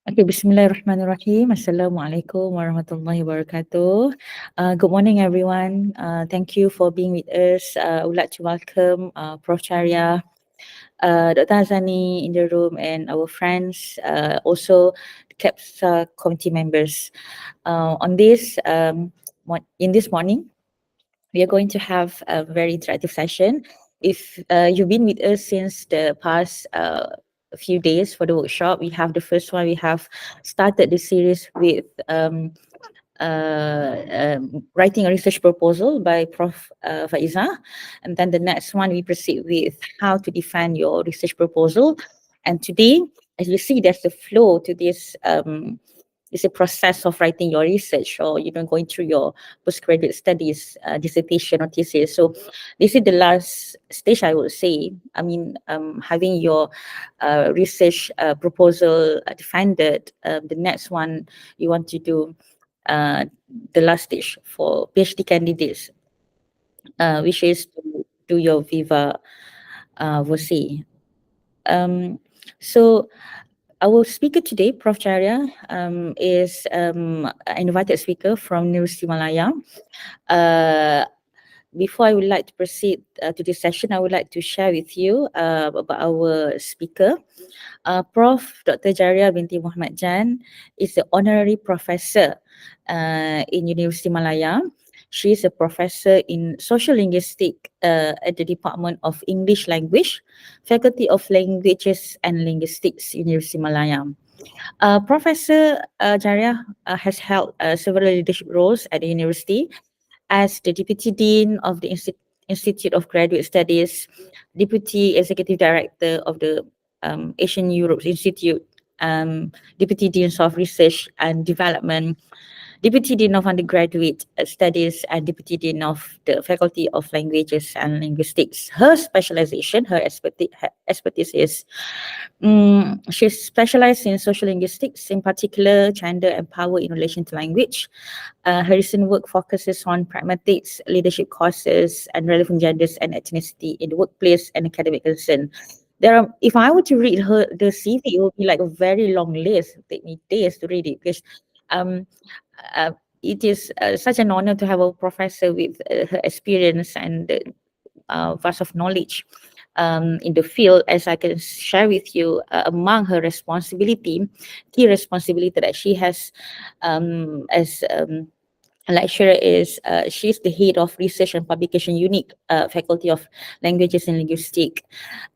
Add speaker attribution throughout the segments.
Speaker 1: Okay, Bismillahirrahmanirrahim. Assalamualaikum warahmatullahi wabarakatuh. Good morning, everyone. Thank you for being with us. I would like to welcome Prof Jariah, Dr. Azani in the room, and our friends, also the CAPSA committee members. On this, in this morning, we are going to have a very interactive session. If you've been with us since the past few days for the workshop, we have the first one. We have started the series with writing a research proposal by Prof. Faiza, and then the next one we proceed with how to define your research proposal. And today, as you see, there's a flow to this. It's a process of writing your research, or going through your postgraduate studies, dissertation or thesis. So this is the last stage, I would say. I mean, having your research proposal defended, the next one you want to do, the last stage for PhD candidates, which is to do your Viva Voce. So our speaker today, Prof Jariah, is an invited speaker from University Malaya. Before I would like to proceed to this session, I would like to share with you about our speaker. Prof. Dr. Jariah binti Muhammad Jan is the honorary professor in University Malaya. She is a professor in social linguistics at the Department of English Language, Faculty of Languages and Linguistics, University Malaya. Professor Jariah has held several leadership roles at the university as the Deputy Dean of the Institute of Graduate Studies, Deputy Executive Director of the Asian Europe Institute, Deputy Dean of Research and Development, Deputy Dean of Undergraduate Studies, and Deputy Dean of the Faculty of Languages and Linguistics. Her specialization, her expertise is she's specialized in social linguistics, in particular gender and power in relation to language. Her recent work focuses on pragmatics, leadership courses, and relevant genders and ethnicity in the workplace and academic concern. If I were to read the CV, it would be like a very long list. It would take me days to read it, because um, uh, it is such an honor to have a professor with her experience and vast of knowledge in the field. As I can share with you, among her key responsibility that she has as a lecturer is she's the head of research and publication unit, Faculty of Languages and Linguistics.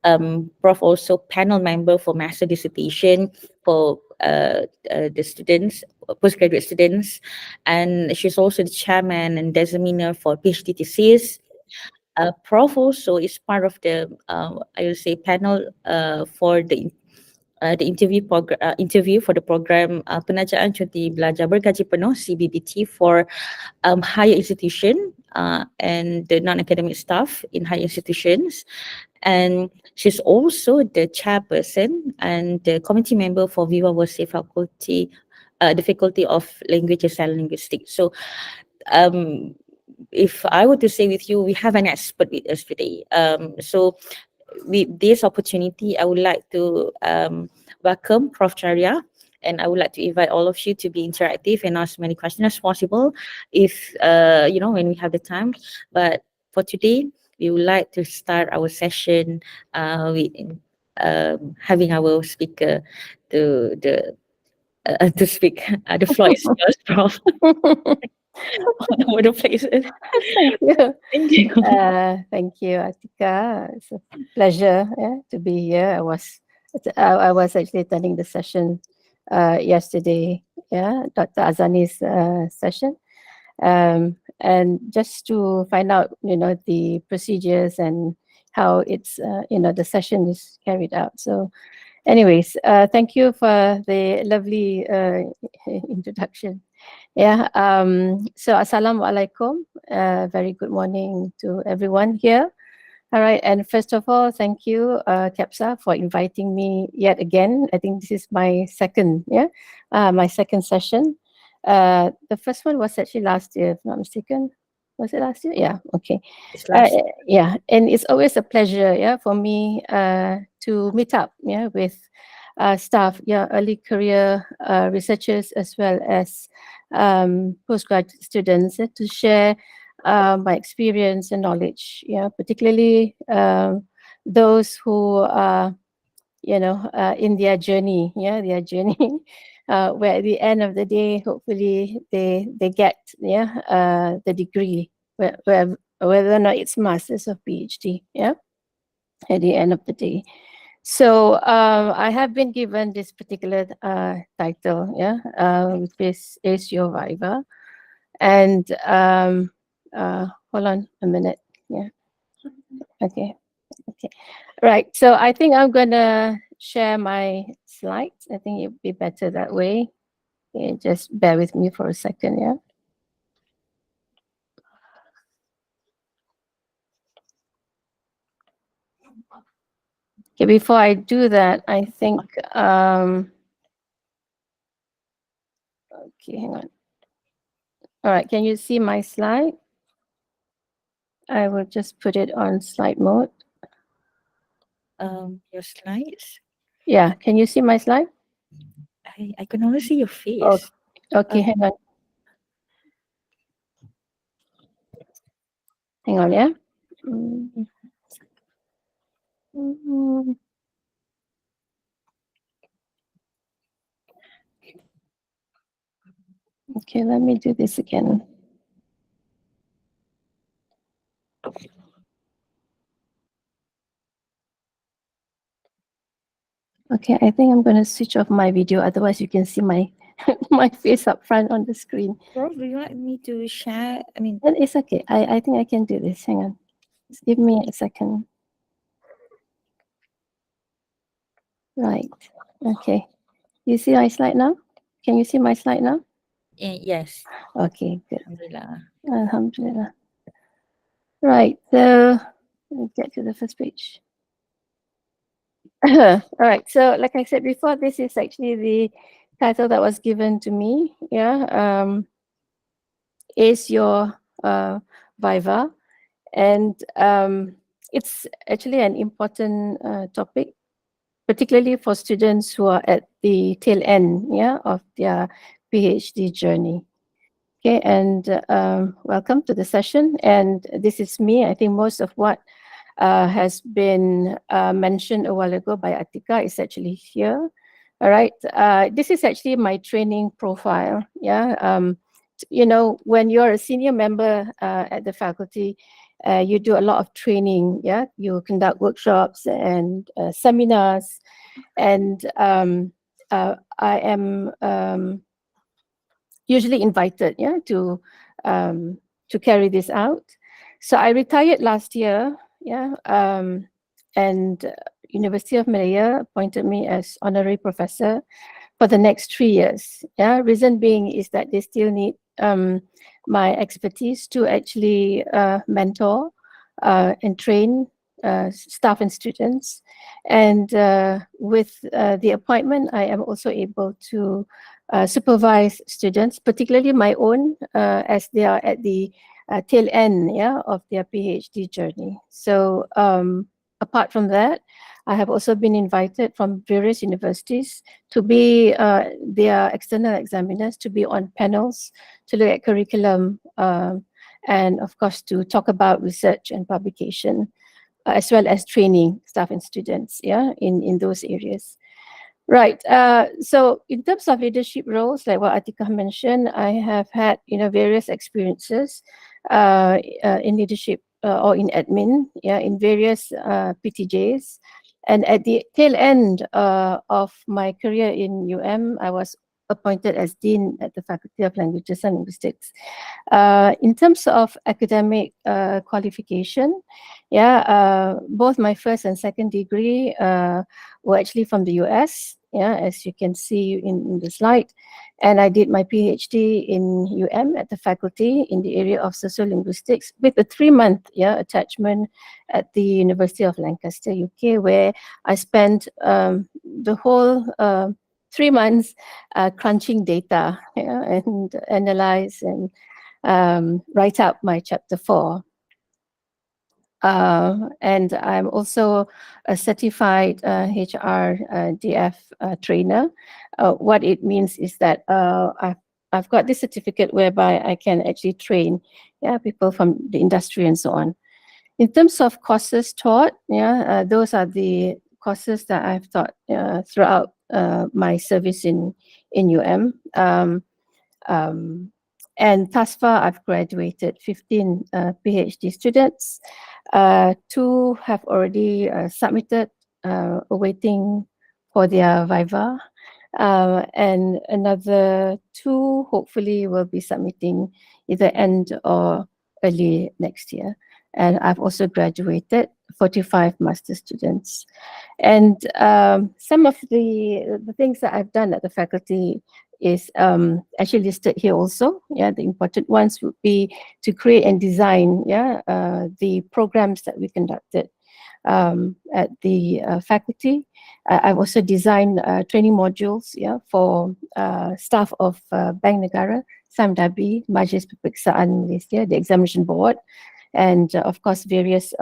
Speaker 1: Prof also panel member for master dissertation for the students, postgraduate students, and she's also the chairman and designer for PhD thesis. Prof also is part of the I will say panel for the interview for the program Penajaan Cuti Belajar Bergaji Penuh CBBT for higher institution and the non-academic staff in higher institutions. And she's also the chairperson and the committee member for Viva Voce faculty, the Faculty of Languages and Linguistics. So um, if I were to say with you, we have an expert with us today. So with this opportunity, I would like to welcome Prof Jariah, and I would like to invite all of you to be interactive and ask many questions as possible, if when we have the time. But for today, we would like to start our session with having our speaker to speak. The floor is yours, Prof. All over the place.
Speaker 2: Thank you.
Speaker 1: Thank you.
Speaker 2: Thank you, Atika. It's a pleasure to be here. I was actually attending the session yesterday, Dr. Azani's session. And just to find out, the procedures and how it's, the session is carried out. So anyways, thank you for the lovely introduction. So Assalamualaikum. Very good morning to everyone here. All right, and first of all, thank you, CAPSA, for inviting me yet again. I think this is my second, my second session. The first one was actually last year, if not mistaken. Was it last year? Yeah, okay. And it's always a pleasure, for me to meet up, with staff, yeah, early career researchers as well as postgraduate students to share my experience and knowledge, yeah, particularly those who are, in their journey, yeah, their journey, where at the end of the day, hopefully they get, yeah, the degree, whether or not it's master's or PhD, yeah, at the end of the day. So I have been given this particular title, yeah, which is your Viva, and hold on a minute, yeah, okay. Okay, right. So I think I'm gonna share my slides. I think it'd be better that way. Okay, just bear with me for a second, yeah. Okay, before I do that, I think okay, hang on. All right, can you see my slide? I will just put it on slide mode.
Speaker 1: Your slides.
Speaker 2: Yeah, can you see my slide?
Speaker 1: I can only see your
Speaker 2: Oh,
Speaker 1: face.
Speaker 2: okay, hang on. Hang on, yeah. Mm, mm, Okay, let me do this again. Okay, I think I'm going to switch off my video. Otherwise, you can see my my face up front on the screen.
Speaker 1: Prof, do you like me to share? I mean,
Speaker 2: And it's okay. I think I can do this. Hang on. Just give me a second. Right. Okay. You see my slide now? Can you see my slide now?
Speaker 1: yes.
Speaker 2: Okay, good.
Speaker 1: Alhamdulillah.
Speaker 2: Alhamdulillah. Right. So let me get to the first page. All right. So like I said before, this is actually the title that was given to me. Yeah. Is your Viva. And it's actually an important topic, particularly for students who are at the tail end, yeah, of their PhD journey. Okay, and welcome to the session. And this is me. I think most of what has been mentioned a while ago by Atika is actually here. All right, this is actually my training profile. Yeah, when you're a senior member at the faculty, you do a lot of training. Yeah, you conduct workshops and seminars, and I am usually invited, yeah, to carry this out. So I retired last year, yeah, and University of Malaya appointed me as honorary professor for the next 3 years. Yeah, reason being is that they still need my expertise to actually mentor and train staff and students. And with the appointment, I am also able to supervise students, particularly my own, as they are at the tail end, yeah, of their PhD journey. So apart from that, I have also been invited from various universities to be their external examiners, to be on panels, to look at curriculum, and of course to talk about research and publication, as well as training staff and students, yeah, in those areas. Right. So in terms of leadership roles, like what Atika mentioned, I have had various experiences in leadership or in admin, yeah, in various PTJs. And at the tail end of my career in I was appointed as Dean at the Faculty of Languages and Linguistics. In terms of academic qualification, yeah, both my first and second degree were actually from the US, yeah, as you can see in the slide. And I did my PhD in at the faculty in the area of sociolinguistics with a 3-month attachment at the University of Lancaster, UK, where I spent the whole 3 months crunching data, yeah, and analyze and write up my chapter 4. And I'm also a certified HR DF trainer. What it means is that I've got this certificate whereby I can actually train, yeah, people from the industry and so on. In terms of courses taught, yeah, those are the courses that I've taught throughout my service in UM. Um, and thus far, I've graduated 15 PhD students. Two have already submitted, awaiting for their Viva. And another two hopefully will be submitting either end or early next year. And I've also graduated 45 master students. And some of the things that I've done at the faculty is actually listed here also. Yeah, the important ones would be to create and design, yeah, the programs that we conducted at the faculty. I've also designed training modules, yeah, for staff of Bank Negara, Samdabi, Majlis Peperiksaan Malaysia, the examination board, and of course various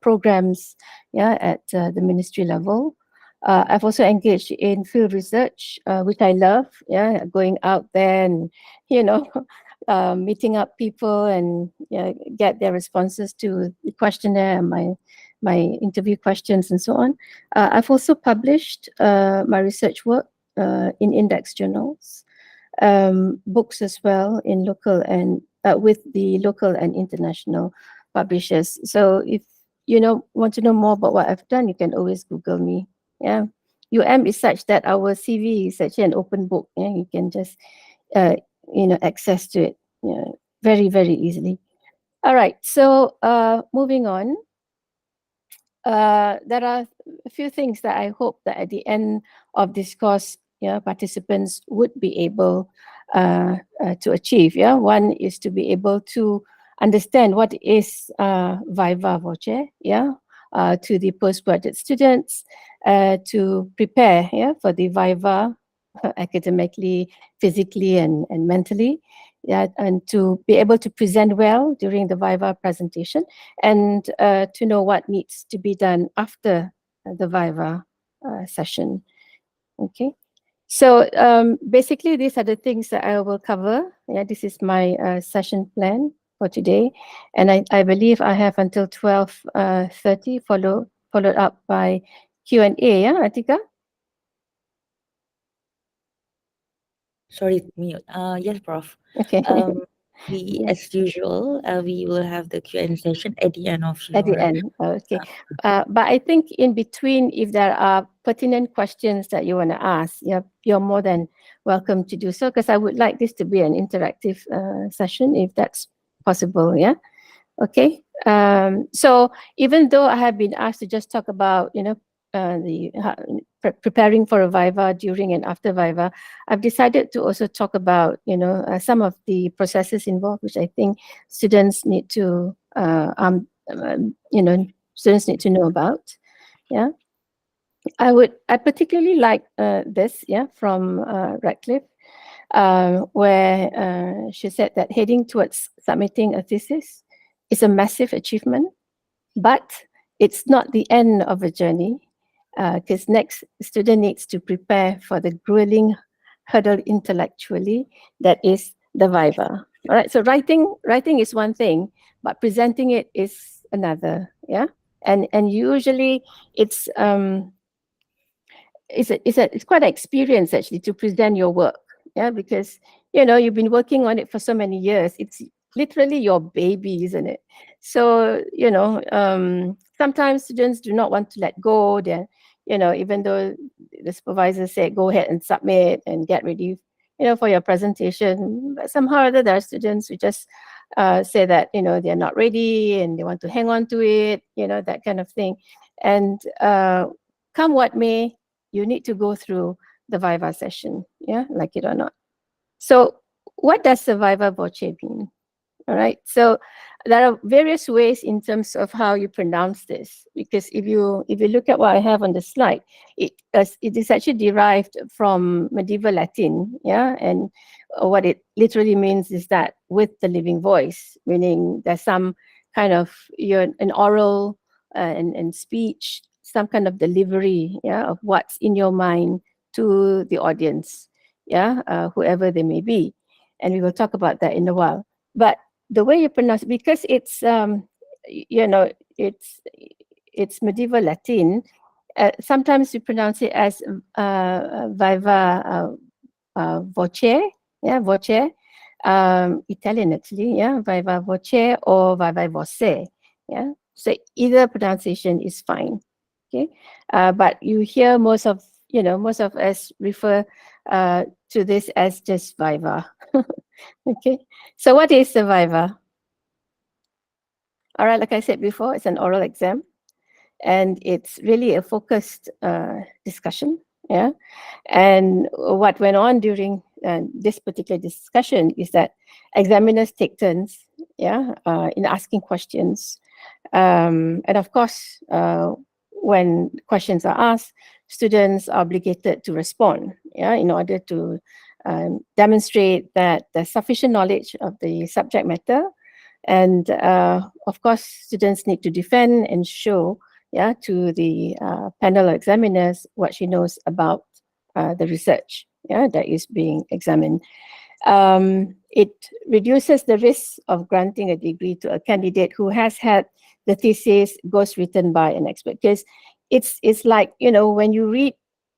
Speaker 2: programs, yeah, at the ministry level. I've also engaged in field research, which I love. Yeah, going out there and you know, meeting up people and get their responses to the questionnaire and my interview questions and so on. I've also published my research work in index journals, books as well in local and with the local and international publishers. So if you want to know more about what I've done, you can always Google me. Yeah, UM is such that our CV is actually an open book. Yeah, you can just uh, access to it, very very easily. All right, so moving on. There are a few things that I hope that at the end of this course, yeah, participants would be able to achieve. Yeah, one is to be able to understand what is Viva Voce. Yeah, to the postgraduate students to prepare, yeah, for the Viva academically, physically, and mentally. Yeah, and to be able to present well during the Viva presentation, and to know what needs to be done after the Viva session. Okay, so basically these are the things that I will cover. Yeah, this is my session plan for today, and I believe I have until 12:30 followed up by Q&A. Yeah, Atika.
Speaker 1: Sorry, mute. Yes, Prof.
Speaker 2: Okay.
Speaker 1: We,
Speaker 2: Yeah.
Speaker 1: as usual, we will have the Q&A session at the end of
Speaker 2: At the
Speaker 1: your.
Speaker 2: end. Okay. But I think in between, if there are pertinent questions that you want to ask, you're more than welcome to do so, because I would like this to be an interactive session if that's possible. Yeah. Okay. So even though I have been asked to just talk about, preparing for a Viva during and after Viva, I've decided to also talk about, some of the processes involved, which I think students need to, students need to know about. Yeah. I particularly like this, yeah, from Radcliffe, where she said that heading towards submitting a thesis is a massive achievement, but it's not the end of a journey, because next, the student needs to prepare for the grueling hurdle intellectually, that is the Viva. All right, so writing is one thing, but presenting it is another. Yeah, and usually it's it's quite an experience actually to present your work. Yeah, because you've been working on it for so many years. It's literally your baby, isn't it? So sometimes students do not want to let go. Then even though the supervisor said go ahead and submit and get ready for your presentation, but somehow or other there are students who just say that they're not ready and they want to hang on to it, that kind of thing. And come what may, you need to go through the Viva session, yeah, like it or not. So what does the Viva Voce mean? All right. So there are various ways in terms of how you pronounce this, because if you look at what I have on the slide, it is actually derived from medieval Latin, yeah, and what it literally means is that with the living voice, meaning there's some kind of your an oral and speech, some kind of delivery, yeah, of what's in your mind to the audience, yeah, whoever they may be, and we will talk about that in a while. But the way you pronounce, because it's you know, it's medieval Latin. Sometimes we pronounce it as viva voce, yeah, voce. Italian actually, yeah, viva voce or viva voce, yeah. So either pronunciation is fine, okay. But you hear most of, you know, most of us refer to this as just viva. Okay. So what is the viva? All right, like I said before, it's an oral exam, and it's really a focused discussion. Yeah. And what went on during this particular discussion is that examiners take turns, yeah, in asking questions. And of course, when questions are asked, students are obligated to respond, yeah, in order to demonstrate that there's sufficient knowledge of the subject matter. And of course, students need to defend and show, yeah, to the panel of examiners what she knows about the research, yeah, that is being examined. It reduces the risk of granting a degree to a candidate who has had the thesis ghostwritten by an expert. Because it's like, you know, when you read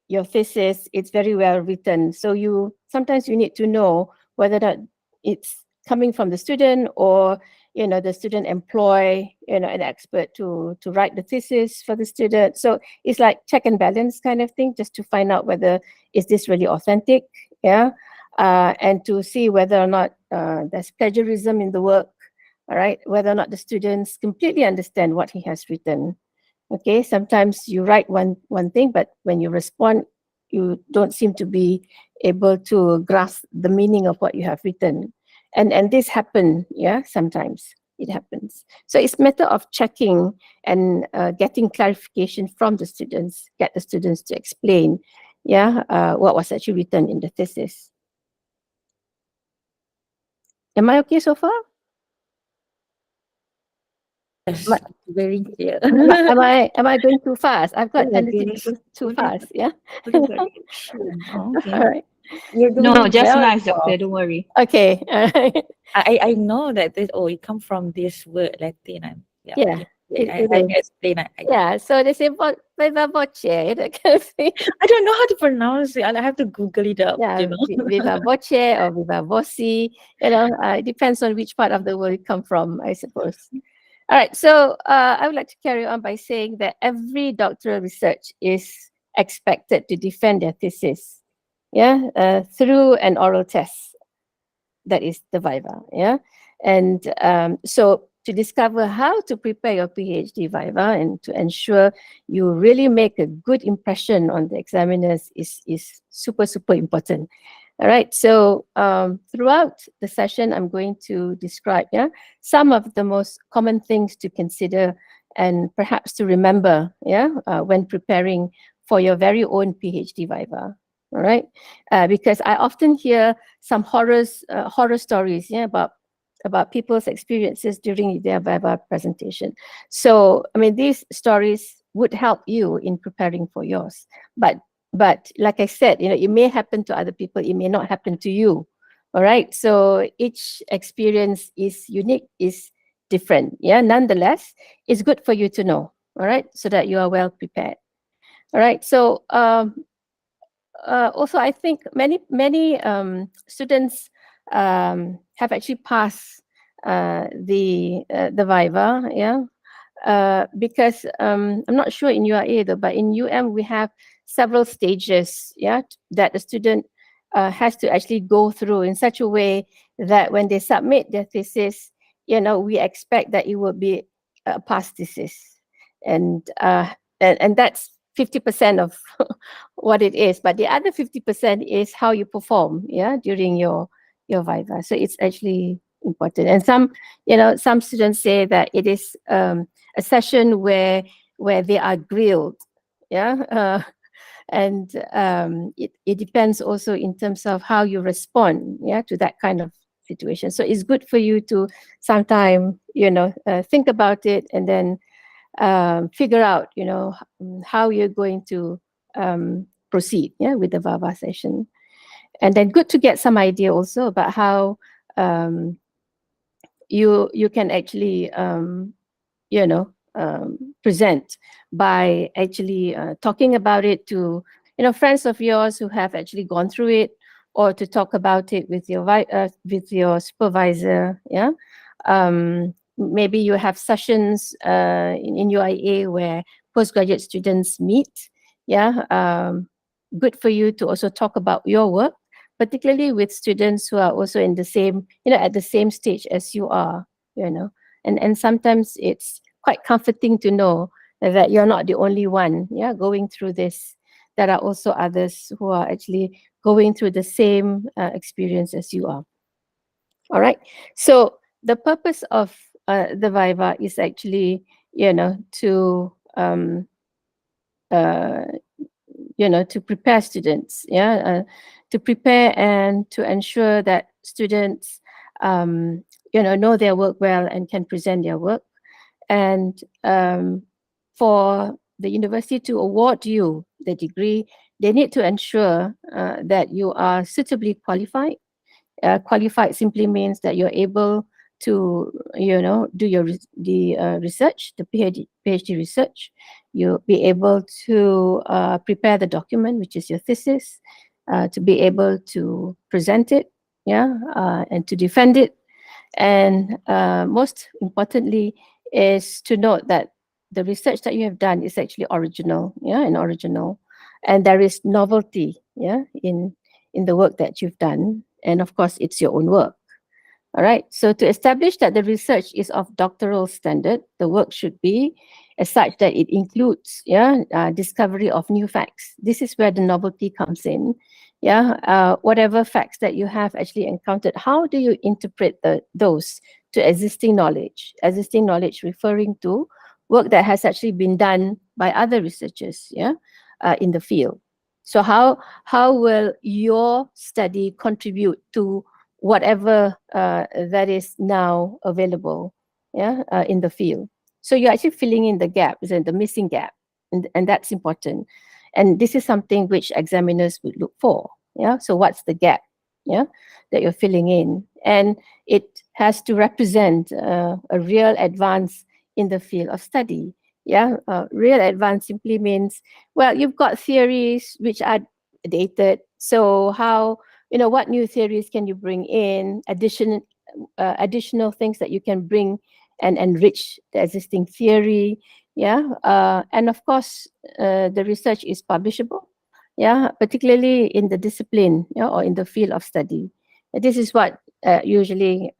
Speaker 2: your thesis, it's very well written. So you sometimes you need to know whether that it's coming from the student, or you know, the student employ, you know, an expert to write the thesis for the student. So it's like check and balance kind of thing, just to find out whether is this really authentic, yeah, and to see whether or not there's plagiarism in the work, all right, whether or not the students completely understand what he has written. Okay, sometimes you write one thing, but when you respond, you don't seem to be able to grasp the meaning of what you have written. And this happen, yeah, sometimes it happens. So it's matter of checking and getting clarification from the students, get the students to explain, yeah, what was actually written in the thesis. Am I okay so far?
Speaker 1: Yes,
Speaker 2: Am I,
Speaker 1: very clear.
Speaker 2: am I going too fast? I've got
Speaker 1: Yeah,
Speaker 2: tendency to
Speaker 1: this
Speaker 2: go too
Speaker 1: boleh
Speaker 2: fast, yeah.
Speaker 1: boleh tak reaction. Oh, okay.
Speaker 2: All right.
Speaker 1: You're
Speaker 3: No,
Speaker 1: doing
Speaker 3: just
Speaker 1: well,
Speaker 3: nice,
Speaker 1: Prof.
Speaker 3: doctor. Don't worry.
Speaker 2: Okay. All right.
Speaker 1: I know that this, oh, it come from this word Latin. Yeah,
Speaker 2: Yeah, it
Speaker 1: I
Speaker 2: is.
Speaker 1: can explain.
Speaker 2: Yeah, so they say viva voce, that kind of thing.
Speaker 1: I don't know how to pronounce it. I have to Google it up,
Speaker 2: Yeah, viva voce or viva voci, you know, it depends on which part of the world you come from, I suppose. All right, so I would like to carry on by saying that every doctoral research is expected to defend their thesis, yeah, through an oral test, that is the viva, yeah. And so to discover how to prepare your PhD viva and to ensure you really make a good impression on the examiners is super, super important. All right, so throughout the session, I'm going to describe, yeah, some of the most common things to consider and perhaps to remember, yeah, when preparing for your very own PhD viva. All right, because I often hear some horror stories, yeah, about people's experiences during their viva presentation. So, I mean, these stories would help you in preparing for yours. But like I said, you know, it may happen to other people, it may not happen to you. All right. So each experience is unique, is different. Yeah. Nonetheless, it's good for you to know. All right. So that you are well prepared. All right. So also, I think many students have actually passed the viva, yeah, because I'm not sure in URA though, but in UM we have several stages, yeah, that the student has to actually go through in such a way that when they submit their thesis, you know, we expect that it will be a pass thesis, and and that's 50% of what it is, but the other 50% is how you perform, yeah, during your viva. So it's actually important. And some, you know, some students say that it is a session where they are grilled, yeah, and it depends also in terms of how you respond, yeah, to that kind of situation. So it's good for you to sometime, think about it and then figure out, how you're going to proceed, with the Vava session. And then good to get some idea also about how um, you can actually present by actually talking about it to friends of yours who have actually gone through it, or to talk about it with your with your supervisor. Yeah, maybe you have sessions in UIA where postgraduate students meet. Yeah, good for you to also talk about your work, particularly with students who are also in the same, at the same stage as you are. You know, and sometimes it's quite comforting to know that you're not the only one, going through this. There are also others who are actually going through the same experience as you are. All right. So the purpose of the Viva is actually, to uh, to prepare students, to prepare and to ensure that students, know their work well and can present their work. And for the university to award you the degree, they need to ensure that you are suitably qualified. Qualified simply means that you're able to, do the research, the PhD research. You'll be able to prepare the document, which is your thesis, to be able to present it, and to defend it. And most importantly is to note that the research that you have done is actually original, and original, and there is novelty, in the work that you've done. And of course, it's your own work. All right. So to establish that the research is of doctoral standard, the work should be as such that it includes, discovery of new facts. This is where the novelty comes in. Whatever facts that you have actually encountered, how do you interpret those to existing knowledge? Existing knowledge referring to work that has actually been done by other researchers, in the field. So how will your study contribute to whatever that is now available, in the field? So you're actually filling in the gap, the missing gap, and that's important. And this is something which examiners would look for. So what's the gap, that you're filling in? And it has to represent a real advance in the field of study. Real advance simply means, well, you've got theories which are dated. So how, what new theories can you bring in? Additional things that you can bring and enrich the existing theory. And of course, the research is publishable. Particularly in the discipline, or in the field of study. This is what usually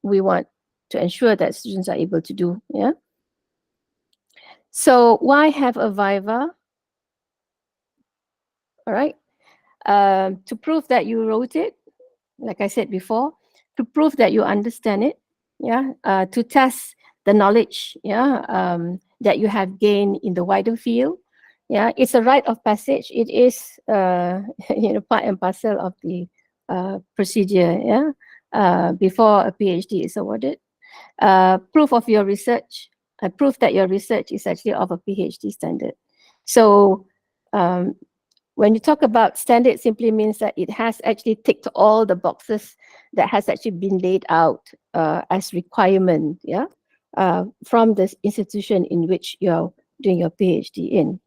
Speaker 2: we want to ensure that students are able to do. So why have a Viva? All right. To prove that you wrote it, like I said before, to prove that you understand it, to test the knowledge, that you have gained in the wider field. It's a rite of passage. It is, part and parcel of the procedure, before a PhD is awarded. Proof of your research, proof that your research is actually of a PhD standard. So um, when you talk about standard, simply means that it has actually ticked all the boxes that has actually been laid out as requirement, from the institution in which you're doing your PhD in.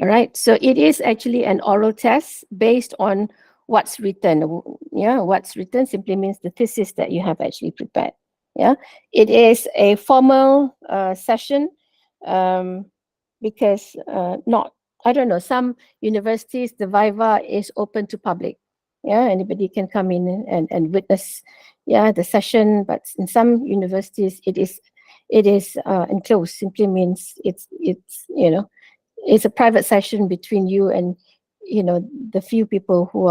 Speaker 2: All right, so it is actually an oral test based on what's written. What's written simply means the thesis that you have actually prepared. It is a formal session, because not, I don't know, some universities, the Viva is open to public. Anybody can come in and witness, the session. But in some universities, it is enclosed. Simply means it's it's a private session between you and the few people who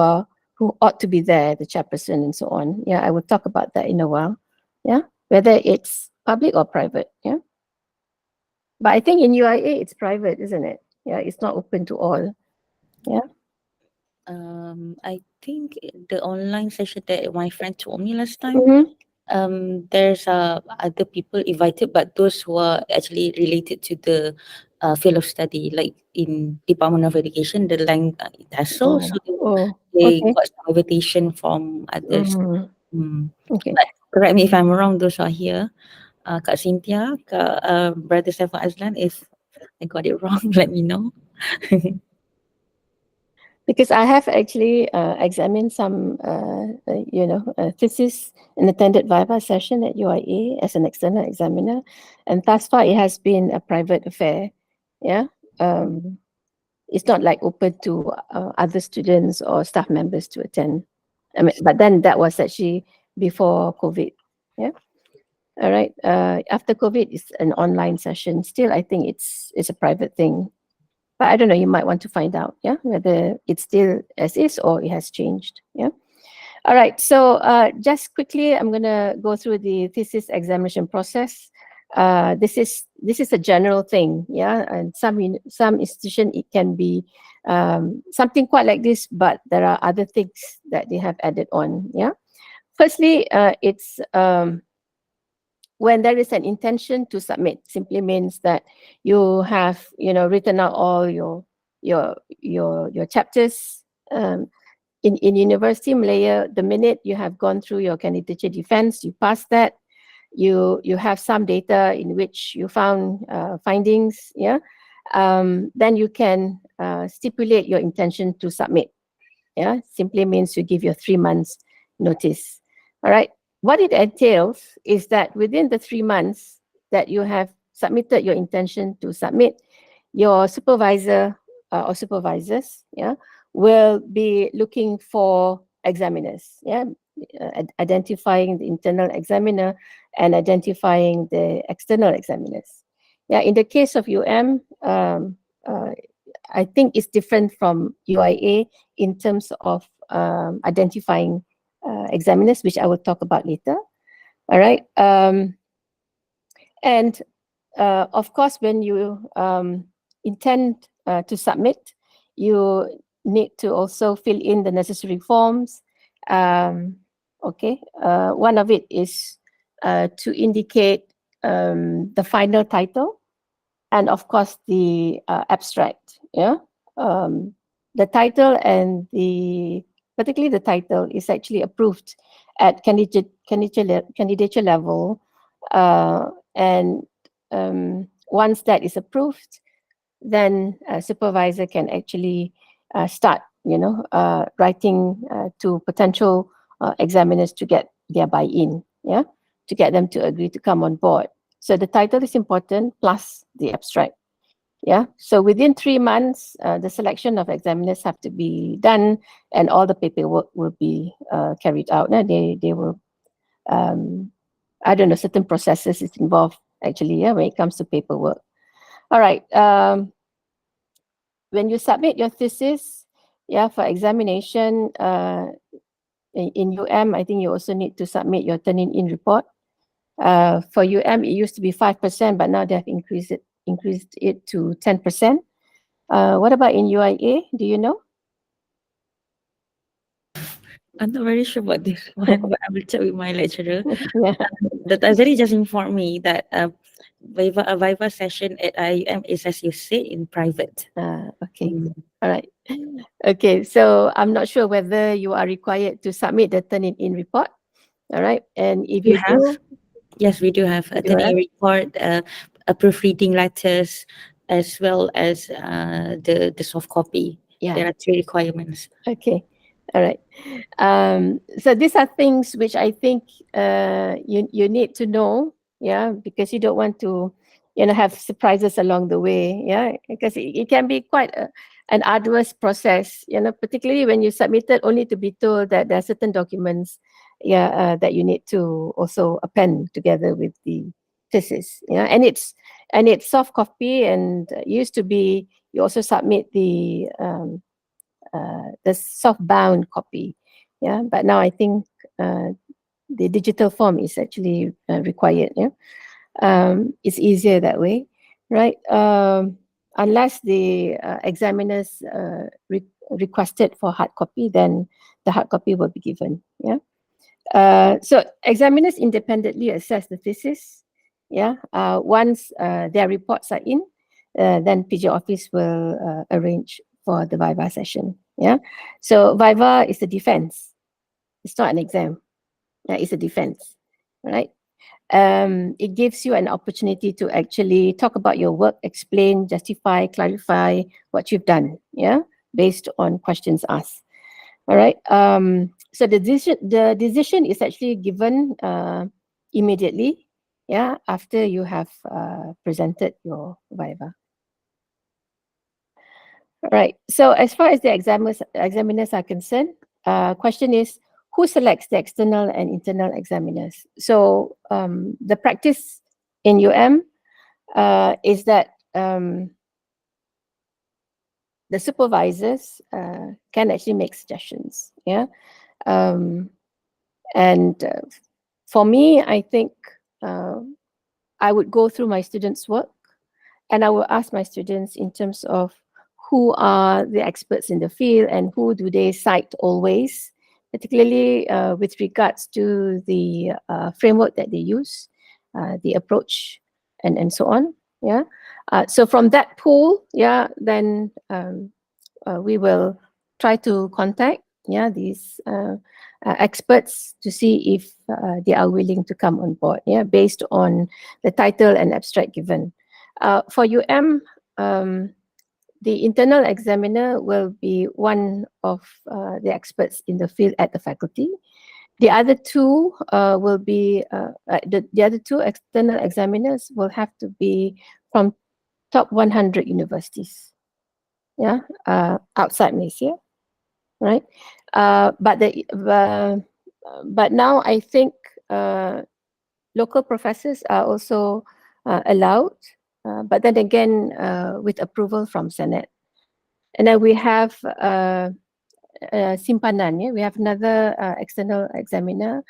Speaker 2: ought to be there, the chairperson and so on. I will talk about that in a while. Whether it's public or private. But I think in UIA it's private, isn't it? It's not open to all.
Speaker 1: I think the online session that my friend told me last time,
Speaker 2: Mm-hmm.
Speaker 1: there's other people invited, but those who are actually related to the field of study, like in Department of Education, the line TESOL, so
Speaker 2: Oh, oh,
Speaker 1: they
Speaker 2: okay.
Speaker 1: got some invitation from others.
Speaker 2: Mm,
Speaker 1: Mm.
Speaker 2: okay.
Speaker 1: But correct me if I'm wrong, those are here. Kak Cynthia, Kak Brother Saiful Azlan, if I got it wrong, let me know.
Speaker 2: Because I have actually examined some, thesis and attended Viva session at UIA as an external examiner, and thus far it has been a private affair. Yeah, um, it's not like open to other students or staff members to attend. I mean, but then that was actually before COVID. Yeah. All right. After COVID, it's an online session. Still, I think it's a private thing. But I don't know, you might want to find out, yeah, whether it's still as is or it has changed. Yeah. All right. So just quickly, I'm gonna go through the thesis examination process. This is a general thing, yeah. And some institution it can be something quite like this, but there are other things that they have added on. Yeah. Firstly, it's when there is an intention to submit, simply means that you have written out all your chapters in University Malaya. The minute you have gone through your candidature defense, you pass that, you have some data in which you found findings, yeah. Then you can stipulate your intention to submit. Yeah, simply means you give your 3 months notice. All right. What it entails is that within the 3 months that you have submitted your intention to submit, your supervisor or supervisors, yeah, will be looking for examiners, yeah, identifying the internal examiner and identifying the external examiners. Yeah, in the case of uh, I think it's different from UIA in terms of identifying examiners, which I will talk about later. All right. And of course, when you intend to submit, you need to also fill in the necessary forms. Okay. One of it is to indicate the final title and of course the abstract. Yeah. Um, the title and the particularly the title is actually approved at candidature level, and once that is approved, then a supervisor can actually start, writing to potential examiners to get their buy-in, yeah, to get them to agree to come on board. So the title is important plus the abstract. Yeah. So within 3 months, the selection of examiners have to be done, and all the paperwork will be carried out. Now they will, I don't know, certain processes is involved actually. Yeah, when it comes to paperwork. All right. When you submit your thesis, yeah, for examination, in UM, I think you also need to submit your turning-in report. For UM, it used to be 5%, but now they have increased it to 10%. What about in UIA? Do you know?
Speaker 1: I'm not very sure about this one, but I will check with my lecturer.
Speaker 2: Yeah.
Speaker 1: The Azari just informed me that Viva session at IUM is, as you say, in private.
Speaker 2: Okay.
Speaker 1: Mm.
Speaker 2: All right. Okay. So I'm not sure whether you are required to submit the turning-in report. All right. And if
Speaker 1: You
Speaker 2: you
Speaker 1: have?
Speaker 2: do,
Speaker 1: Yes, we do have
Speaker 2: you
Speaker 1: a
Speaker 2: do have.
Speaker 1: turning report, a proofreading letters, as well as the soft copy.
Speaker 2: Yeah.
Speaker 1: There are three requirements.
Speaker 2: Okay. All right. So these are things which I think you need to know, yeah, because you don't want to, have surprises along the way, yeah, because it can be quite an arduous process, particularly when you submit it only to be told that there are certain documents, yeah, that you need to also append together with the thesis, yeah, and it's soft copy, and used to be you also submit the soft bound copy. Yeah, but now I think the digital form is actually required. Yeah, it's easier that way, right? Unless the examiners requested for hard copy, then the hard copy will be given. Yeah. So examiners independently assess the thesis. Yeah. Once their reports are in, then PJ office will arrange for the Viva session. Yeah. So Viva is the defense. It's not an exam. It's a defense, right? It gives you an opportunity to actually talk about your work, explain, justify, clarify what you've done. Yeah. Based on questions asked. All right. So the decision is actually given immediately, yeah, after you have presented your Viva. All right. So as far as the examiners are concerned, question is who selects the external and internal examiners? So the practice in UM is that the supervisors can actually make suggestions. Yeah. Um, and for me, I think I would go through my students' work and I will ask my students in terms of who are the experts in the field and who do they cite always, particularly with regards to the framework that they use, the approach, and so on. Yeah. So from that pool, yeah, then we will try to contact these experts to see if they are willing to come on board, based on the title and abstract given. For UM, the internal examiner will be one of the experts in the field at the faculty. The other two will be the other two external examiners will have to be from top 100 universities, outside Malaysia, right? But now I think local professors are also allowed, but then again with approval from Senate. And then we have Simpanan. We have another external examiner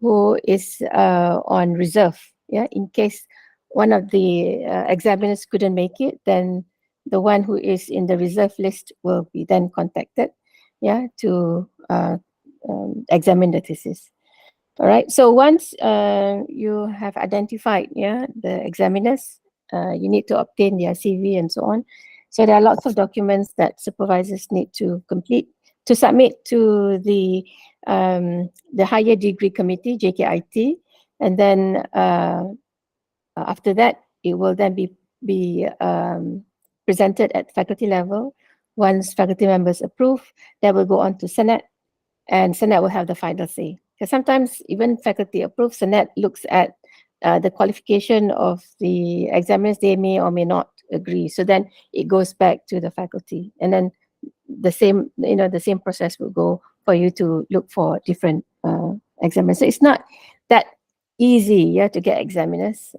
Speaker 2: who is on reserve. Yeah, in case one of the examiners couldn't make it, then the one who is in the reserve list will be then contacted, to examine the thesis. All right. So once you have identified, the examiners, you need to obtain their CV and so on. So there are lots of documents that supervisors need to complete to submit to the higher degree committee, JKIT, and then after that, it will then be presented at faculty level. Once faculty members approve, that will go on to Senate, and Senate will have the final say. Because sometimes even faculty approve, Senate looks at the qualification of the examiners, they may or may not agree. So then it goes back to the faculty, and then the same process will go for you to look for different examiners. So it's not that easy, to get examiners,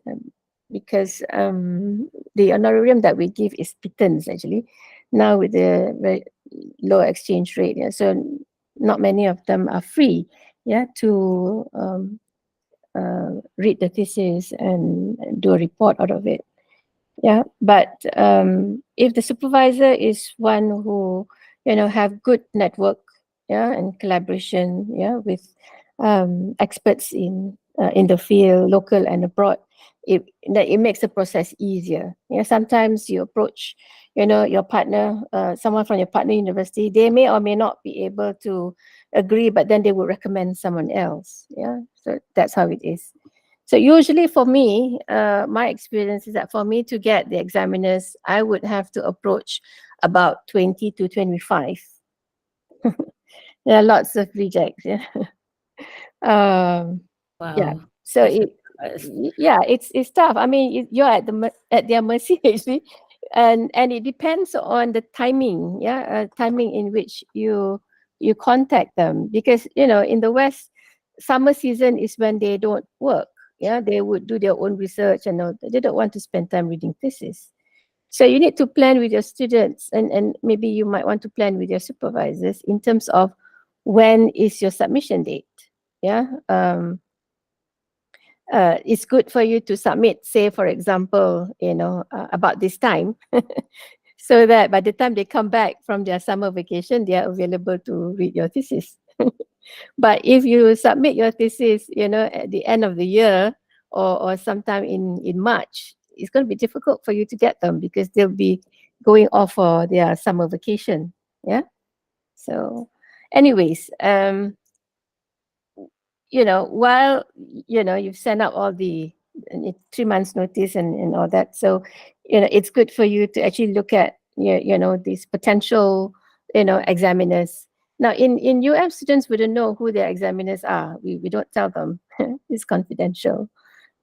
Speaker 2: because the honorarium that we give is pittance actually. Now with the very low exchange rate, so not many of them are free, to read the thesis and do a report out of it. But if the supervisor is one who have good network, and collaboration, with experts in the field, local and abroad, it makes the process easier. Sometimes you approach your partner, someone from your partner university, they may or may not be able to agree, but then they would recommend someone else. So that's how it is. So usually for me, my experience is that for me to get the examiners, I would have to approach about 20 to 25. There are lots of rejects.
Speaker 1: Wow.
Speaker 2: So
Speaker 1: That's
Speaker 2: it's tough. I mean, you're at their mercy actually, and it depends on the timing. Timing in which you contact them, because in the West, summer season is when they don't work. They would do their own research and they don't want to spend time reading thesis. So you need to plan with your students, and maybe you might want to plan with your supervisors in terms of when is your submission date. It's good for you to submit, say, for example, about this time, so that by the time they come back from their summer vacation, they are available to read your thesis. But if you submit your thesis, at the end of the year, or sometime in March, it's going to be difficult for you to get them because they'll be going off for their summer vacation. Yeah. So, anyways, while you've sent out all the 3 months notice and all that, so it's good for you to actually look at these potential examiners. Now in UM, students wouldn't know who their examiners are. We don't tell them. It's confidential.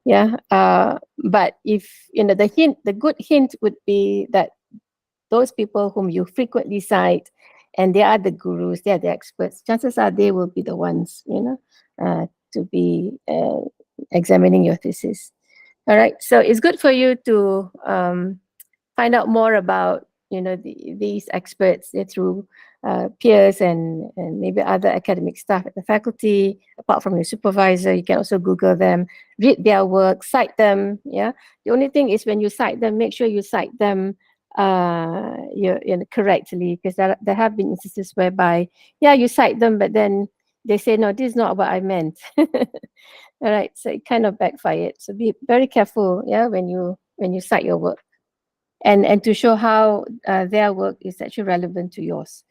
Speaker 2: Yeah. But if the good hint would be that those people whom you frequently cite, and they are the gurus, they are the experts, chances are they will be the ones, to be examining your thesis. All right. So it's good for you to find out more about, these experts through peers and maybe other academic staff at the faculty. Apart from your supervisor, you can also Google them, read their work, cite them. Yeah. The only thing is when you cite them, make sure you cite them correctly, because there have been instances whereby you cite them, but then they say, no, this is not what I meant. All right, so it kind of backfired. So be very careful, when you cite your work, and to show how their work is actually relevant to yours.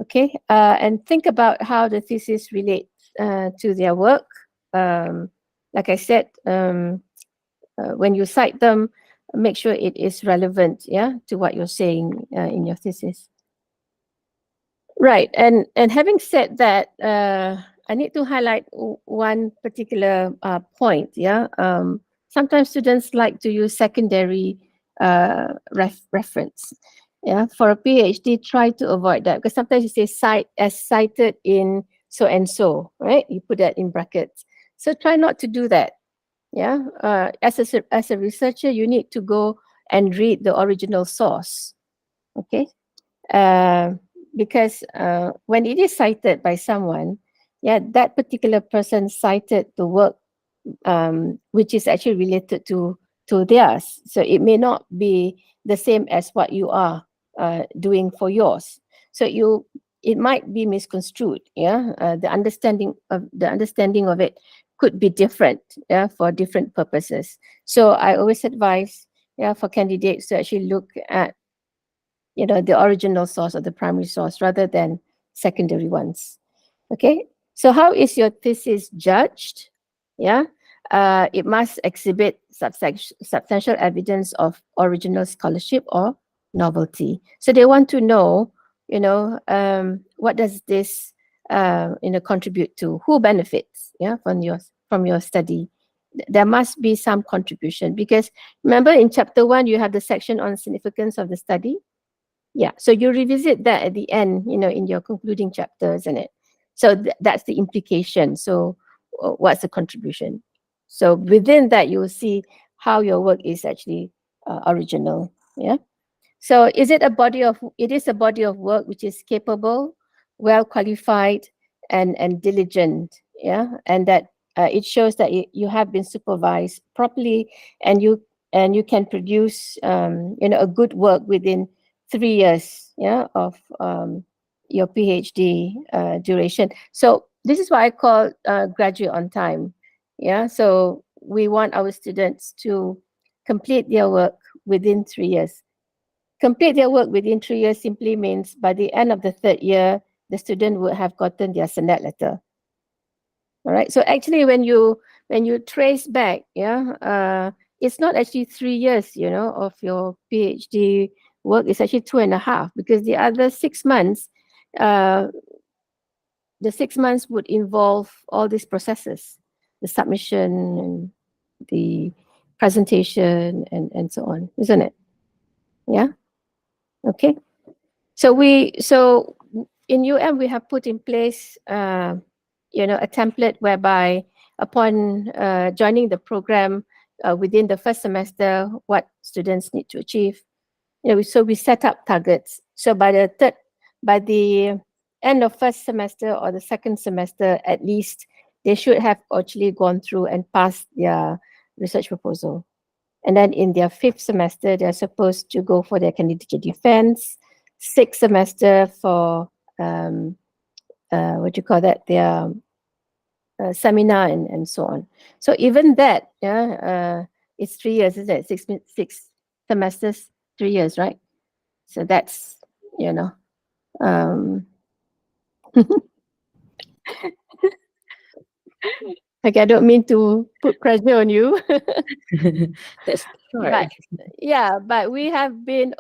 Speaker 2: Okay, and think about how the thesis relates to their work. Like I said, when you cite them, make sure it is relevant, to what you're saying in your thesis. Right, and having said that, I need to highlight one particular point. Sometimes students like to use secondary reference. For a PhD, try to avoid that, because sometimes you say cite as cited in so and so, right? You put that in brackets. So try not to do that. As a researcher, you need to go and read the original source. Okay. Because when it is cited by someone, that particular person cited the work which is actually related to theirs. So it may not be the same as what you are doing for yours. So it might be misconstrued. The understanding of it could be different. For different purposes. So I always advise for candidates to actually look at the original source or the primary source rather than secondary ones. Okay, so how is your thesis judged? It must exhibit substantial evidence of original scholarship or novelty. So they want to know, what does this contribute to? Who benefits from your study? There must be some contribution, because remember in chapter 1 you have the section on significance of the study. So you revisit that at the end, in your concluding chapter, isn't it? So that's the implication. So what's the contribution? So within that, you will see how your work is actually original. So it is a body of work which is capable, well qualified, and diligent. And that it shows that you have been supervised properly, and you can produce a good work within 3 years of your PhD duration. So this is what I call graduate on time. So we want our students to complete their work within 3 years. Complete their work within 3 years simply means by the end of the 3rd year, the student would have gotten their Senate letter. All right. So actually, when you trace back, it's not actually 3 years, of your PhD work. It's actually 2.5, because the other 6 months, the 6 months would involve all these processes, the submission and the presentation and so on, isn't it? Yeah. Okay. So in UM we have put in place a template whereby upon joining the program within the first semester, what students need to achieve. So we set up targets. So by the end of first semester or the second semester, at least they should have actually gone through and passed their research proposal. And then in their 5th semester, they're supposed to go for their candidature defense. 6th semester for what you call that, their seminar and so on. So even that, it's 3 years, isn't it? Six semesters, 3 years, right? So that's, you know, um, like I don't mean to put pressure on you,
Speaker 1: That's short.
Speaker 2: but yeah, but we have been,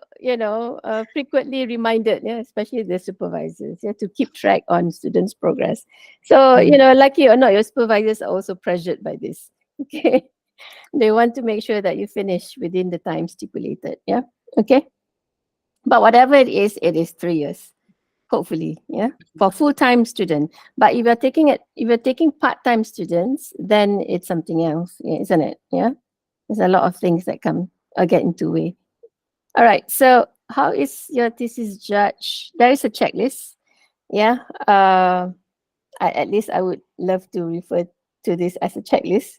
Speaker 2: frequently reminded, yeah, especially the supervisors, yeah, to keep track on students' progress. So,
Speaker 1: Mm.
Speaker 2: lucky or not, your supervisors are also pressured by this. Okay. They want to make sure that you finish within the time stipulated. Yeah. Okay. But whatever it is 3 years, hopefully. Yeah. For full-time student. But if you're taking part-time students, then it's something else, isn't it? Yeah. There's a lot of things that get into way. All right. So how is your thesis judged? There is a checklist. Yeah. At least I would love to refer to this as a checklist.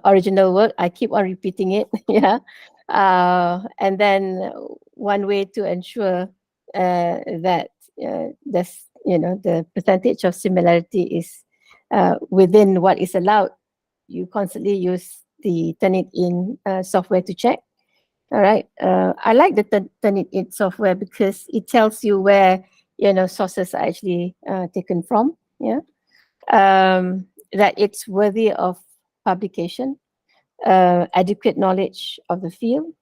Speaker 2: Original work, I keep on repeating it. Yeah. And then one way to ensure that the percentage of similarity is within what is allowed, you constantly use the Turnitin software to check. All right. I like the Turnitin software because it tells you where sources are actually taken from. Yeah. That it's worthy of publication, adequate knowledge of the field,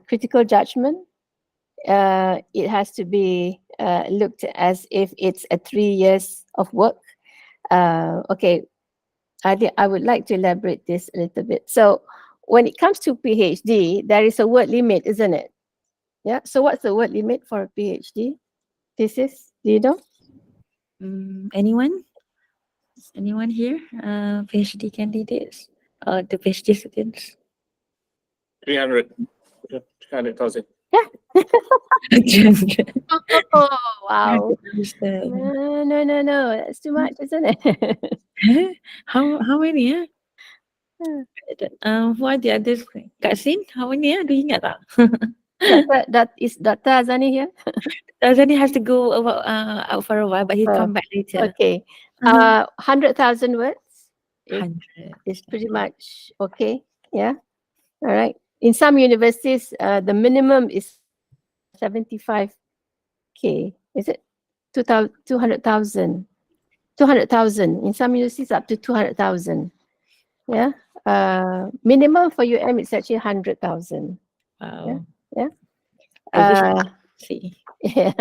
Speaker 2: critical judgment. It has to be looked as if it's a 3 years of work. Okay, I would like to elaborate this a little bit. So when it comes to PhD, there is a word limit, isn't it? Yeah. So what's the word limit for a PhD thesis? Do you know?
Speaker 1: Anyone? Anyone here? PhD candidates? The PhD students?
Speaker 3: 300. 300,000.
Speaker 2: Oh, wow.
Speaker 1: Understand.
Speaker 2: No. That's too much, isn't it?
Speaker 1: Huh? How many? Who are the others? Kak Sin, how many? Do you ingat tak?
Speaker 2: Dr. Azani here?
Speaker 1: Razani has to go out for a while, but he'll
Speaker 2: Oh,
Speaker 1: come back later.
Speaker 2: okay. 100,000 words is
Speaker 1: 100.
Speaker 2: pretty much okay. Yeah. All right. In some universities, the minimum is 75K. Is it 200,000? 200,000. In some universities, up to 200,000. Yeah. Minimum for UM is actually 100,000.
Speaker 1: Wow.
Speaker 2: Yeah.
Speaker 1: I wish I
Speaker 2: Uh,
Speaker 1: could see.
Speaker 2: yeah.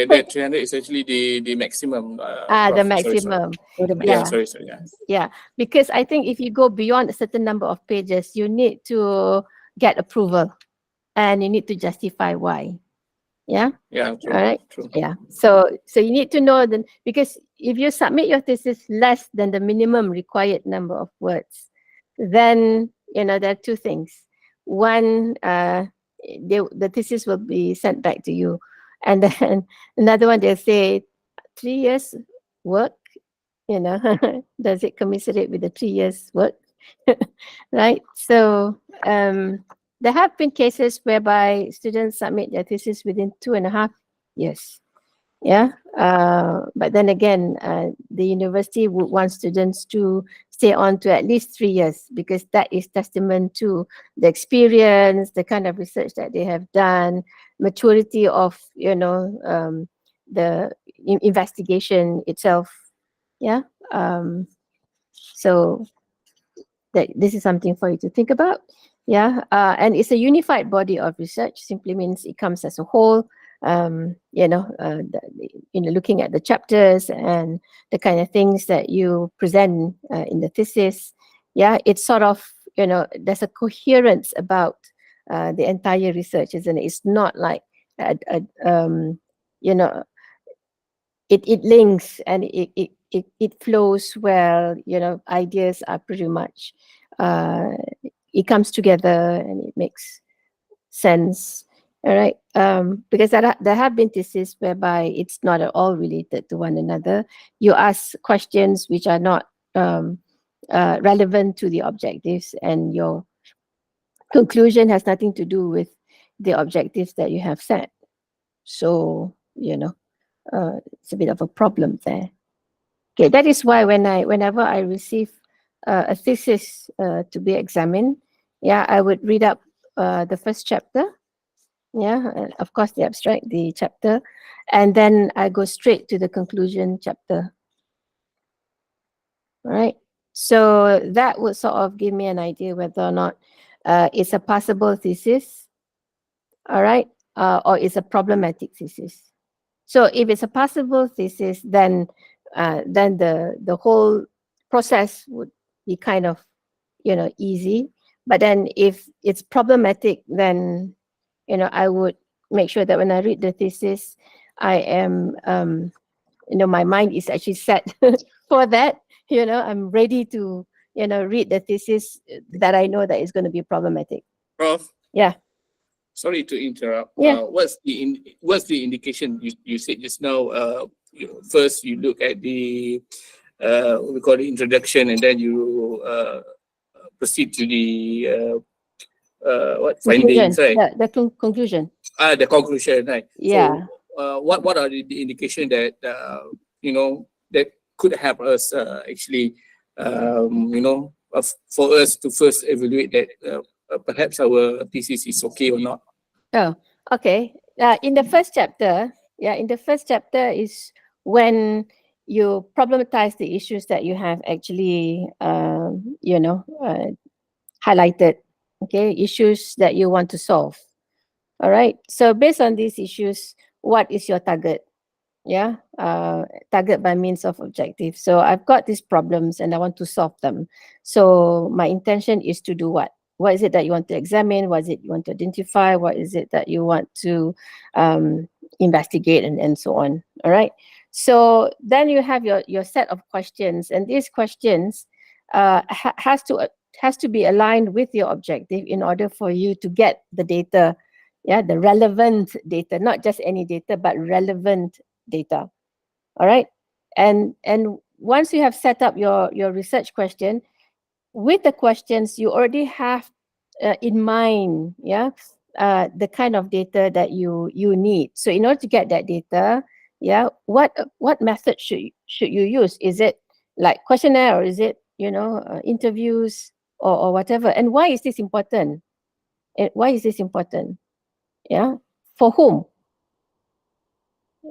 Speaker 3: That 300 is actually the maximum.
Speaker 2: The
Speaker 3: Prof.
Speaker 2: maximum.
Speaker 1: Oh, the
Speaker 3: Yeah,
Speaker 2: Yeah.
Speaker 1: maximum.
Speaker 3: sorry. Yeah.
Speaker 2: Yeah, because I think if you go beyond a certain number of pages, you need to get approval and you need to justify why. Yeah.
Speaker 3: Yeah, true.
Speaker 2: All right.
Speaker 3: True.
Speaker 2: Yeah. So you need to know then, because if you submit your thesis less than the minimum required number of words, then there are two things. One, the thesis will be sent back to you, and then another one, they'll say 3 years work. Does it commiserate with the 3 years work? Right. So there have been cases whereby students submit their thesis within 2.5 years. Yeah. But then again, the university would want students to stay on to at least 3 years, because that is testament to the experience, the kind of research that they have done, maturity of the investigation itself. Yeah. So this is something for you to think about. Yeah. And it's a unified body of research. Simply means it comes as a whole. Looking at the chapters and the kind of things that you present in the thesis. Yeah, it's sort of, there's a coherence about the entire research, isn't it? It's not like you know it links and it flows well. Ideas are pretty much it comes together and it makes sense. All right. Because there have been theses whereby it's not at all related to one another. You ask questions which are not relevant to the objectives, and your conclusion has nothing to do with the objectives that you have set. So it's a bit of a problem there. Okay, that is why whenever I receive a thesis to be examined, yeah, I would read up the first chapter, yeah, of course the abstract, the chapter, and then I go straight to the conclusion chapter. All right, so that would sort of give me an idea whether or not it's a passable thesis, all right, or it's a problematic thesis. So if it's a passable thesis, then the whole process would be kind of, you know, easy. But then if it's problematic, then, you know, I would make sure that when I read the thesis, I am, you know, my mind is actually set for that. You know, I'm ready to, you know, read the thesis that I know that is going to be problematic.
Speaker 3: Prof,
Speaker 2: Yeah.
Speaker 3: sorry to interrupt.
Speaker 2: Yeah.
Speaker 3: What's the indication you said just now? First you look at the what we call the introduction, and then you proceed to the findings, right?
Speaker 2: The conclusion.
Speaker 3: The conclusion, right?
Speaker 2: Yeah.
Speaker 3: So, what are the indication that you know, that could help us actually, you know, for us to first evaluate that perhaps our thesis is okay or not?
Speaker 2: Oh, okay. In the first chapter, yeah, in the first chapter is when you problematize the issues that you have actually, you know, highlighted. Okay, issues that you want to solve. All right. So based on these issues, what is your target? Yeah, target by means of objective. So I've got these problems and I want to solve them. So my intention is to do what? What is it that you want to examine? What is it you want to identify? What is it that you want to investigate, and so on? All right. So then you have your set of questions, and these questions has to be aligned with your objective in order for you to get the data. Yeah, the relevant data, not just any data, but relevant data. All right. And once you have set up your research question, with the questions you already have in mind, yeah, the kind of data that you need. So in order to get that data, yeah, what method should you use? Is it like questionnaire, or is it, you know, interviews, or whatever? And why is this important? Why is this important? Yeah, for whom?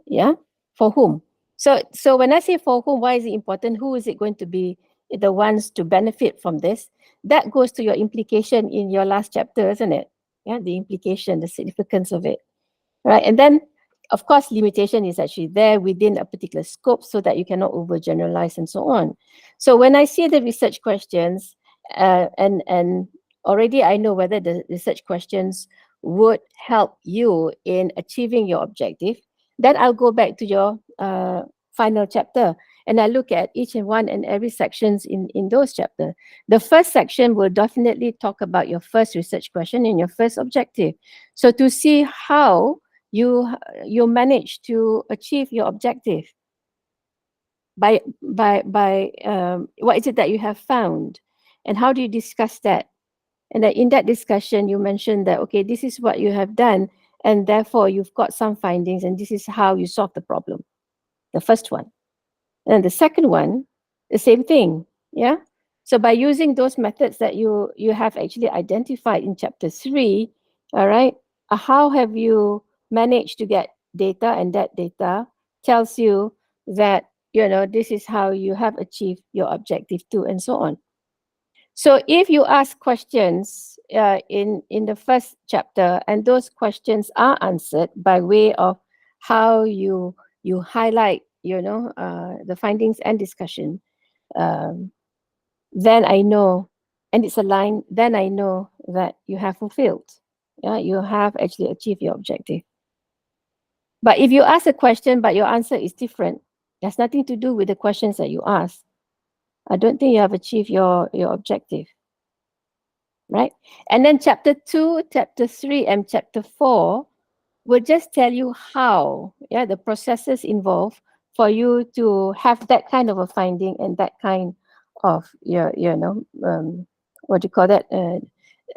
Speaker 2: Yeah, for whom? So when I say for whom, why is it important? Who is it going to be the ones to benefit from this? That goes to your implication in your last chapter, isn't it? Yeah, the implication, the significance of it, right? And then, of course, limitation is actually there within a particular scope so that you cannot overgeneralize and so on. So when I see the research questions, and already I know whether the research questions would help you in achieving your objective, then I'll go back to your final chapter and I look at each and one and every sections in those chapters. The first section will definitely talk about your first research question and your first objective. So to see how you manage to achieve your objective by what is it that you have found, and how do you discuss that? And then in that discussion, you mentioned that, okay, this is what you have done, and therefore you've got some findings, and this is how you solve the problem. The first one. And the second one, the same thing. Yeah. So by using those methods that you have actually identified in chapter 3, all right, how have you managed to get data, and that data tells you that, you know, this is how you have achieved your objective too, and so on. So if you ask questions in the first chapter, and those questions are answered by way of how you highlight, you know, the findings and discussion, then I know, and it's aligned, then I know that you have fulfilled. Yeah, you have actually achieved your objective. But if you ask a question but your answer is different, that's nothing to do with the questions that you ask, I don't think you have achieved your objective. Right? And then chapter 2, chapter 3, and chapter 4 will just tell you how, yeah, the processes involved for you to have that kind of a finding and that kind of your, you know, what do you call that?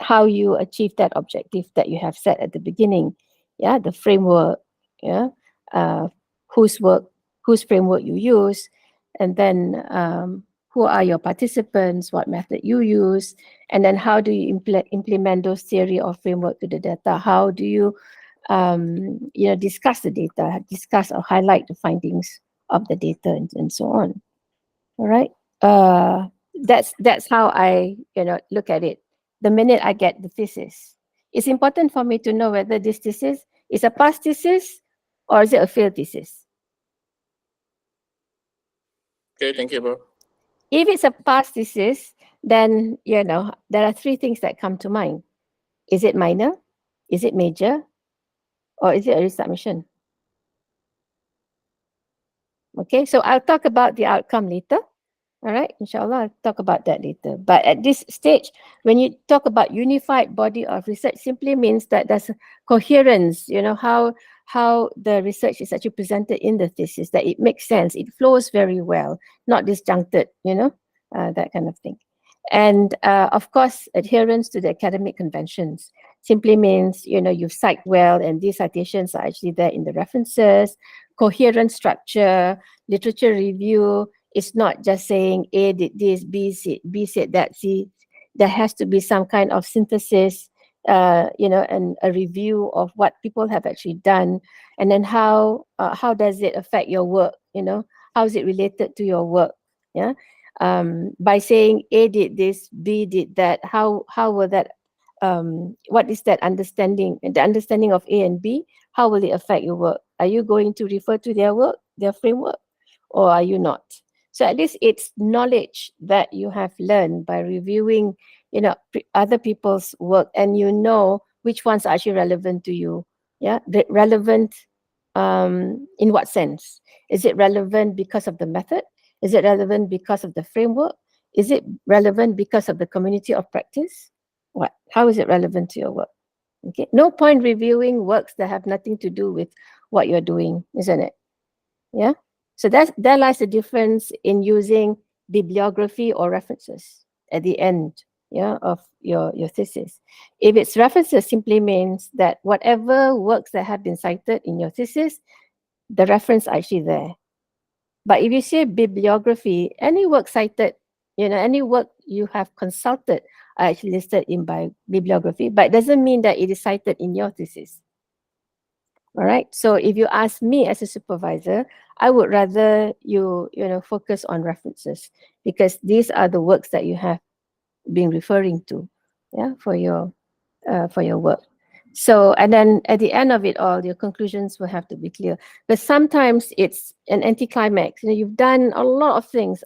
Speaker 2: How you achieve that objective that you have set at the beginning. Yeah, the framework. Yeah, whose framework you use, and then who are your participants, what method you use, and then how do you implement those theory or framework to the data? How do you discuss the data, discuss or highlight the findings of the data, and so on. All right. That's how I look at it. The minute I get the thesis, it's important for me to know whether this thesis is a pass thesis or is it a failed thesis.
Speaker 3: Okay, thank you, bro.
Speaker 2: If it's a pass thesis, then there are three things that come to mind. Is it minor? Is it major? Or is it a resubmission? Okay, so I'll talk about the outcome later. All right, inshallah, I'll talk about that later. But at this stage, when you talk about unified body of research, simply means that there's a coherence, how the research is actually presented in the thesis, that it makes sense, it flows very well, not disjuncted, that kind of thing. And of course, adherence to the academic conventions simply means, you cite well, and these citations are actually there in the references, coherent structure, literature review. It's not just saying A did this, B said that, C. There has to be some kind of synthesis, and a review of what people have actually done, and then how does it affect your work? How is it related to your work? Yeah. By saying A did this, B did that, how will that? What is that understanding? The understanding of A and B. How will it affect your work? Are you going to refer to their work, their framework, or are you not? So at least it's knowledge that you have learned by reviewing, other people's work, and which ones are actually relevant to you. Yeah, relevant. In what sense? Is it relevant because of the method? Is it relevant because of the framework? Is it relevant because of the community of practice? What? How is it relevant to your work? Okay. No point reviewing works that have nothing to do with what you're doing, isn't it? Yeah. So there lies the difference in using bibliography or references at the end, of your thesis. If it's references, simply means that whatever works that have been cited in your thesis, the reference are actually there. But if you say bibliography, any work cited, any work you have consulted are actually listed in by bibliography, but it doesn't mean that it is cited in your thesis. All right. So if you ask me as a supervisor, I would rather you focus on references, because these are the works that you have been referring to, for your work. So, and then at the end of it all, your conclusions will have to be clear. But sometimes it's an anticlimax. You've done a lot of things,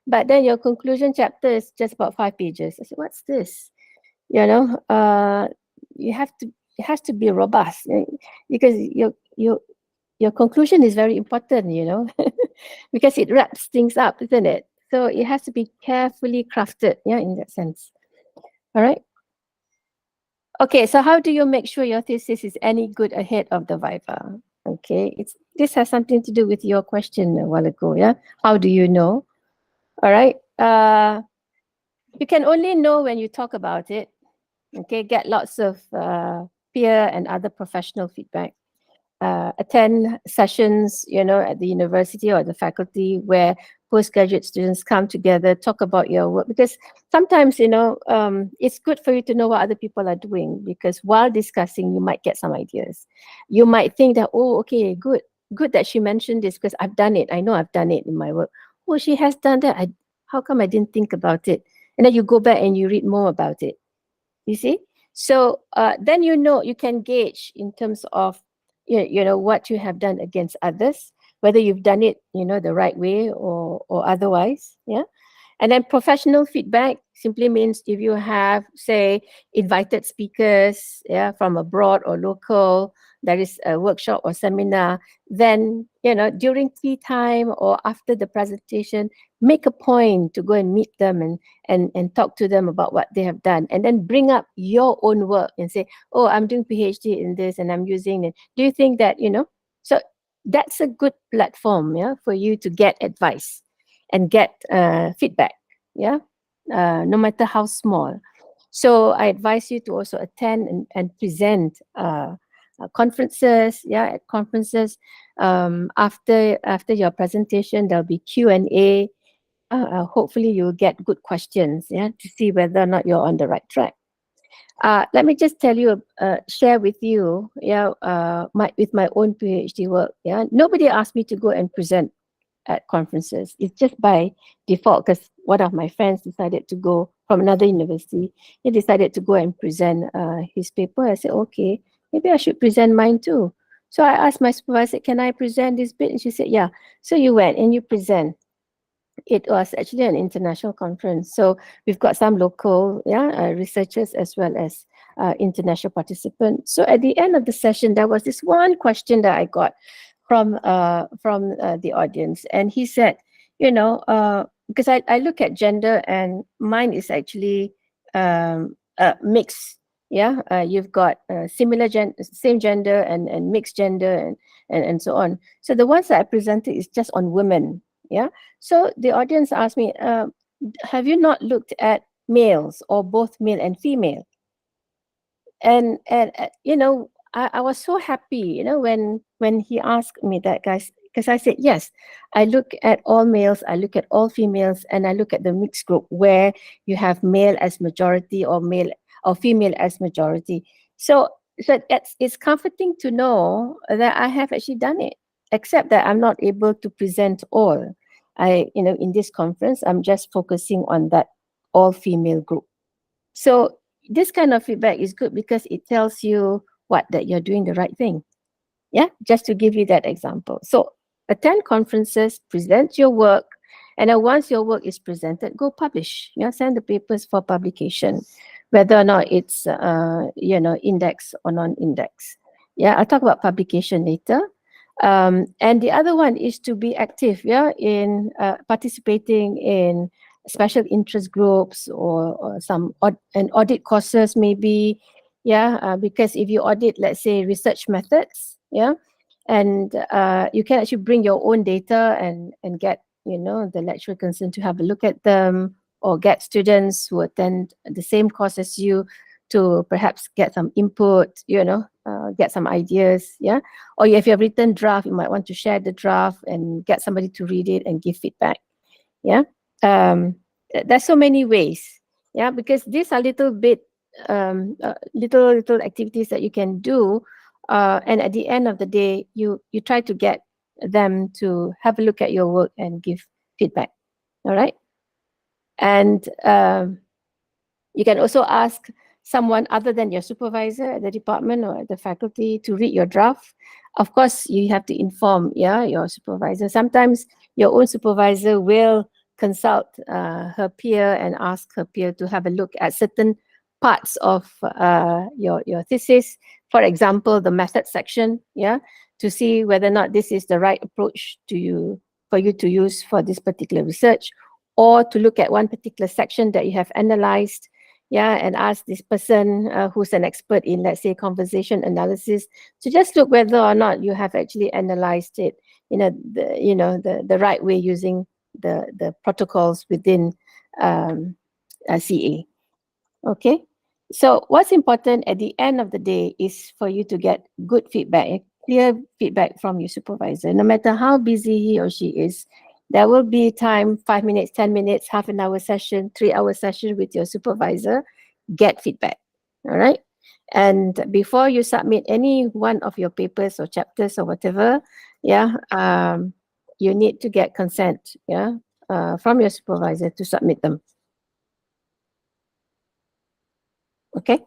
Speaker 2: but then your conclusion chapter is just about 5 pages. I said, what's this? It has to be robust, because your conclusion is very important, because it wraps things up, isn't it? So it has to be carefully crafted, in that sense. All right. Okay, so how do you make sure your thesis is any good ahead of the Viva? Okay, this has something to do with your question a while ago, yeah? How do you know? All right. You can only know when you talk about it. Okay, get lots of peer and other professional feedback. Attend sessions, at the university or the faculty where postgraduate students come together, talk about your work, because sometimes, it's good for you to know what other people are doing, because while discussing, you might get some ideas. You might think that, oh, okay, good that she mentioned this, because I've done it. I know I've done it in my work. Oh, she has done that. How come I didn't think about it? And then you go back and you read more about it. You see? So then you can gauge in terms of what you have done against others, whether you've done it the right way or otherwise. Yeah. And then professional feedback simply means if you have, say, invited speakers, from abroad or local, there is a workshop or seminar, then during tea time or after the presentation, make a point to go and meet them and talk to them about what they have done, and then bring up your own work and say, oh, I'm doing PhD in this and I'm using it. Do you think that, so that's a good platform, for you to get advice and get feedback, no matter how small. So I advise you to also attend and present conferences, at conferences, After your presentation, there'll be Q&A. Hopefully you'll get good questions, yeah, to see whether or not you're on the right track. Let me just tell you, share with you, yeah, with my own PhD work, yeah. Nobody asked me to go and present at conferences. It's just by default, because one of my friends decided to go from another university. He decided to go and present his paper. I said, okay, maybe I should present mine too. So I asked my supervisor, can I present this bit? And she said, yeah. So you went and you present. It was actually an international conference. So we've got some local researchers as well as international participants. So at the end of the session, there was this one question that I got from the audience. And he said, because I look at gender and mine is actually mixed. Yeah, you've got same gender and mixed gender and so on. So the ones that I presented is just on women. Yeah. So the audience asked me, have you not looked at males or both male and female? And I was so happy, when he asked me that, guys, because I said, yes, I look at all males, I look at all females, and I look at the mixed group where you have male as majority or male or female as majority. So it's comforting to know that I have actually done it, except that I'm not able to present all. In this conference, I'm just focusing on that all female group. So this kind of feedback is good because it tells you that you're doing the right thing. Yeah, just to give you that example. So attend conferences, present your work, and then once your work is presented, go publish. Send the papers for publication, whether or not it's index or non-index. Yeah, I'll talk about publication later. And the other one is to be active, in participating in special interest groups or some audit courses maybe, because if you audit, let's say, research methods, and you can actually bring your own data and get the lecturer concerned to have a look at them, or get students who attend the same course as you to perhaps get some input, get some ideas, or if you have written draft, you might want to share the draft and get somebody to read it and give feedback. There's so many ways, because these are little activities that you can do, and at the end of the day, you try to get them to have a look at your work and give feedback. All right. And you can also ask someone other than your supervisor at the department or at the faculty to read your draft. Of course, you have to inform your supervisor. Sometimes your own supervisor will consult her peer and ask her peer to have a look at certain parts of your thesis. For example, the method section, to see whether or not this is the right approach for you to use for this particular research, or to look at one particular section that you have analyzed, and ask this person who's an expert in, let's say, conversation analysis, to just look whether or not you have actually analyzed it in the right way using the protocols within CA. Okay, so what's important at the end of the day is for you to get good feedback, clear feedback from your supervisor. No matter how busy he or she is, there will be time, 5 minutes, 10 minutes, half an hour session, 3-hour session with your supervisor. Get feedback. All right. And before you submit any one of your papers or chapters or whatever, you need to get consent, from your supervisor to submit them. Okay.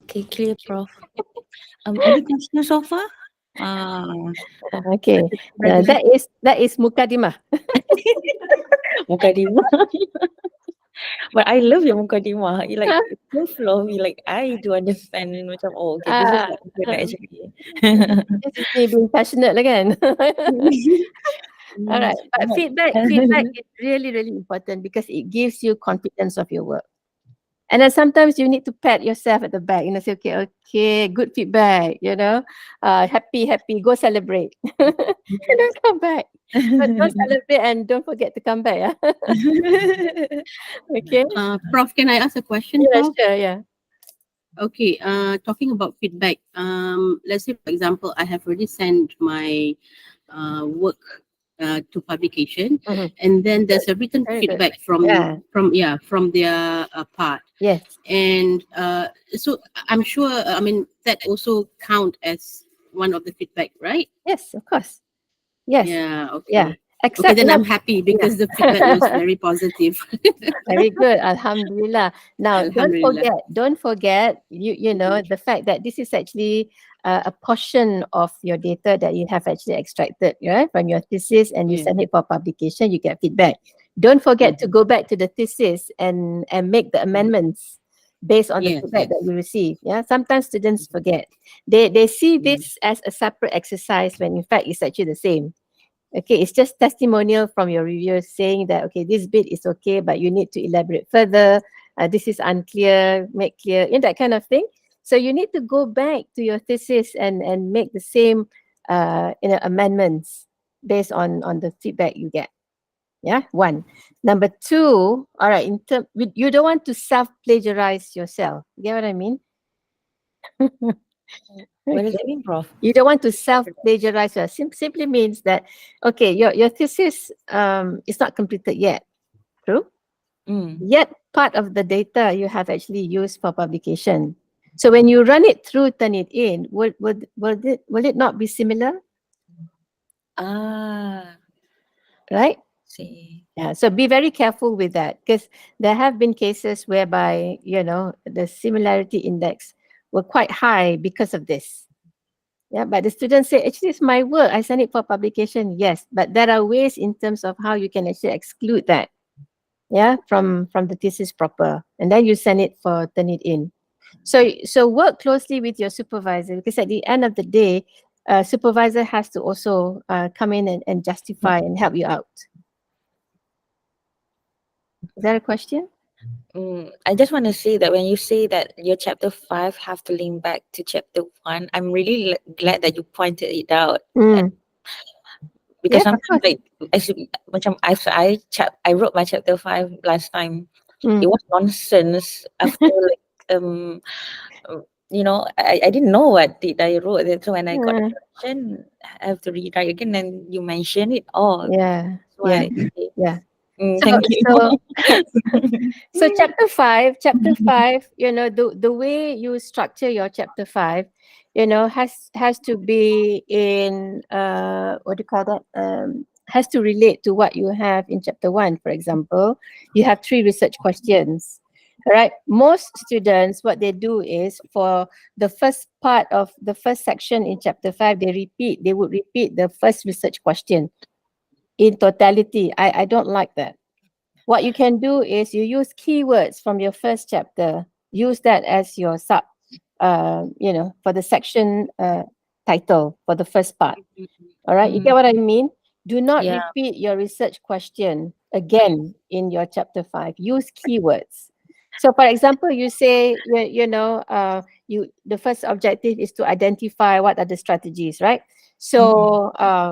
Speaker 1: Okay, clear, Prof. Any questions so far?
Speaker 2: Okay. That is mukadimah.
Speaker 1: Mukadimah. But I love your mukadimah. You like so flowy. Like I do understand and macam, oh, okay, this is what I'm good at actually.
Speaker 2: This is me being passionate again. All right. But feedback is really, really important because it gives you confidence of your work. And then sometimes you need to pat yourself at the back, say, okay, good feedback, happy, go celebrate. And then come back. But don't celebrate and don't forget to come back. Okay.
Speaker 4: Prof, can I ask a question?
Speaker 2: Yeah,
Speaker 4: Prof?
Speaker 2: sure, yeah.
Speaker 4: Okay, talking about feedback, let's say, for example, I have already sent my work to publication,
Speaker 2: Mhm.
Speaker 4: and then there's a written
Speaker 2: Very good.
Speaker 4: feedback
Speaker 2: Yeah.
Speaker 4: from their part.
Speaker 2: Yes.
Speaker 4: And so I'm sure, I mean, that also count as one of the feedback, right?
Speaker 2: Yes, of course. Yes.
Speaker 4: Yeah,
Speaker 2: Yeah.
Speaker 4: okay. Okay,
Speaker 2: Except
Speaker 4: then
Speaker 2: not.
Speaker 4: I'm happy
Speaker 2: Yeah.
Speaker 4: because the feedback was very positive.
Speaker 2: Very good. Alhamdulillah. Now,
Speaker 4: Alhamdulillah.
Speaker 2: don't forget, you know, the fact that this is actually a portion of your data that you have actually extracted, right, from your thesis, and you
Speaker 4: Yeah.
Speaker 2: send it for publication, you get feedback. Don't forget to
Speaker 4: Mhm.
Speaker 2: go back to the thesis and make the amendments based on the
Speaker 4: Yes,
Speaker 2: feedback
Speaker 4: yes.
Speaker 2: that you receive. Yeah. Sometimes students forget. They see
Speaker 4: Mm.
Speaker 2: this as a separate exercise when in fact it's actually the same. Okay, it's just testimonial from your reviewers saying that, okay, this bit is okay, but you need to elaborate further. This is unclear, make clear, you know, that kind of thing. So you need to go back to your thesis and make the same amendments based on the feedback you get. Yeah, one. Number two, all right, you don't want to self-plagiarize yourself. You get what I mean?
Speaker 1: What does
Speaker 2: Okay.
Speaker 1: it mean, Prof?
Speaker 2: You don't want to self-plagiarize yourself. Simply means that, okay, your thesis is not completed yet. True.
Speaker 1: Mm.
Speaker 2: Yet part of the data you have actually used for publication. So when you run it through, turn it in, will it not be similar?
Speaker 1: Ah,
Speaker 2: Right?
Speaker 1: see.
Speaker 2: Yeah. So be very careful with that, because there have been cases whereby, you know, the similarity index were quite high because of this. Yeah, but the students say, actually, it's my work. I send it for publication. Yes, but there are ways in terms of how you can actually exclude that. Yeah, from the thesis proper, and then you send it for turn it in. So work closely with your supervisor, because at the end of the day, supervisor has to also come in and justify and help you out. Is that a question?
Speaker 1: I just want to say that when you say that your chapter 5 have to link back to chapter 1, I'm really glad that you pointed it out.
Speaker 2: Mm.
Speaker 1: Because
Speaker 2: Yes, of
Speaker 1: sometimes
Speaker 2: course.
Speaker 1: like macam I wrote my chapter 5 last time. It
Speaker 2: Mm.
Speaker 1: was nonsense after like uh, you know, I didn't know what did I wrote. So when I got the
Speaker 2: Uh,
Speaker 1: correction, I have to rewrite again, and you mention it all.
Speaker 2: yeah,
Speaker 1: That's
Speaker 2: yeah,
Speaker 1: why. Okay.
Speaker 2: yeah. So
Speaker 1: Thank you.
Speaker 2: so so chapter 5, you know, the way you structure your chapter 5, you know, has to be in what do you call that? Has to relate to what you have in chapter 1. For example, you have 3 research questions. All right. Most students, what they do is, for the first part of the first section in chapter 5, they would repeat the first research question in totality. I don't like that. What you can do is you use keywords from your first chapter. Use that as your you know, for the section title for the first part. All right, you
Speaker 1: Mm,
Speaker 2: get what I mean? Do not
Speaker 1: yeah.
Speaker 2: repeat your research question again in your chapter 5. Use keywords. So, for example, you say, you know, the first objective is to identify what are the strategies, right? So,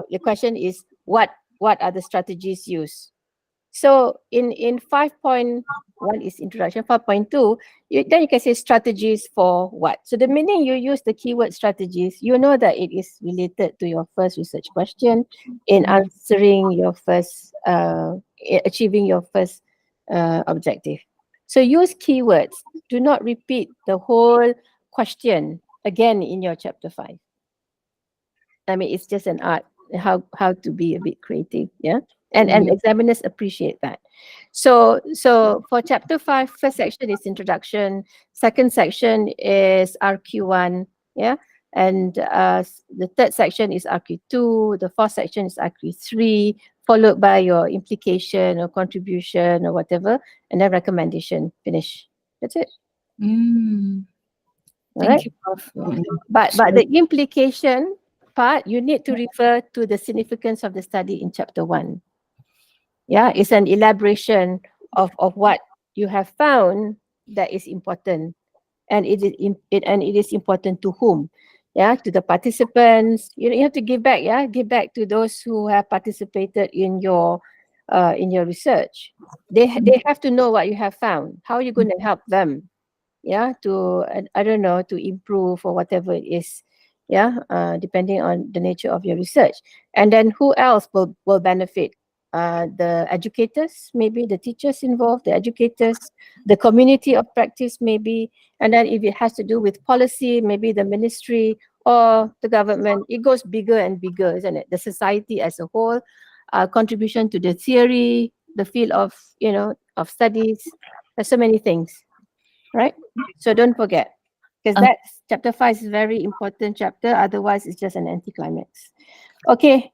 Speaker 2: your question is, what are the strategies used? So in 5.1 is introduction, 5.2, then you can say strategies for what. So the minute you use the keyword strategies, you know that it is related to your first research question in
Speaker 1: Mm.
Speaker 2: answering your first, achieving your first objective. So use keywords. Do not repeat the whole question again in your chapter 5. I mean, it's just an art, how to be a bit creative, yeah. And
Speaker 1: Mm.
Speaker 2: examiners appreciate that. So for chapter 5, first section is introduction, second section is RQ1, yeah, and the third section is RQ2, the fourth section is RQ3, followed by your implication or contribution or whatever, and then recommendation. Finish. That's it.
Speaker 1: Mm.
Speaker 2: All right.
Speaker 1: Thank you, Prof.
Speaker 2: But
Speaker 1: So,
Speaker 2: the implication part, you need to refer to the significance of the study in chapter 1. Yeah, it's an elaboration of what you have found that is important, and it is important to whom? Yeah, to the participants. You have to give back. Yeah, give back to those who have participated in your research. They have to know what you have found. How are you going to help them? yeah, to I don't know, to improve or whatever it is, yeah, depending on the nature of your research. And then who else will benefit? The educators, maybe the teachers involved, the educators, the community of practice, maybe. And then if it has to do with policy, maybe the ministry or the government. It goes bigger and bigger, isn't it? The society as a whole, contribution to the theory, the field of, of studies. There's so many things, right? So don't forget, because
Speaker 1: Um,
Speaker 2: that chapter 5 is a very important chapter. Otherwise, it's just an anticlimax. Okay.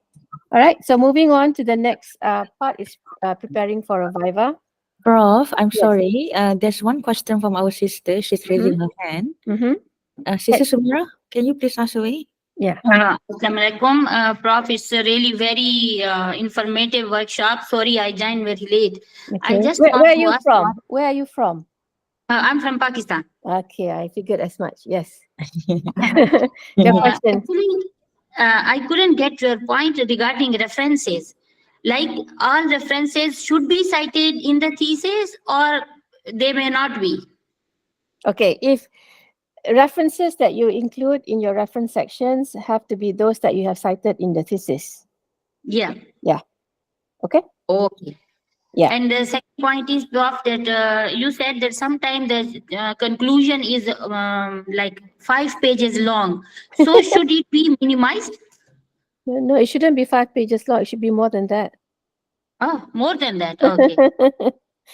Speaker 2: All right. So moving on to the next part is preparing for a Viva.
Speaker 1: Prof, I'm
Speaker 2: Yes.
Speaker 1: sorry. There's one question from our sister. She's raising her hand.
Speaker 2: Mm-hmm.
Speaker 1: Sister Sumira, can you please ask away?
Speaker 2: Yeah.
Speaker 5: Assalamualaikum, Prof. It's a really very informative workshop. Sorry, I joined very late. I
Speaker 2: Okay.
Speaker 5: just
Speaker 2: Where
Speaker 5: want
Speaker 2: are
Speaker 5: to
Speaker 2: you
Speaker 5: ask
Speaker 2: from? Where are you from?
Speaker 5: I'm from Pakistan.
Speaker 2: Okay, I figured as much. Yes. Your question.
Speaker 5: Actually, I couldn't get your point regarding references. Like all references should be cited in the thesis or they may not be.
Speaker 2: Okay, if references that you include in your reference sections have to be those that you have cited in the thesis.
Speaker 5: Yeah.
Speaker 2: Okay.
Speaker 5: Okay.
Speaker 2: Yeah.
Speaker 5: And the second point is, Prof, that you said that sometimes the conclusion is like 5 pages long. So should it be minimized?
Speaker 2: No, it shouldn't be 5 pages long. It should be more than that.
Speaker 5: Oh, more than that. Okay.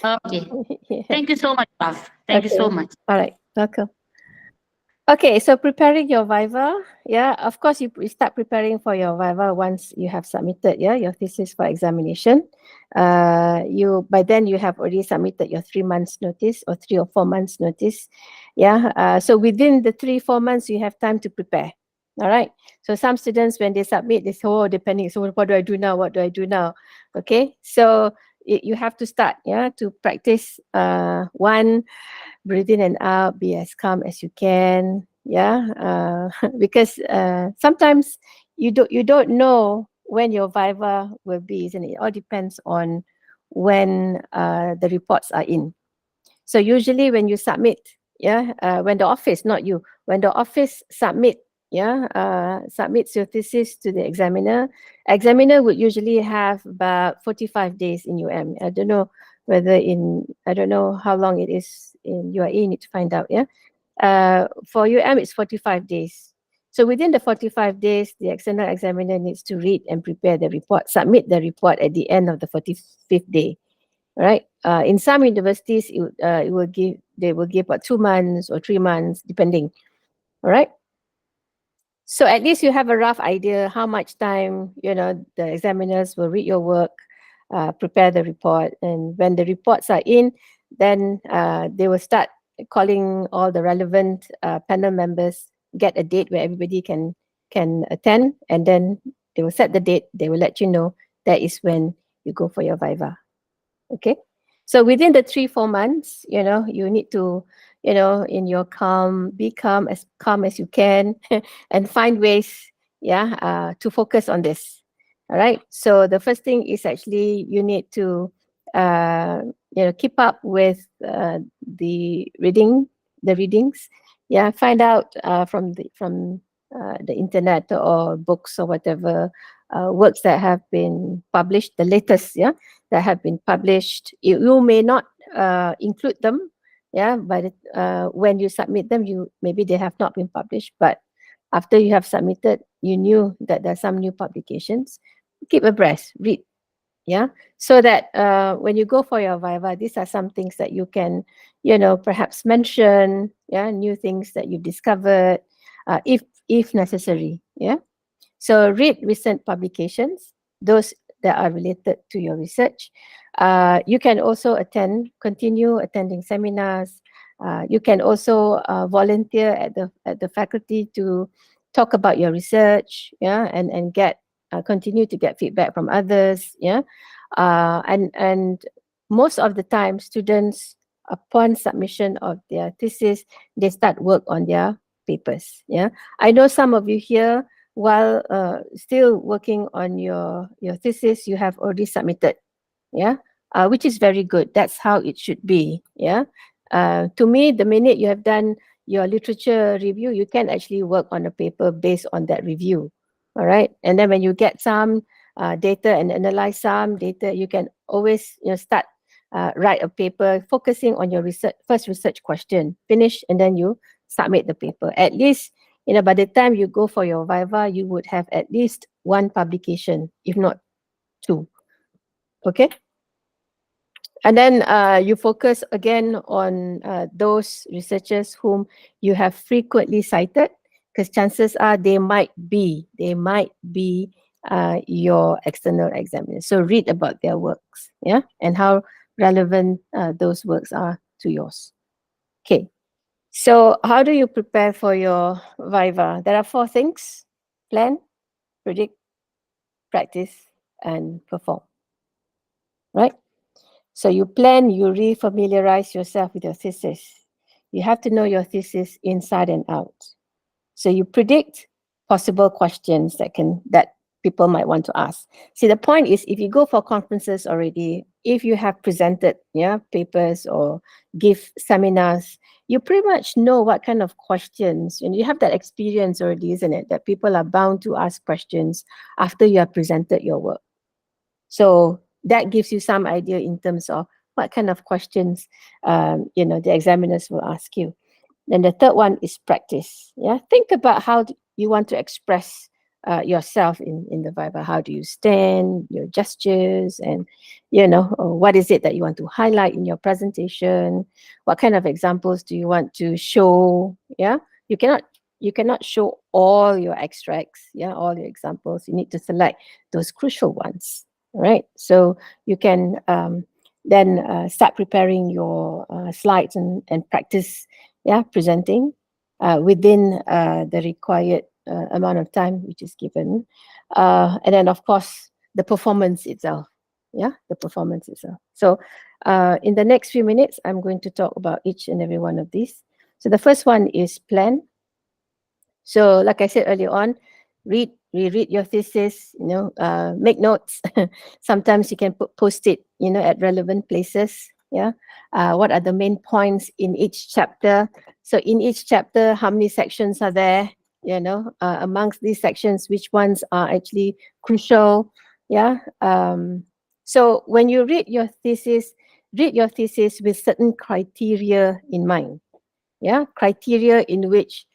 Speaker 5: Okay.
Speaker 2: Yeah.
Speaker 5: Thank you so much, Prof. Thank you so
Speaker 2: Okay.
Speaker 5: much.
Speaker 2: All right. Welcome. Okay, so preparing your Viva, yeah, of course you start preparing for your Viva once you have submitted, yeah, your thesis for examination. You by then you have already submitted your 3 months notice or 3 or 4 months notice, yeah. So within the 3-4 months you have time to prepare. All right. So some students when they submit, they say, oh, they panic. So what do I do now? What do I do now? Okay, so you have to start, yeah, to practice. One, breathe in and out, be as calm as you can, yeah, because sometimes you don't know when your Viva will be, isn't it? It all depends on when the reports are in. So usually when you submit, yeah, when the office, not you, when the office submits your thesis to the examiner would usually have about 45 days in UM. I don't know I don't know how long it is in UAE, you need to find out, yeah. For UM, it's 45 days. So within the 45 days, the external examiner needs to read and prepare the report, submit the report at the end of the 45th day. Right? In some universities, they will give about 2 months or 3 months, depending. All right. So at least you have a rough idea how much time the examiners will read your work, prepare the report, and when the reports are in, then they will start calling all the relevant panel members, get a date where everybody can attend, and then they will set the date. They will let you know that is when you go for your Viva. Okay. So within the 3-4 months, you need to, in your be calm as you can and find ways, to focus on this. All right. So the first thing is actually you need to, keep up with the readings. Yeah. Find out from the internet or books or whatever works that have been published, the latest, that have been published. You may not include them, but when you submit them, maybe they have not been published, but after you have submitted, you knew that there are some new publications. Keep abreast, read, so that when you go for your Viva, these are some things that you can, perhaps mention, new things that you discovered, if necessary, So read recent publications, those that are related to your research. You can also continue attending seminars. You can also volunteer at the faculty to talk about your research, and get continue to get feedback from others, and most of the time, students upon submission of their thesis, they start work on their papers. I know some of you here, while still working on your thesis, you have already submitted, which is very good. That's how it should be, To me, the minute you have done your literature review, you can actually work on a paper based on that review. All right. And then when you get some data and analyze some data, you can always start write a paper focusing on your first research question, finish, and then you submit the paper. At least, by the time you go for your Viva, you would have at least one publication, if not two. Okay. And then you focus again on those researchers whom you have frequently cited, because chances are they might be your external examiners. So read about their works, yeah, and how relevant those works are to yours. Okay, so how do you prepare for your Viva? There are 4 things: plan, predict, practice, and perform. Right? So you plan, you re-familiarize yourself with your thesis. You have to know your thesis inside and out. So you predict possible questions that people might want to ask. See, the point is, if you go for conferences already, if you have presented papers or give seminars, you pretty much know what kind of questions, and you have that experience already, isn't it? That people are bound to ask questions after you have presented your work. So that gives you some idea in terms of what kind of questions the examiners will ask you. Then the third one is practice. Yeah, think about how you want to express yourself in the Viva. How do you stand, your gestures, and what is it that you want to highlight in your presentation? What kind of examples do you want to show? Yeah, you cannot show all your extracts, all your examples. You need to select those crucial ones. Right, so you can then start preparing your slides and practice presenting within the required amount of time which is given, and then of course the performance itself. The performance itself. So in the next few minutes, I'm going to talk about each and every one of these. So the first one is plan. So like I said earlier on, reread your thesis, make notes. Sometimes you can post it, at relevant places. What are the main points in each chapter? So in each chapter, how many sections are there? Amongst these sections, which ones are actually crucial? So when you read your thesis with certain criteria in mind. Criteria in which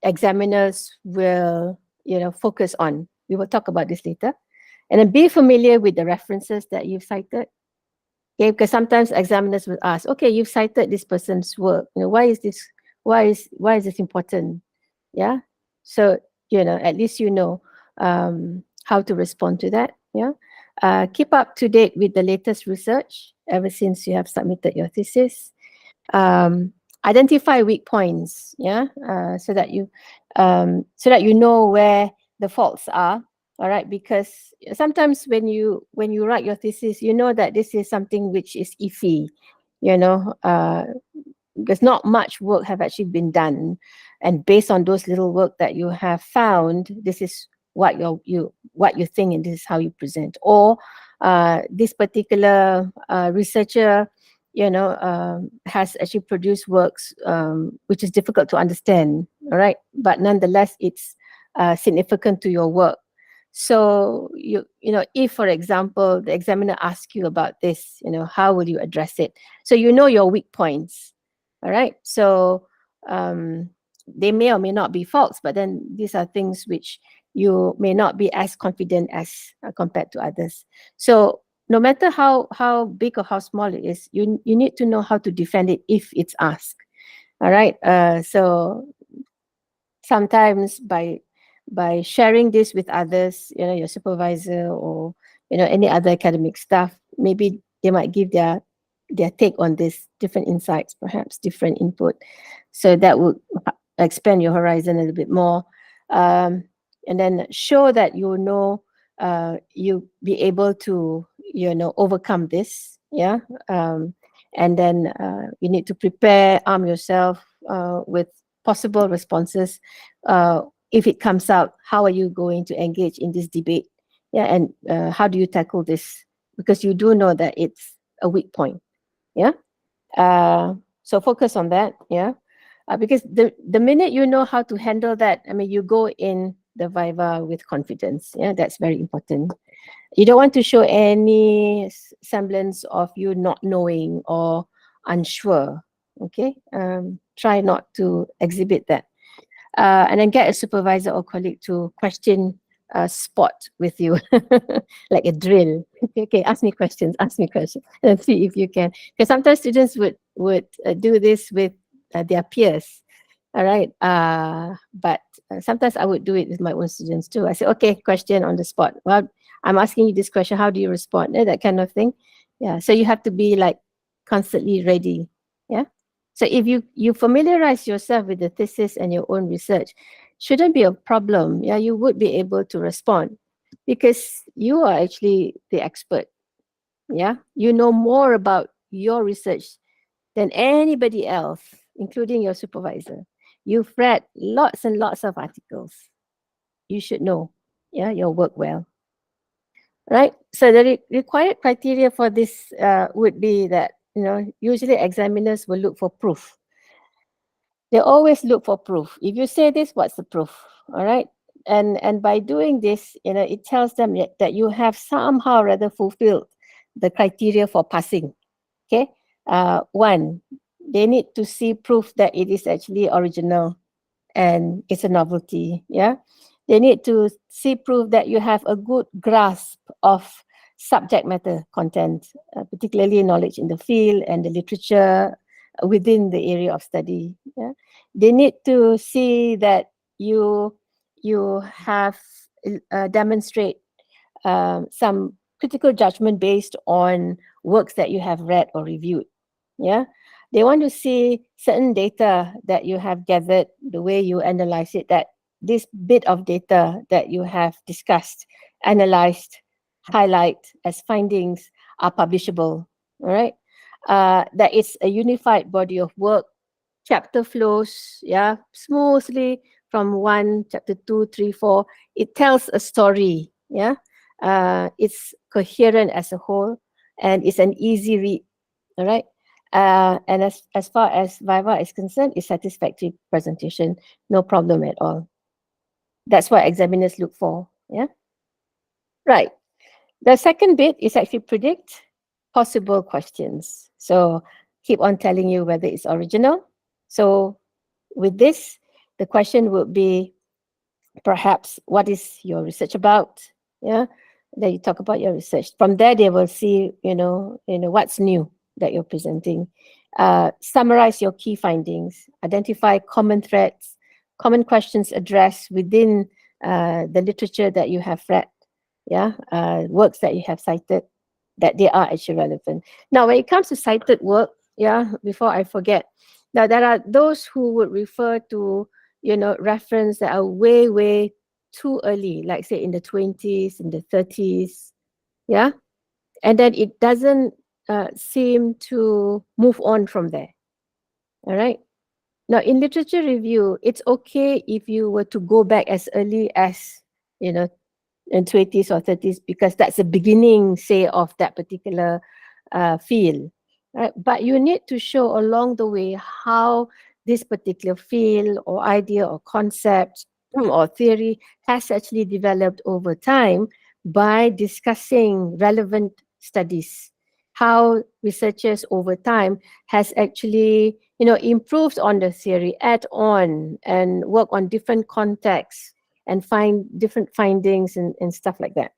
Speaker 2: examiners will focus on. We will talk about this later. And then be familiar with the references that you've cited. Okay, because sometimes examiners will ask, okay, you've cited this person's work. Why is this important? Yeah. So at least how to respond to that. Keep up to date with the latest research ever since you have submitted your thesis. Identify weak points, so that you know where the faults are. All right, because sometimes when you write your thesis, you know that this is something which is iffy, because not much work have actually been done, and based on those little work that you have found, this is what you think, and this is how you present. Or this particular researcher has actually produced works which is difficult to understand, all right, but nonetheless it's significant to your work. So if, for example, the examiner asks you about this, how will you address it? So your weak points, all right. So they may or may not be faults, but then these are things which you may not be as confident as compared to others. So no matter how big or how small it is, you need to know how to defend it if it's asked. All right. So sometimes by sharing this with others, your supervisor or any other academic staff, maybe they might give their take on this, different insights, perhaps different input. So that would expand your horizon a little bit more, and then show that you'll be able to overcome this. And then you need to prepare, arm yourself with possible responses. If it comes out, how are you going to engage in this debate? And how do you tackle this? Because you do know that it's a weak point. So focus on that, yeah. Because the minute you know how to handle that, I mean, you go in the Viva with confidence. Yeah, that's very important. You don't want to show any semblance of you not knowing or unsure. Okay, try not to exhibit that. And then get a supervisor or colleague to question spot with you, like a drill. Okay, ask me questions, and see if you can. Because sometimes students would do this with their peers. All right, but sometimes I would do it with my own students too. I say, okay, question on the spot. Well, I'm asking you this question. How do you respond? That kind of thing. Yeah. So you have to be like constantly ready. Yeah. So if you familiarize yourself with the thesis and your own research, shouldn't be a problem. Yeah, you would be able to respond because you are actually the expert. Yeah, you know more about your research than anybody else, including your supervisor. You've read lots and lots of articles. You should know, yeah, your work well. Right. So the required criteria for this would be that, usually examiners will look for proof. They always look for proof. If you say this, what's the proof? All right. And by doing this, it tells them that you have somehow rather fulfilled the criteria for passing. Okay. One, they need to see proof that it is actually original and it's a novelty. Yeah. They need to see proof that you have a good grasp of subject matter content, particularly knowledge in the field and the literature within the area of study. Yeah. They need to see that you have demonstrate some critical judgment based on works that you have read or reviewed. Yeah. They want to see certain data that you have gathered, the way you analyze it, that this bit of data that you have discussed, analyzed, highlight as findings are publishable. All right. That it's a unified body of work, chapter flows, yeah, smoothly from 1, chapter 2, 3, 4. It tells a story, yeah. It's coherent as a whole, and it's an easy read. All right. And as far as Viva is concerned, it's satisfactory presentation, no problem at all. That's what examiners look for. Yeah. Right. The second bit is actually predict possible questions. So keep on telling you whether it's original. So with this, the question would be perhaps what is your research about? Yeah. Then you talk about your research. From there, they will see, what's new that you're presenting. Summarize your key findings, identify common threads, common questions addressed within the literature that you have read, yeah, works that you have cited, that they are actually relevant. Now, when it comes to cited work, yeah, before I forget, now there are those who would refer to, reference that are way, way too early, like say in the 20s, in the 30s, yeah, and then it doesn't seem to move on from there. All right. Now, in literature review, it's okay if you were to go back as early as, in 20s or 30s, because that's the beginning, say, of that particular field. Right? But you need to show along the way how this particular field or idea or concept or theory has actually developed over time by discussing relevant studies, how researchers over time has actually improved on the theory, add on and work on different contexts and find different findings and stuff like that.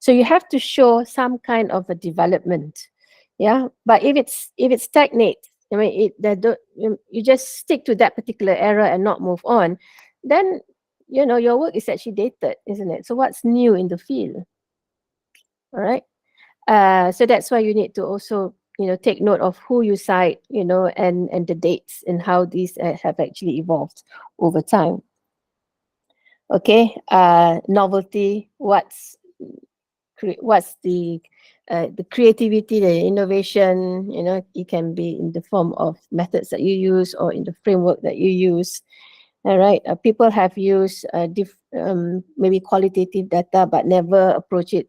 Speaker 2: So you have to show some kind of a development. Yeah. But if it stagnates, I mean, you just stick to that particular era and not move on, then your work is actually dated, isn't it? So what's new in the field? All right. So that's why you need to also take note of who you cite, and the dates and how these have actually evolved over time. Okay. Novelty. What's the creativity, the innovation? It can be in the form of methods that you use or in the framework that you use. All right. People have used maybe qualitative data but never approach it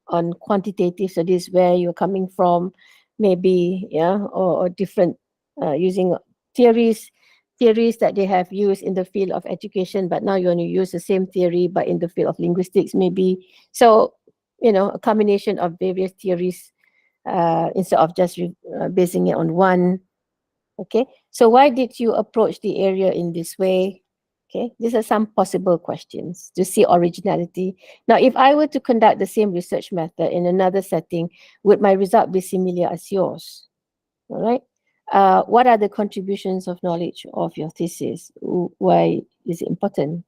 Speaker 2: on quantitative. So this is where you're coming from. maybe, yeah, or different using theories that they have used in the field of education, but now you want to use the same theory but in the field of linguistics maybe. So, you know, a combination of various theories instead of just basing it on one. Okay, so why did you approach the area in this way? Okay, these are some possible questions to see originality. Now, if I were to conduct the same research method in another setting, would my result be similar as yours? All right. What are the contributions of knowledge of your thesis? Why is it important?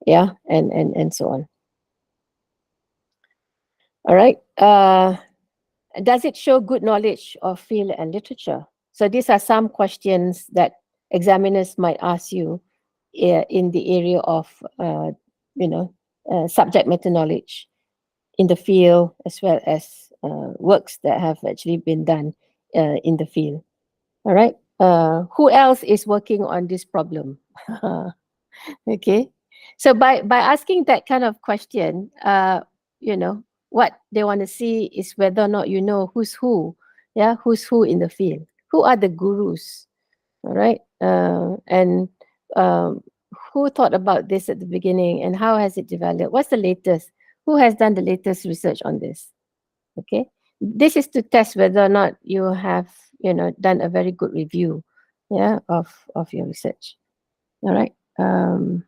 Speaker 2: Yeah, and so on. All right. Does it show good knowledge of field and literature? So these are some questions that examiners might ask you in the area of, subject matter knowledge in the field, as well as works that have actually been done in the field. All right. Who else is working on this problem? Okay. So by asking that kind of question, what they want to see is whether or not you know who's who. Yeah, who's who in the field. Who are the gurus? All right. And who thought about this at the beginning and how has it developed? What's the latest? Who has done the latest research on this? Okay. This is to test whether or not you have, done a very good review, yeah, of your research. All right. And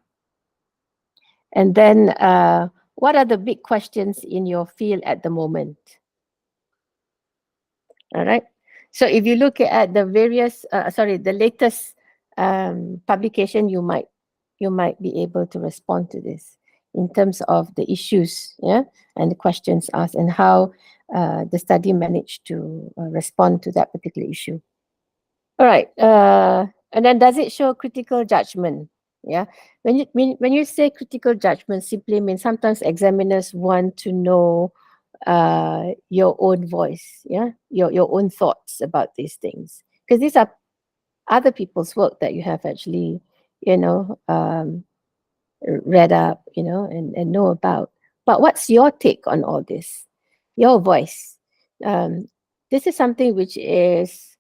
Speaker 2: then what are the big questions in your field at the moment? All right. So if you look at the various, the latest publication, you might be able to respond to this in terms of the issues, yeah, and the questions asked, and how the study managed to respond to that particular issue. All right. And then does it show critical judgment? Yeah. When you say critical judgment, simply means sometimes examiners want to know your own voice, yeah, your own thoughts about these things, because these are other people's work that you have actually, read up, and know about. But what's your take on all this? Your voice. This is something which is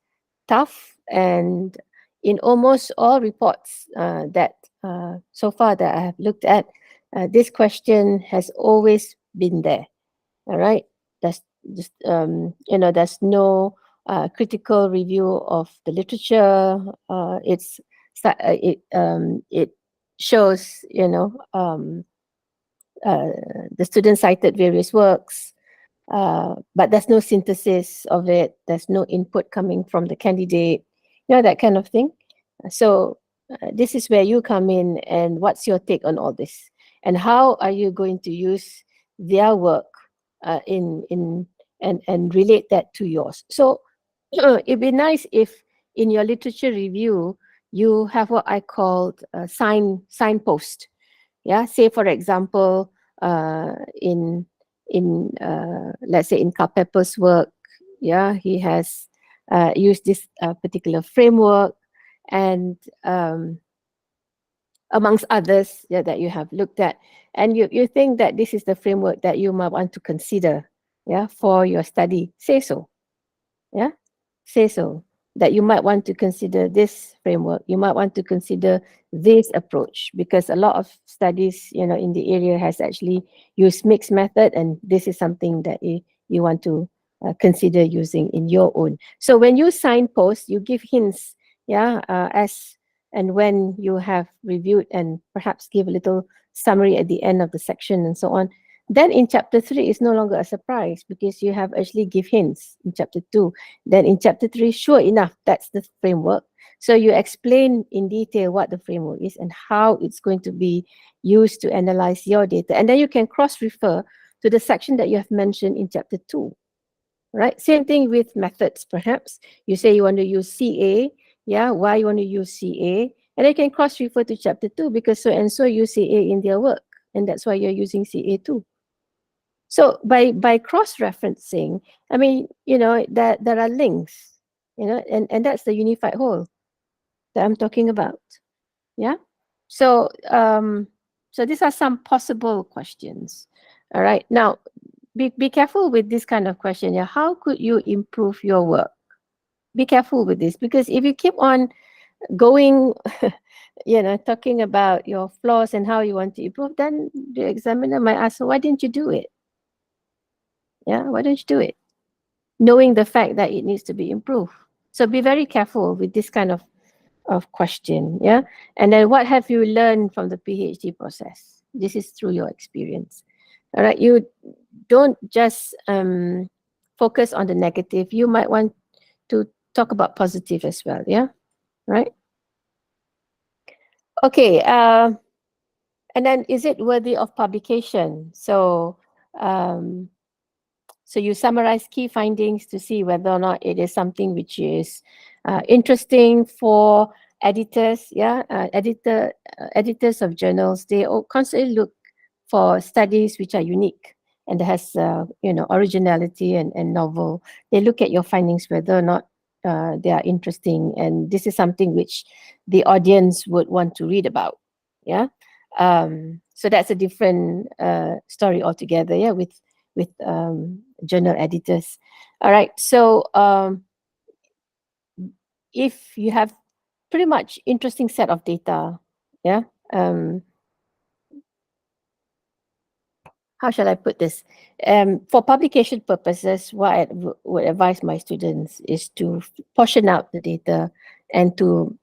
Speaker 2: tough, and in almost all reports that so far that I have looked at, this question has always been there. All right, there's just there's no critical review of the literature. It shows the student cited various works, but there's no synthesis of it. There's no input coming from the candidate, that kind of thing. So this is where you come in, and what's your take on all this, and how are you going to use their work and relate that to yours? So it'd be nice if in your literature review you have what I called a signpost. Yeah, say for example, in let's say in Culpeper's work, yeah, he has used this particular framework, and amongst others, yeah, that you have looked at, and you think that this is the framework that you might want to consider, yeah, for your study. Say so, yeah, say so, that you might want to consider this framework, you might want to consider this approach, because a lot of studies, in the area has actually used mixed method, and this is something that you want to consider using in your own. So when you signpost, you give hints, yeah, as and when you have reviewed, and perhaps give a little summary at the end of the section and so on. Then in chapter 3, it's no longer a surprise, because you have actually give hints in chapter 2. Then in chapter 3, sure enough, that's the framework. So you explain in detail what the framework is and how it's going to be used to analyze your data. And then you can cross-refer to the section that you have mentioned in chapter 2. Right? Same thing with methods, perhaps. You say you want to use CA. Yeah, why you want to use CA? And you can cross-refer to chapter 2, because so and so use CA in their work. And that's why you're using CA too. So by cross-referencing, I mean, that there are links, and that's the unified whole that I'm talking about. Yeah. So so these are some possible questions. All right. Now, be careful with this kind of question. Yeah. How could you improve your work? be careful with this, because if you keep on going, talking about your flaws and how you want to improve, then the examiner might ask, so why didn't you do it? Yeah, why don't you do it? Knowing the fact that it needs to be improved. So be very careful with this kind of question. Yeah. And then what have you learned from the PhD process? This is through your experience. All right. You don't just focus on the negative. You might want to talk about positive as well. Yeah. Right. Okay. And then, is it worthy of publication? So you summarize key findings to see whether or not it is something which is interesting for editors. Editors of journals, they all constantly look for studies which are unique and that has originality and novel. They look at your findings whether or not they are interesting, and this is something which the audience would want to read about. Yeah. So that's a different story altogether. Yeah, with journal editors. All right. So if you have pretty much interesting set of data, yeah. How shall I put this? For publication purposes, what I would advise my students is to portion out the data and to,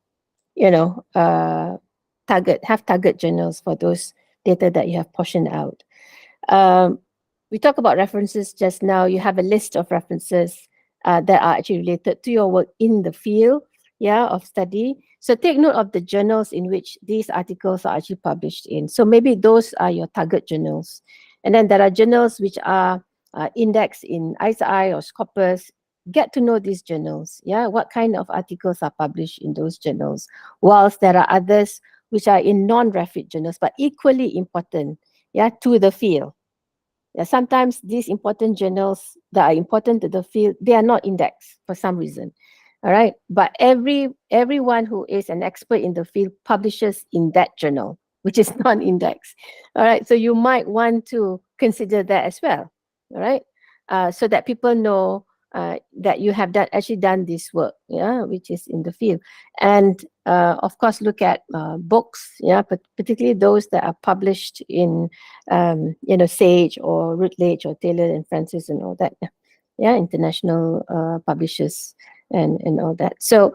Speaker 2: have target journals for those data that you have portioned out. We talk about references just now. You have a list of references that are actually related to your work in the field, of study. So take note of the journals in which these articles are actually published in. So maybe those are your target journals. And then there are journals which are indexed in ISI or Scopus. Get to know these journals. Yeah, what kind of articles are published in those journals? Whilst there are others which are in non-reference journals, but equally important, to the field. Yeah, sometimes these important journals that are important to the field, they are not indexed for some reason. All right. But everyone who is an expert in the field publishes in that journal, which is non-indexed. All right. So you might want to consider that as well. All right. So that people know that you have actually done this work, which is in the field. And of course, look at books, but particularly those that are published in, Sage or Routledge or Taylor and Francis and all that. International publishers and all that. So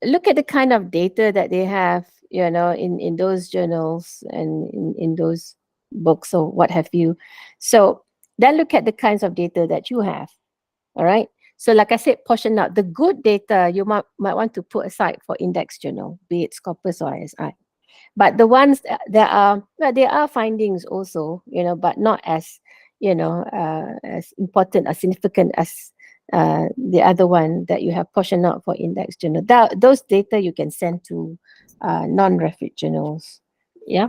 Speaker 2: look at the kind of data that they have, in those journals and in those books or what have you. So then look at the kinds of data that you have. All right. So like I said, portion out the good data you might want to put aside for index journal, be it Scopus or ISI. But the ones there are findings also, but not as, as important, as significant as the other one that you have portioned out for index journal. Those data you can send to non-reference journals. Yeah.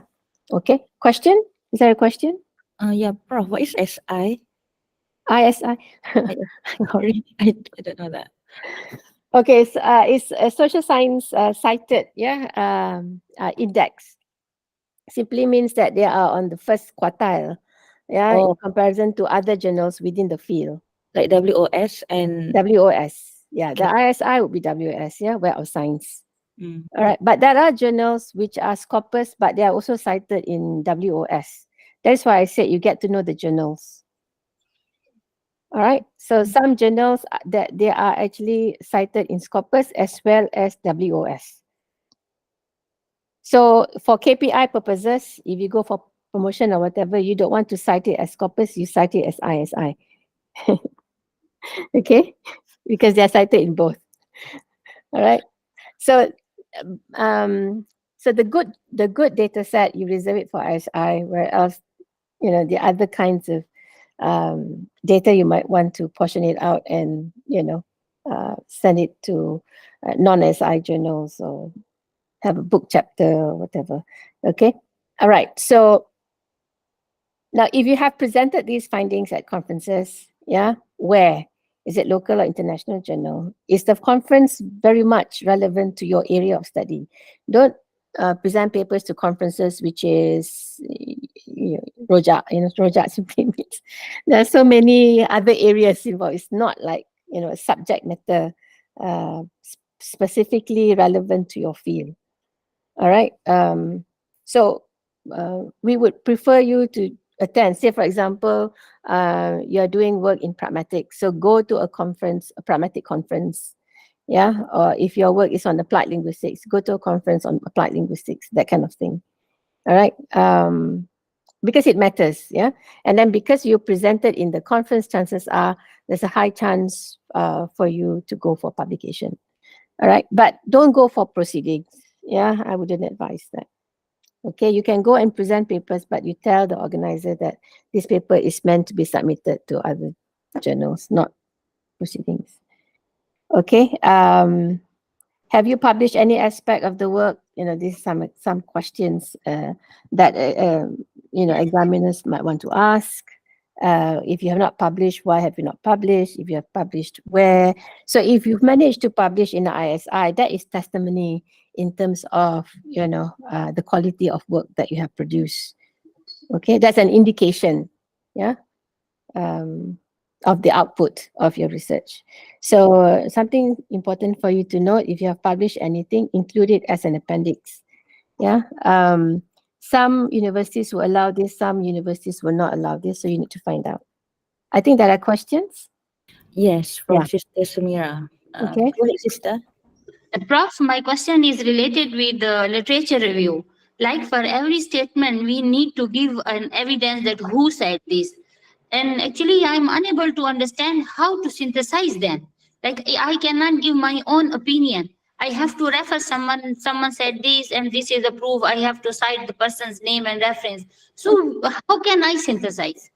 Speaker 2: Okay. Question? Is there a question?
Speaker 1: Yeah, Prof, what is SI?
Speaker 2: ISI.
Speaker 1: Sorry, I don't know that.
Speaker 2: Okay, so it's a social science cited, index. Simply means that they are on the first quartile, in comparison to other journals within the field.
Speaker 1: Like WOS and
Speaker 2: WOS, the ISI would be WS, Web of Science. All right, but there are journals which are Scopus, but they are also cited in WOS. That's why I said you get to know the journals. All right. So some journals that they are actually cited in Scopus as well as WOS. So for KPI purposes, if you go for promotion or whatever, you don't want to cite it as Scopus, you cite it as ISI. Okay, because they are cited in both. All right. So so the good data set, you reserve it for ISI, whereas the other kinds of data you might want to portion it out and send it to non-SI journals or have a book chapter or whatever. Okay. All right. So now if you have presented these findings at conferences, where is it, local or international journal? Is the conference very much relevant to your area of study? Don't present papers to conferences which is Rojak. Rojak simply means there are so many other areas involved. It's not like a subject matter specifically relevant to your field. All right. So we would prefer you to attend. Say, for example, you're doing work in pragmatic, so go to a conference, a pragmatic conference. Yeah. Or if your work is on applied linguistics, go to a conference on applied linguistics, that kind of thing. All right. Because it matters. Yeah. And then because you presented in the conference, chances are there's a high chance for you to go for publication. All right. But don't go for proceedings. Yeah. I wouldn't advise that. Okay. You can go and present papers, but you tell the organizer that this paper is meant to be submitted to other journals, not proceedings. Okay. Have you published any aspect of the work? You know, these are some questions that examiners might want to ask. If you have not published, why have you not published? If you have published, where? So if you've managed to publish in the ISI, that is testimony in terms of the quality of work that you have produced. Okay, that's an indication. Yeah. Of the output of your research. So something important for you to note, if you have published anything, include it as an appendix. Yeah. Some universities will allow this, some universities will not allow this, so you need to find out. I think there are questions.
Speaker 1: Yes, from
Speaker 2: Yeah.
Speaker 1: Sister Samira.
Speaker 2: Okay.
Speaker 1: Go ahead, Sister.
Speaker 5: Prof, my question is related with the literature review. Like for every statement, we need to give an evidence that who said this. And actually, I'm unable to understand how to synthesize them. Like I cannot give my own opinion. I have to refer someone said this and this is the proof. I have to cite the person's name and reference. So how can I synthesize?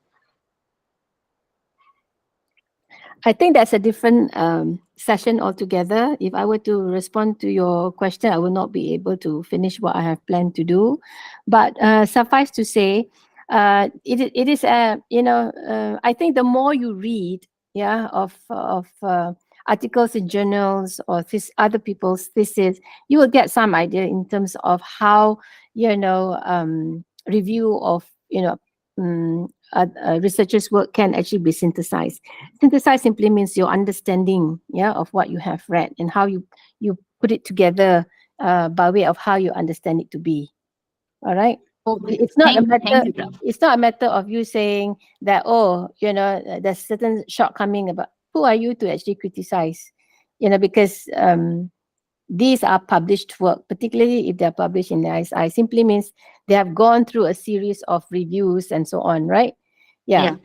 Speaker 2: I think that's a different session altogether. If I were to respond to your question, I will not be able to finish what I have planned to do. But suffice to say, it is I think the more you read, of articles in journals or other people's thesis, you will get some idea in terms of how review of researchers' work can actually be synthesized. Synthesize simply means your understanding, of what you have read and how you put it together by way of how you understand it to be. All right.
Speaker 5: Okay.
Speaker 2: It's not
Speaker 5: Thank
Speaker 2: a matter.
Speaker 5: you, Prof.
Speaker 2: It's not a matter of you saying that there's certain shortcoming about. Who are you to actually criticize? Because these are published work, particularly if they're published in the ISI, simply means they have gone through a series of reviews and so on, right? Yeah.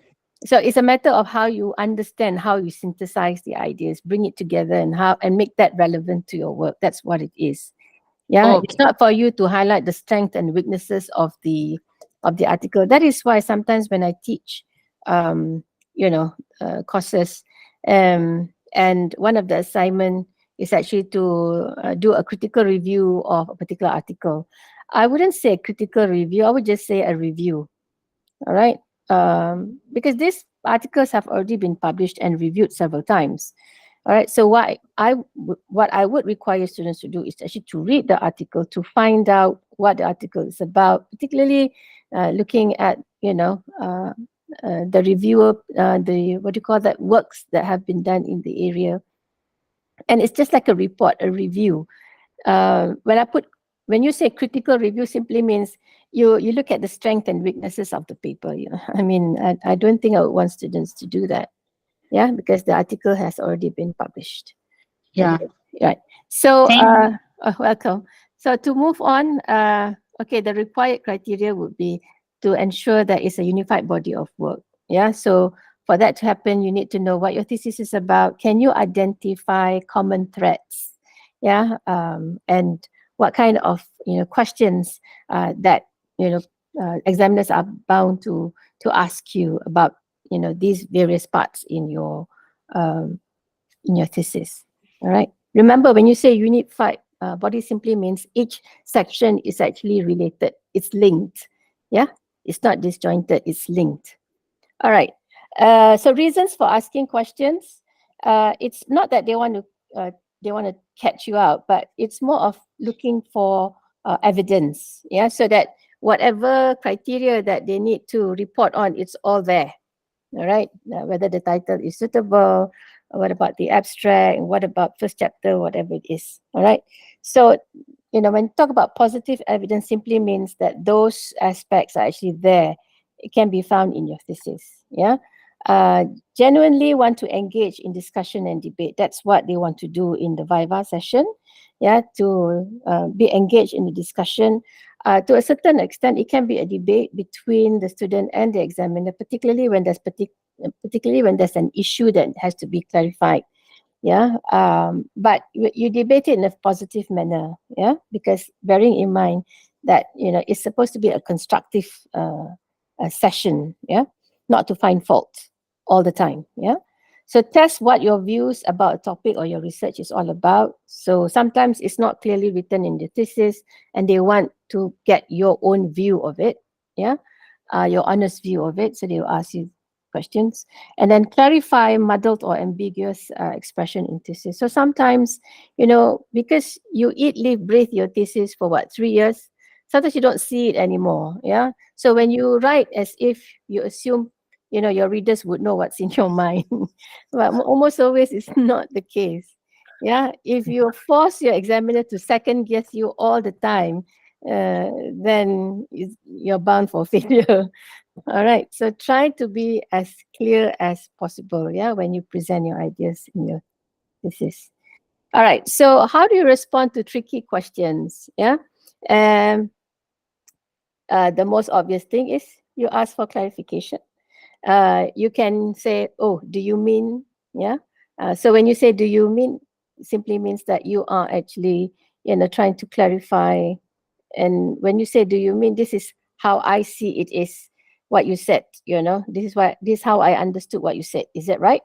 Speaker 2: So it's a matter of how you understand, how you synthesize the ideas, bring it together and make that relevant to your work. That's what it is. Yeah.
Speaker 5: Okay.
Speaker 2: It's not for you to highlight the strengths and weaknesses of the article. That is why sometimes when I teach courses, and one of the assignment is actually to do a critical review of a particular article. I wouldn't say a critical review, I would just say a review. All right. Because these articles have already been published and reviewed several times. All right. So what I would require students to do is actually to read the article, to find out what the article is about, particularly looking at the reviewer, works that have been done in the area. And it's just like a report, a review. When you say critical review, simply means you look at the strength and weaknesses of the paper. I mean, I don't think I would want students to do that. Yeah, because the article has already been published.
Speaker 5: Yeah.
Speaker 2: Okay. Right. So,
Speaker 5: Thank
Speaker 2: welcome. So to move on, the required criteria would be to ensure that it's a unified body of work. Yeah. So for that to happen, you need to know what your thesis is about. Can you identify common threads? Yeah. And what kind of questions that examiners are bound to ask you about these various parts in your thesis. All right. Remember, when you say unified body, simply means each section is actually related. It's linked. Yeah. It's not disjointed. It's linked. All right. So reasons for asking questions. It's not that they want to catch you out, but it's more of looking for evidence. Yeah. So that whatever criteria that they need to report on, it's all there. All right. Whether the title is suitable, What about the abstract? What about first chapter, whatever it is? All right. So, you know, when you talk about positive evidence, simply means that those aspects are actually there. It can be found in your thesis. Yeah. Genuinely want to engage in discussion and debate. That's what they want to do in the Viva session. Yeah, to be engaged in the discussion. To a certain extent, it can be a debate between the student and the examiner, particularly when there's an issue that has to be clarified. Yeah, but you debate it in a positive manner. Yeah, because bearing in mind that, you know, it's supposed to be a constructive session. Yeah, not to find fault all the time. Yeah. So test what your views about a topic or your research is all about. So sometimes it's not clearly written in the thesis and they want to get your own view of it. Yeah. Your honest view of it. So they will ask you questions and then clarify muddled or ambiguous expression in thesis. So sometimes, you know, because you eat, live, breathe your thesis for what, 3 years, sometimes you don't see it anymore. Yeah. So when you write as if you assume, you know, your readers would know what's in your mind, but almost always it's not the case. Yeah. If you force your examiner to second guess you all the time, then you're bound for failure. All right. So try to be as clear as possible. Yeah. When you present your ideas in your thesis. All right. So how do you respond to tricky questions? Yeah. Um, the most obvious thing is you ask for clarification. You can say, oh, do you mean? Yeah. So when you say, do you mean, simply means that you are actually, you know, trying to clarify. And when you say, do you mean, this is how I see it is what you said, you know, this is how I understood what you said. Is that right?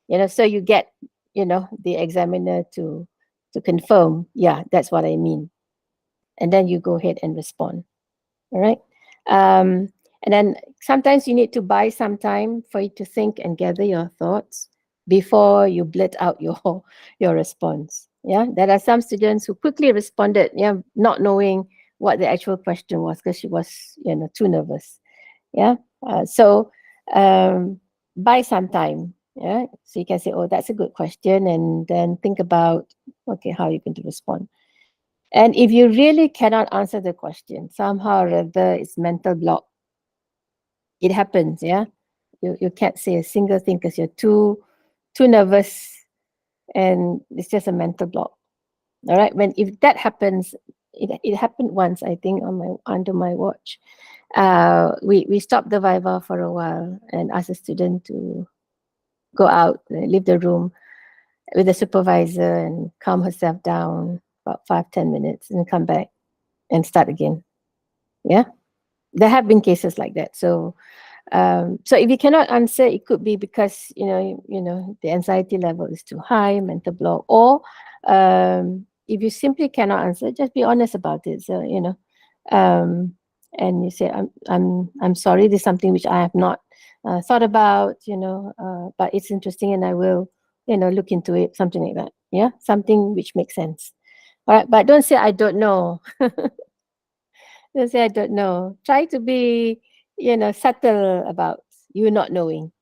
Speaker 2: You know, so you get, you know, the examiner to confirm, yeah, that's what I mean. And then you go ahead and respond. All right. And then sometimes you need to buy some time for you to think and gather your thoughts before you blurt out your response. Yeah, there are some students who quickly responded, yeah, not knowing what the actual question was because she was, you know, too nervous. Yeah, so buy some time. Yeah, so you can say, oh, that's a good question, and then think about, okay, how you're going to respond. And if you really cannot answer the question, somehow or other it's mental block. It happens, yeah. You can't say a single thing because you're too nervous and it's just a mental block. All right. If that happens, it happened once, I think, under my watch. We stopped the Viva for a while and asked the student to go out, leave the room with the supervisor and calm herself down about 5-10 minutes and come back and start again. Yeah, there have been cases like that. So so if you cannot answer, it could be because you know the anxiety level is too high, mental block, or if you simply cannot answer, just be honest about it. So you know, and you say, I'm sorry, this is something which I have not thought about, you know, but it's interesting and I will, you know, look into it, something like that. Yeah, something which makes sense. All right, but don't say I don't know. Don't say I don't know. Try to be, you know, subtle about you not knowing.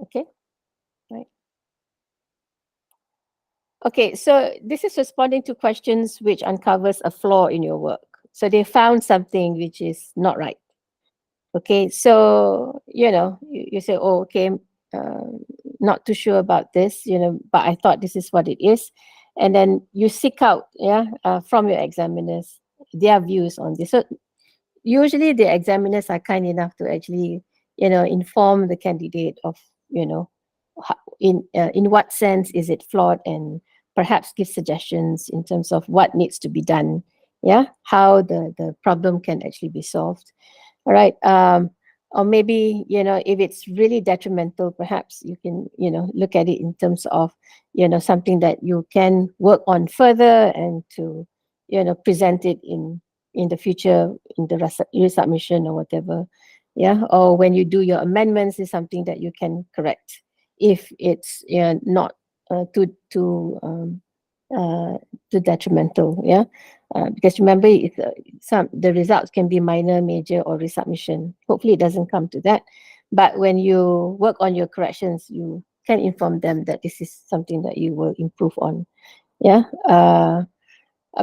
Speaker 2: Okay, right. Okay, so this is responding to questions which uncovers a flaw in your work. So they found something which is not right. Okay, so you know, you say, oh, okay, not too sure about this, you know, but I thought this is what it is, and then you seek out, yeah, from your examiners their views on this. So usually the examiners are kind enough to actually, you know, inform the candidate of, you know, in what sense is it flawed, and perhaps give suggestions in terms of what needs to be done. Yeah, how the problem can actually be solved. All right. Or maybe, you know, if it's really detrimental, perhaps you can, you know, look at it in terms of, you know, something that you can work on further and to, you know, present it in the future in the resubmission or whatever. Yeah. Or when you do your amendments, is something that you can correct if it's, you know, not too detrimental. Yeah. Because remember, the results can be minor, major, or resubmission. Hopefully, it doesn't come to that. But when you work on your corrections, you can inform them that this is something that you will improve on. Yeah.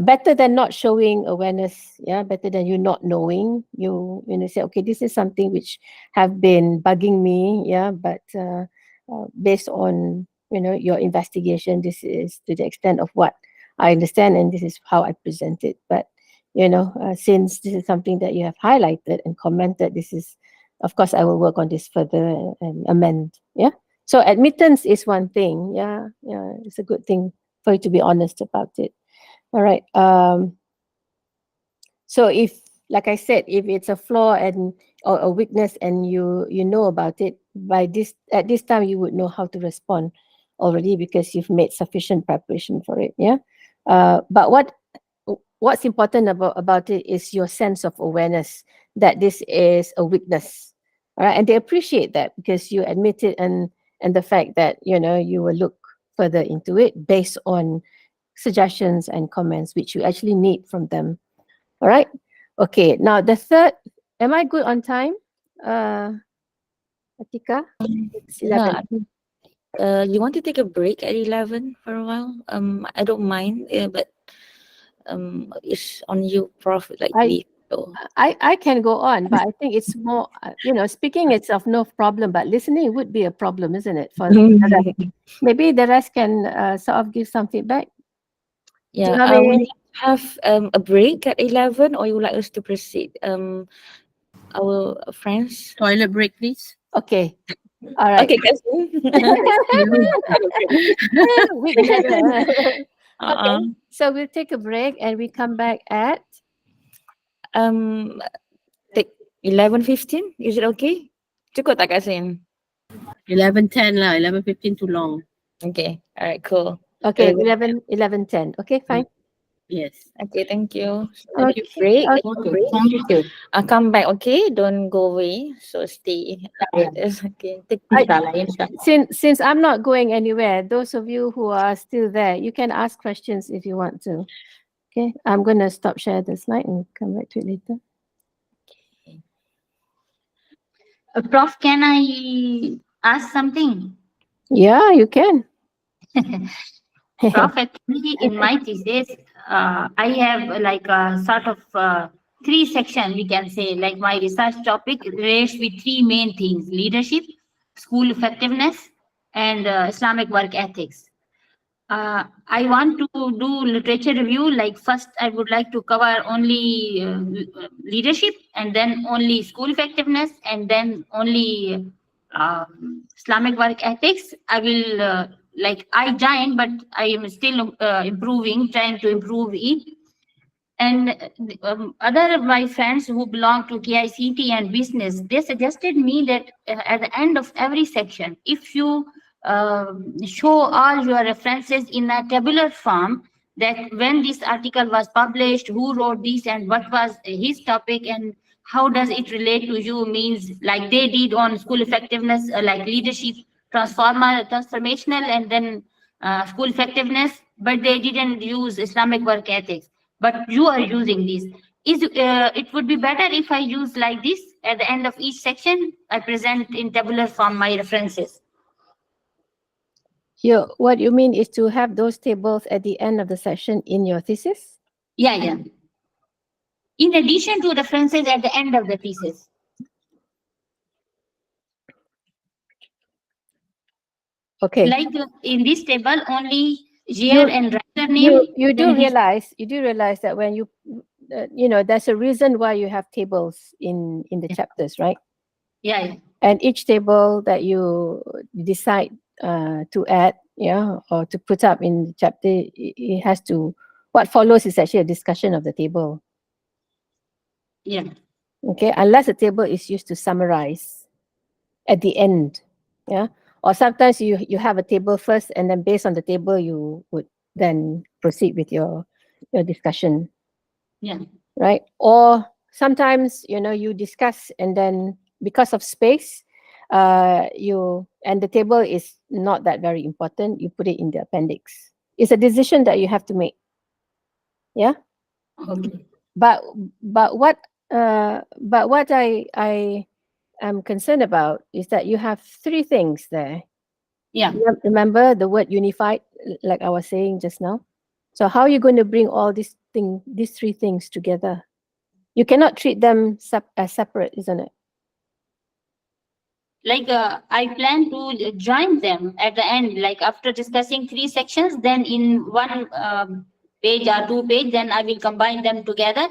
Speaker 2: Better than not showing awareness. Yeah. Better than you not knowing. You say, okay, this is something which have been bugging me. Yeah. But based on your investigation, this is to the extent of what I understand, and this is how I present it. But since this is something that you have highlighted and commented, this is, of course, I will work on this further and amend. Yeah. So admittance is one thing. Yeah. Yeah. It's a good thing for you to be honest about it. All right. So if, like I said, if it's a flaw or a weakness and you know about it, at this time you would know how to respond already because you've made sufficient preparation for it. Yeah. But what's important about it is your sense of awareness that this is a weakness. All right. And they appreciate that because you admit it, and the fact that you will look further into it based on suggestions and comments which you actually need from them. All right. Okay. Now the third, am I good on time? Atika? It's 11.
Speaker 1: Yeah. You want to take a break at 11 for a while? I don't mind, but it's on you, Prof.
Speaker 2: I can go on, but I think it's more, speaking itself no problem, but listening would be a problem, isn't it? For the rest. Maybe the rest can sort of give some feedback.
Speaker 1: Yeah.
Speaker 2: Do you
Speaker 1: We have a break at 11, or you would like us to proceed? Our friends.
Speaker 4: Toilet break, please.
Speaker 2: Okay. All right.
Speaker 1: Okay, guys.
Speaker 2: Weak leather.
Speaker 1: Uh-uh.
Speaker 2: Okay. So we'll take a break and we come back at
Speaker 1: Take 11:15. Is it okay? Cukup tak Kak Sin?
Speaker 4: 11:10 lah. 11:15 too long.
Speaker 1: Okay. All right. Cool.
Speaker 2: okay 11:10. Okay, fine.
Speaker 4: Yes.
Speaker 1: Okay. Thank you.
Speaker 2: Okay.
Speaker 1: Break.
Speaker 2: Okay.
Speaker 1: Thank you. Come back. Okay. Don't go away. So stay. Okay.
Speaker 2: Since I'm not going anywhere, those of you who are still there, you can ask questions if you want to. Okay, I'm gonna stop share the slide and come back to it later.
Speaker 5: Prof, can I ask something?
Speaker 2: Yeah, you can.
Speaker 5: Prof, actually, in my thesis, I have like a sort of 3 sections, we can say, like my research topic relates with 3 main things: leadership, school effectiveness, and Islamic work ethics. I want to do literature review. Like first, I would like to cover only leadership, and then only school effectiveness, and then only Islamic work ethics. I will I joined, but I am still improving, trying to improve it. And other of my friends who belong to KICT and business, they suggested me that at the end of every section, if you show all your references in a tabular form, that when this article was published, who wrote this and what was his topic and how does it relate to you, means like they did on school effectiveness, like leadership, transformational, and then school effectiveness, but they didn't use Islamic work ethics. But you are using this. It would be better if I use like this at the end of each section. I present in tabular form my references.
Speaker 2: What you mean is to have those tables at the end of the session in your thesis?
Speaker 5: Yeah. In addition to references at the end of the thesis.
Speaker 2: Okay.
Speaker 5: Like in this table, only year and writer name.
Speaker 2: You do realize that when you there's a reason why you have tables in the chapters, right?
Speaker 5: Yeah.
Speaker 2: And each table that you decide to add, or to put up in the chapter, it has to, what follows is actually a discussion of the table.
Speaker 5: Yeah.
Speaker 2: Okay, unless the table is used to summarize at the end. Yeah. Or sometimes you have a table first, and then based on the table, you would then proceed with your discussion.
Speaker 5: Yeah.
Speaker 2: Right. Or sometimes, you discuss, and then because of space, and the table is not that very important, you put it in the appendix. It's a decision that you have to make. Yeah.
Speaker 5: Okay.
Speaker 2: But what I am concerned about is that you have 3 things there.
Speaker 5: Yeah.
Speaker 2: Remember the word unified, like I was saying just now. So how are you going to bring all these three things together? You cannot treat them as separate, isn't it?
Speaker 5: Like I plan to join them at the end, like after discussing three sections, then in one page or two page, then I will combine them together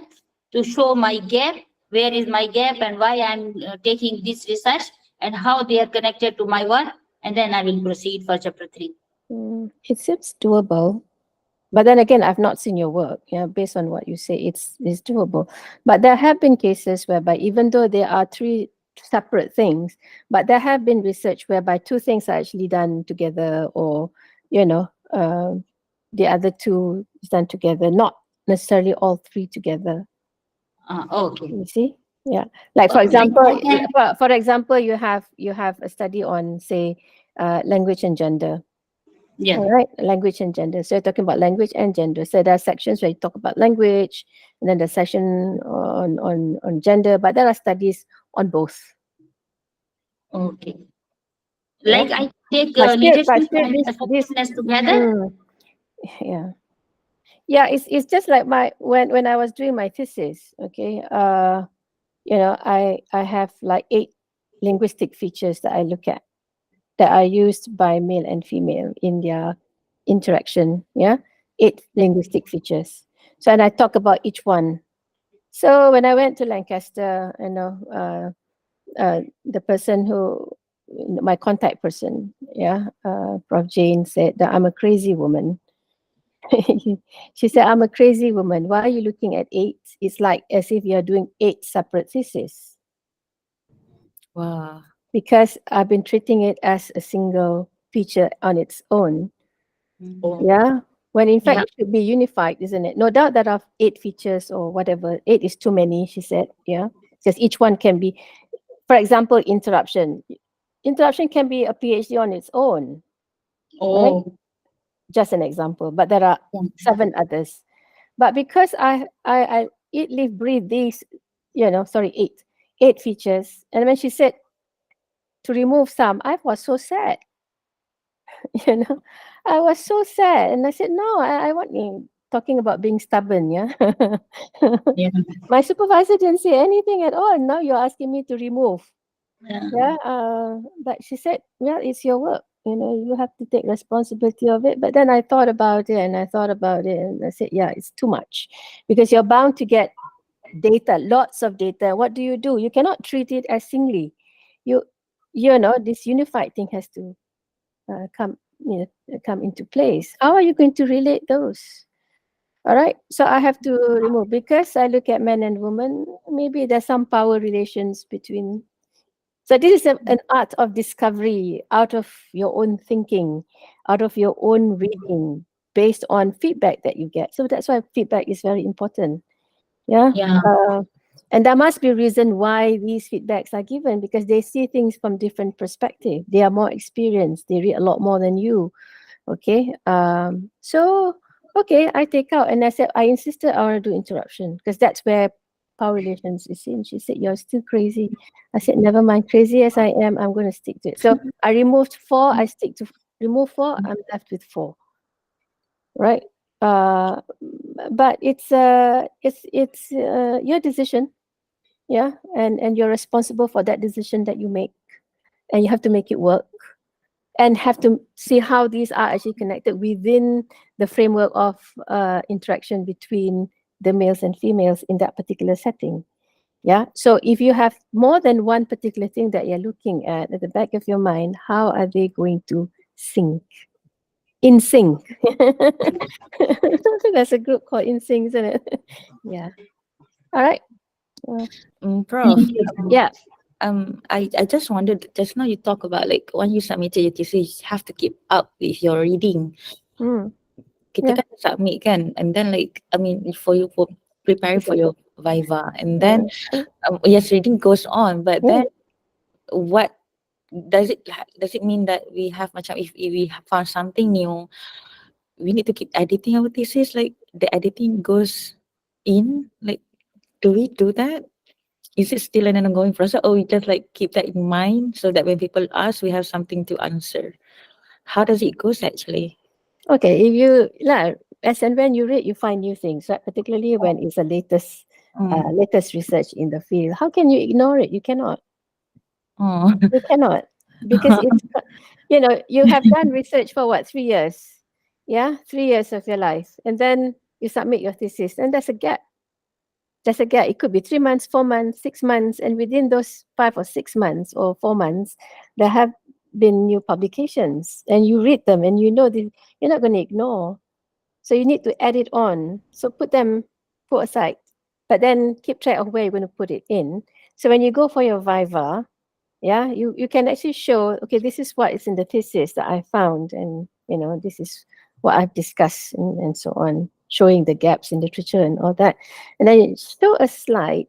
Speaker 5: to show my gap, where is my gap and why I'm taking this research and how they are connected to my work, and then I will proceed for chapter 3.
Speaker 2: It seems doable. But then again, I've not seen your work. Yeah, based on what you say, it's doable. But there have been cases whereby even though there are three separate things, but there have been research whereby two things are actually done together, or the other two is done together, not necessarily all three together.
Speaker 5: Okay.
Speaker 2: You see? Yeah. Like for
Speaker 5: Okay.
Speaker 2: example,
Speaker 5: Okay.
Speaker 2: for example, you have a study on, say, language and gender.
Speaker 5: Yeah.
Speaker 2: All right, language and gender. So you're talking about language and gender. So there are sections where you talk about language, and then the section on gender. But there are studies on both.
Speaker 5: Okay.
Speaker 2: Yeah.
Speaker 5: Like I take
Speaker 2: But
Speaker 5: leadership
Speaker 2: still,
Speaker 5: and effectiveness together.
Speaker 2: yeah, yeah. It's just like when I was doing my thesis. Okay. I have like 8 linguistic features that I look at, that are used by male and female in their interaction. Yeah, 8 linguistic features. So, and I talk about each one. So when I went to Lancaster, the person who, my contact person, Prof Jane, said that I'm a crazy woman. She said, I'm a crazy woman. Why are you looking at 8? It's like as if you're doing 8 separate theses.
Speaker 1: Wow.
Speaker 2: Because I've been treating it as a single feature on its own.
Speaker 5: Oh.
Speaker 2: Yeah. When in fact
Speaker 5: Yeah.
Speaker 2: it should be unified, isn't it? No doubt that of 8 features or whatever, 8 is too many, she said. Yeah. Because each one can be, for example, interruption. Interruption can be a PhD on its own, right?
Speaker 5: Oh.
Speaker 2: Just an example. But there are 7 others. But because I eat, live, breathe these, 8 features. And when she said to remove some, I was so sad. I was so sad. And I said, no, I want you talking about being stubborn, yeah.
Speaker 5: Yeah.
Speaker 2: My supervisor didn't say anything at all. Now you're asking me to remove.
Speaker 5: Yeah.
Speaker 2: But she said, well, it's your work. You have to take responsibility of it. But then I thought about it and I said, yeah, it's too much, because you're bound to get data, lots of data. What do? You cannot treat it as singly. This unified thing has to come into place. How are you going to relate those? All right. So I have to remove, because I look at men and women. Maybe there's some power relations between. So this is an art of discovery out of your own thinking, out of your own reading, based on feedback that you get. So that's why feedback is very important. Yeah.
Speaker 5: Yeah.
Speaker 2: And there must be a reason why these feedbacks are given, because they see things from different perspective. They are more experienced. They read a lot more than you. Okay. So I take out, and I said, I insisted I want to do interruption, because that's where power relations is in. She said, you're still crazy. I said, never mind, crazy as I am, I'm going to stick to it. So I removed 4, I stick to remove 4, I'm left with 4. Right. But it's your decision. Yeah. And you're responsible for that decision that you make, and you have to make it work, and have to see how these are actually connected within the framework of interaction between the males and females in that particular setting. Yeah. So if you have more than one particular thing that you're looking at the back of your mind, how are they going to sync? In sync. There's a group called In Sync, isn't it? Yeah. All right.
Speaker 1: Prof,
Speaker 2: Yeah.
Speaker 1: I just wondered, just now you talk about like when you submitted your thesis, you have to keep up with your reading. Kita
Speaker 2: Yeah.
Speaker 1: kan submit kan, and then like for preparing for your Viva, and then yes, reading goes on, but then what does it mean that we have macam, if we found something new, we need to keep editing our thesis, like the editing goes in, like do we do that? Is it still an ongoing process, or we just like keep that in mind so that when people ask, we have something to answer? how does it goes actually?
Speaker 2: Okay, if you like, as and when you read, you find new things, right? Particularly when it's the latest,
Speaker 1: Mm.
Speaker 2: latest research in the field. How can you ignore it? You cannot.
Speaker 1: Oh.
Speaker 2: You cannot, because it's, you have done research for what, 3 years? Yeah, 3 years of your life, and then you submit your thesis, and there's a gap. There's a gap. It could be 3 months, 4 months, 6 months, and within those 5 or 6 months or 4 months, there have been new publications, and you read them, and you know that you're not going to ignore. So you need to add it on. So put aside, but then keep track of where you're going to put it in. So when you go for your Viva, yeah, you can actually show, okay, this is what is in the thesis that I found, and this is what I've discussed, and so on, showing the gaps in literature and all that. And then you show a slide,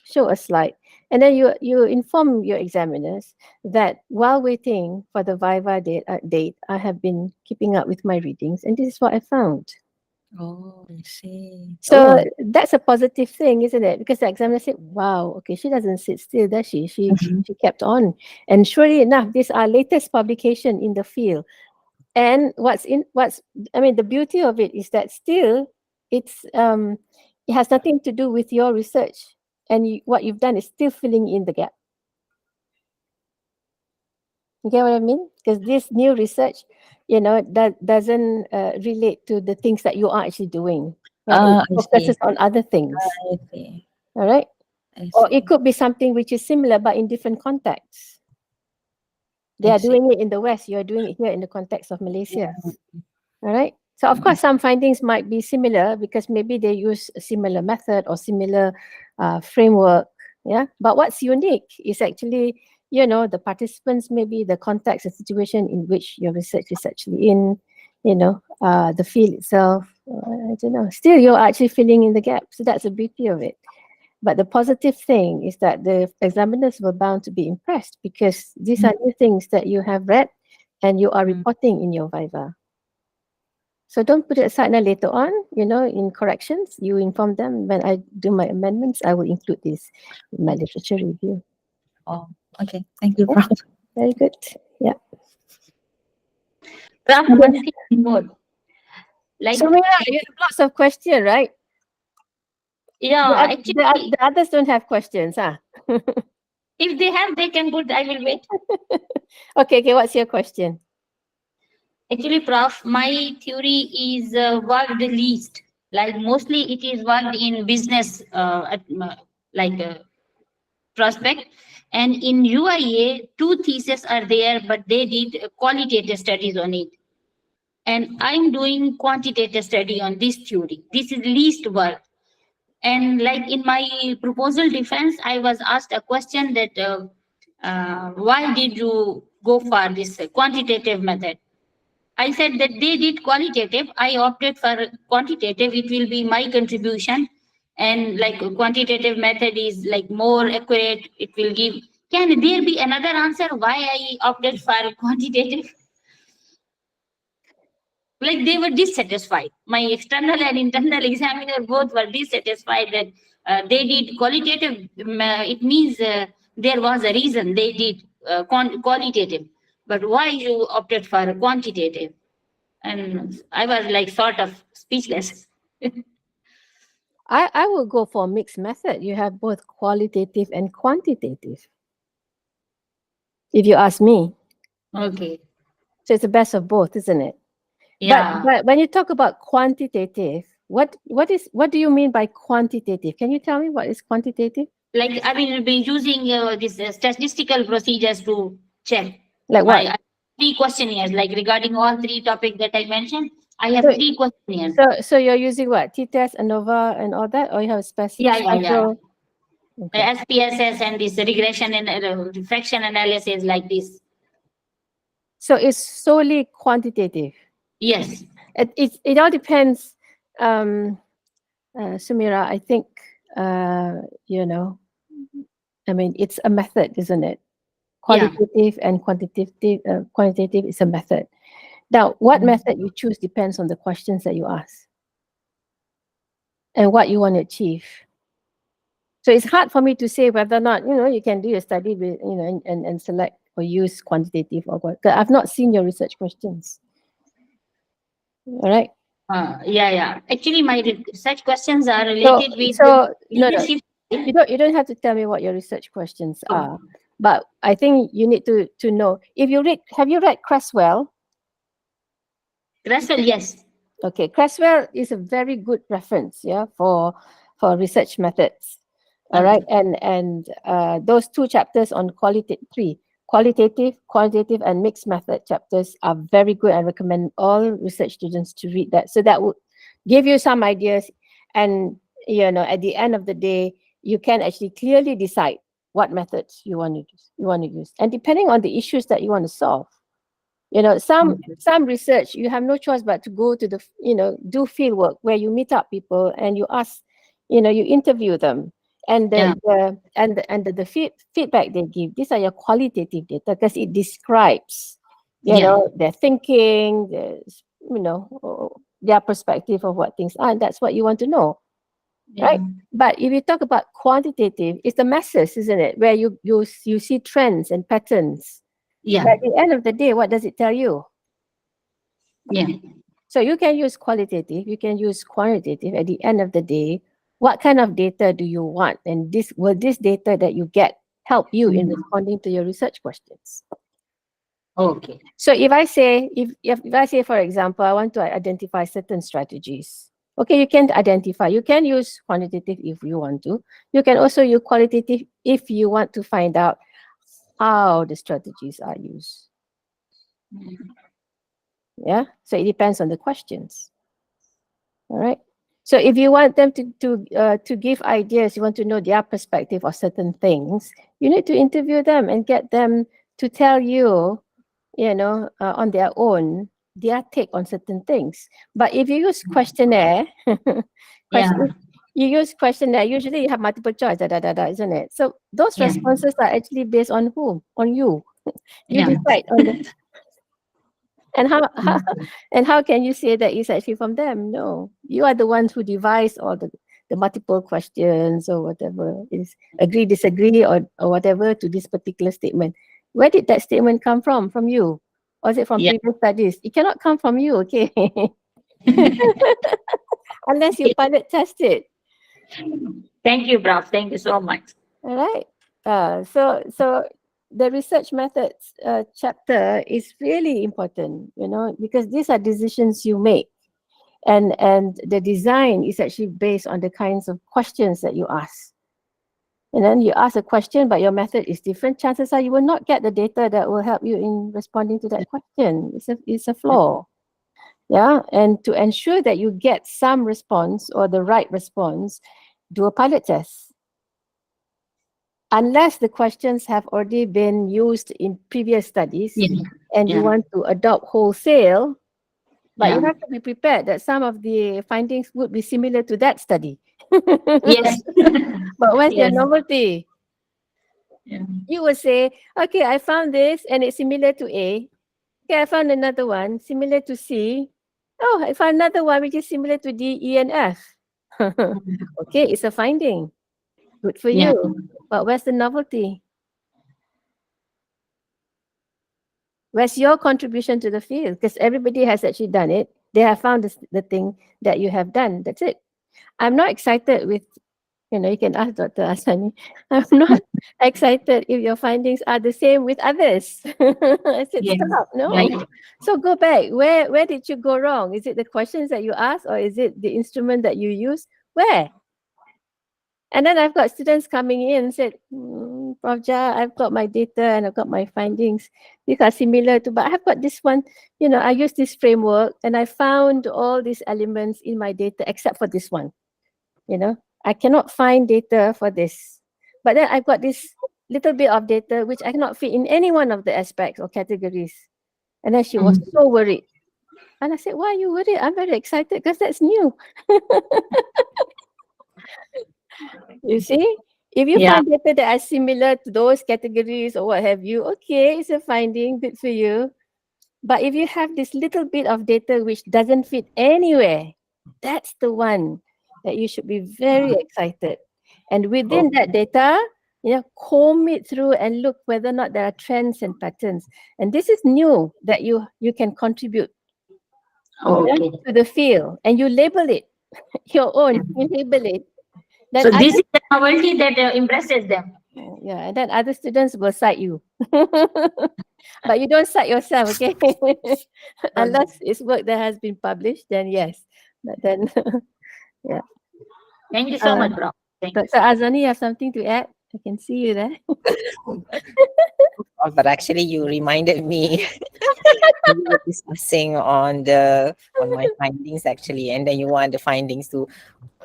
Speaker 2: show a slide. And then you inform your examiners that while waiting for the Viva date, I have been keeping up with my readings, and this is what I found.
Speaker 1: Oh, I see.
Speaker 2: So
Speaker 1: Oh.
Speaker 2: that's a positive thing, isn't it? Because the examiner said, wow, okay, she doesn't sit still, does she? She kept on. And surely enough, these are latest publication in the field. And the beauty of it is that still it has nothing to do with your research. And what you've done is still filling in the gap. You get what I mean? Because this new research, that doesn't relate to the things that you are actually doing. Yeah, it
Speaker 1: I
Speaker 2: focuses
Speaker 1: see.
Speaker 2: on other things.
Speaker 1: I see.
Speaker 2: All right.
Speaker 1: I
Speaker 2: Or
Speaker 1: see.
Speaker 2: it could be something which is similar but in different contexts. They
Speaker 1: I
Speaker 2: are
Speaker 1: see.
Speaker 2: doing it in the West, you are doing it here in the context of Malaysia. All right. So of course some findings might be similar because maybe they use a similar method or similar framework. Yeah. But what's unique is actually, the participants, maybe the context and situation in which your research is actually in, the field itself. I don't know. Still, you're actually filling in the gap. So that's the beauty of it. But the positive thing is that the examiners were bound to be impressed because these are new things that you have read and you are reporting in your Viva. So don't put it aside now later on, in corrections, you inform them when I do my amendments, I will include this in my literature review.
Speaker 1: Oh, okay. Thank you, Prof.
Speaker 2: Very good. Yeah.
Speaker 5: Prof, one thing more. Like,
Speaker 2: So Mira, you have lots of questions, right?
Speaker 5: yeah, actually,
Speaker 2: The others don't have questions, huh?
Speaker 5: if they have, they can put, I will wait.
Speaker 2: Okay, what's your question?
Speaker 5: Actually, Prof, my theory is worked least. Like mostly it is worked in business, prospect. And in UIA, two theses are there, but they did qualitative studies on it. And I'm doing quantitative study on this theory. This is least work. And like in my proposal defense, I was asked a question that why did you go for this quantitative method? I said that they did qualitative. I opted for quantitative. It will be my contribution. And like quantitative method is like more accurate. It will give. Can there be another answer why I opted for quantitative? Like they were dissatisfied. My external and internal examiner both were dissatisfied that they did qualitative. It means there was a reason they did qualitative. But why you opted for quantitative? And I was like sort of speechless.
Speaker 2: I will go for a mixed method. You have both qualitative and quantitative. If you ask me.
Speaker 5: Okay.
Speaker 2: So it's the best of both, isn't it?
Speaker 5: Yeah.
Speaker 2: But when you talk about quantitative, what do you mean by quantitative? Can you tell me what is quantitative?
Speaker 5: Like I will be using this statistical procedures to check.
Speaker 2: Like what?
Speaker 5: I have 3 questionnaires, like regarding all 3 topics that I mentioned. I have
Speaker 2: So-
Speaker 5: 3 questionnaires.
Speaker 2: So you're using what? T-test, ANOVA, and all that, or you have a special?
Speaker 5: Yeah.
Speaker 2: Okay.
Speaker 5: SPSS and this regression and refraction analysis like this.
Speaker 2: So it's solely quantitative.
Speaker 5: Yes.
Speaker 2: It all depends. Sumira, I think it's a method, isn't it? Qualitative and quantitative is a method. Now, what method you choose depends on the questions that you ask and what you want to achieve. So it's hard for me to say whether or not, you can do your study with, and select or use quantitative or what. 'Cause I've not seen your research questions. All right.
Speaker 5: Yeah. Actually, my research questions are
Speaker 2: So,
Speaker 5: related with
Speaker 2: no.
Speaker 5: leadership.
Speaker 2: You don't have to tell me what your research questions are, but I think you need to know if you read. Have you read Creswell?
Speaker 5: Russell, yes.
Speaker 2: Okay, Creswell is a very good reference, yeah, for research methods. All right, and those two chapters on qualitative, quantitative, and mixed method chapters are very good. I recommend all research students to read that. So that would give you some ideas, and at the end of the day, you can actually clearly decide what methods you want to use. And depending on the issues that you want to solve. Some research you have no choice but to go to the do field work where you meet up people and you ask, you interview them, and the feedback they give. These are your qualitative data because it describes their thinking, their perspective of what things are, and that's what you want to know, right? But if you talk about quantitative, it's the masses, isn't it, where you see trends and patterns. But at the end of the day, what does it tell you? So you can use qualitative, you can use quantitative. At the end of the day, what kind of data do you want? And this data that you get help you in responding to your research questions.
Speaker 5: Okay.
Speaker 2: So if I say, for example, I want to identify certain strategies. Okay, you can identify. You can use quantitative if you want to. You can also use qualitative if you want to find out how the strategies are used. Yeah, so it depends on the questions. All right. So if you want them to give ideas, you want to know their perspective of certain things, you need to interview them and get them to tell you, on their own, their take on certain things. But if you use questionnaire, you use questionnaire, usually you have multiple choice, isn't it? So those responses are actually based on whom? On you. You decide on the. And how can you say that it's actually from them? No, you are the ones who devise all the multiple questions or whatever is agree, disagree, or whatever to this particular statement. Where did that statement come from? From you? Or is it from previous studies? It cannot come from you, okay? Unless you pilot test it.
Speaker 5: Thank you, Prof. Thank you so much.
Speaker 2: All right. So the research methods chapter is really important, because these are decisions you make, and the design is actually based on the kinds of questions that you ask. And then you ask a question, but your method is different. Chances are you will not get the data that will help you in responding to that question. It's a flaw. Yeah, and to ensure that you get some response or the right response, do a pilot test. Unless the questions have already been used in previous studies and you want to adopt wholesale, but you have to be prepared that some of the findings would be similar to that study.
Speaker 5: Yes.
Speaker 2: But where's your novelty? You will say, okay, I found this and it's similar to A. Okay, I found another one similar to C. Oh, I found another one which is similar to D, E, and F. Okay, it's a finding. Good for you. But where's the novelty? Where's your contribution to the field? Because everybody has actually done it. They have found the thing that you have done. That's it. I'm not excited with, you can ask Dr. Asani. I'm not excited if your findings are the same with others. I said, stop. No. So go back. Where did you go wrong? Is it the questions that you asked, or is it the instrument that you use? Where? And then I've got students coming in and said, Prof Jariah, I've got my data and I've got my findings. These are similar to, but I've got this one, I use this framework and I found all these elements in my data except for this one. I cannot find data for this. But then I've got this little bit of data which I cannot fit in any one of the aspects or categories. And then she was so worried. And I said, why are you worried? I'm very excited because that's new. You see, if you find data that are similar to those categories or what have you, okay, it's a finding, good for you. But if you have this little bit of data which doesn't fit anywhere, that's the one that you should be very excited. And within that data, comb it through and look whether or not there are trends and patterns. And this is new that you can contribute
Speaker 5: Okay.
Speaker 2: to the field, and you label it your own. You label it. Then
Speaker 5: So this is the novelty that impresses them.
Speaker 2: yeah, and then other students will cite you. But you don't cite yourself, okay? Unless it's work that has been published, then yes. But then, yeah.
Speaker 5: Thank you so much, Prof. Thank you.
Speaker 2: Dr. Azani, you have something to add? I can see you there.
Speaker 6: Oh, but actually, you reminded me. We were discussing on my findings actually, and then you want the findings to,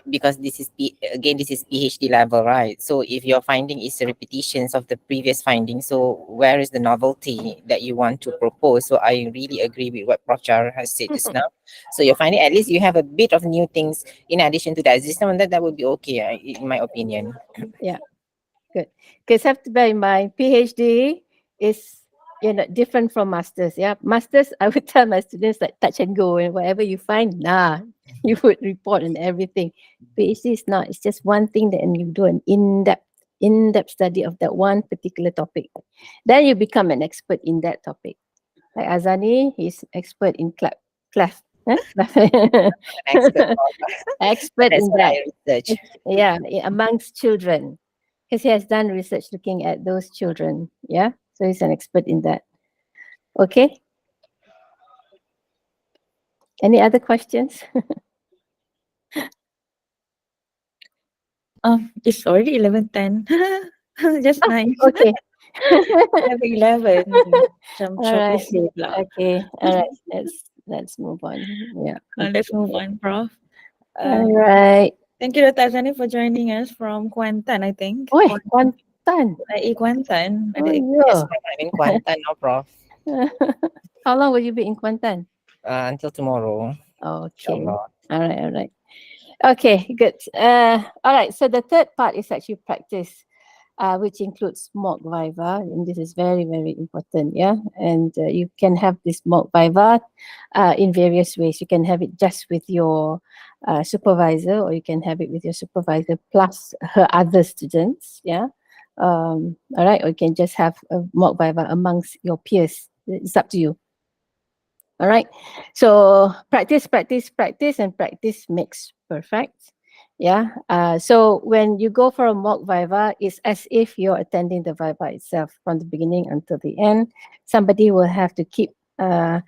Speaker 6: because this is this is PhD level, right? So if your finding is repetitions of the previous findings, so where is the novelty that you want to propose? So I really agree with what Prof Jariah has said just now. So you're finding at least you have a bit of new things in addition to that. This one that would be okay, in my opinion.
Speaker 2: Good. Because have to bear in mind, PhD is different from masters. Yeah, masters, I would tell my students like touch and go, and whatever you find, you would report on everything. PhD is not. It's just one thing that, and you do an in-depth study of that one particular topic. Then you become an expert in that topic. Like Azani, he's expert in cleft.
Speaker 6: Expert.
Speaker 2: Expert
Speaker 6: That's
Speaker 2: in
Speaker 6: what
Speaker 2: that.
Speaker 6: I research.
Speaker 2: Yeah, amongst children, because he has done research looking at those children. Yeah, so he's an expert in that. Okay. Any other questions?
Speaker 1: It's already 11:10. Just nice.
Speaker 2: Okay.
Speaker 1: 11. Macam
Speaker 2: All right.
Speaker 1: short lah.
Speaker 2: Okay. All right. Let's move on. Yeah.
Speaker 1: Let's move on, Prof.
Speaker 2: All right.
Speaker 1: Thank you, Dr. Azani, for joining us from Kuantan, I think.
Speaker 2: Oh, Kuantan.
Speaker 1: Kuantan.
Speaker 2: Oh,
Speaker 6: Yes,
Speaker 2: yeah.
Speaker 6: I'm in Kuantan now, Prof.
Speaker 2: How long will you be in Kuantan?
Speaker 6: Until tomorrow.
Speaker 2: Okay.
Speaker 6: Inshallah.
Speaker 2: All right. Okay, good. All right. So the third part is actually practice, which includes mock viva, and this is very, very important. Yeah, and you can have this mock viva in various ways. You can have it just with your supervisor, or you can have it with your supervisor plus her other students. Yeah. All right. Or you can just have a mock viva amongst your peers. It's up to you. All right. So practice, and practice makes perfect. Yeah. So when you go for a mock viva, it's as if you're attending the viva itself from the beginning until the end. Somebody will have to keep to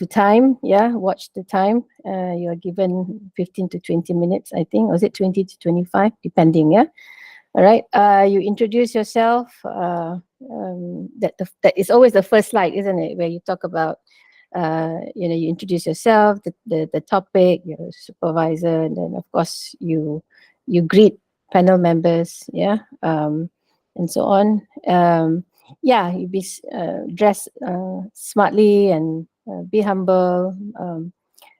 Speaker 2: time. Yeah. Watch the time. You're given 15 to 20 minutes, I think. Or is it 20 to 25? Depending. Yeah. All right. You introduce yourself. That is always the first slide, isn't it? Where you talk about you introduce yourself, the topic, your supervisor, and then of course you greet panel members, and so on. You be dress smartly and be humble.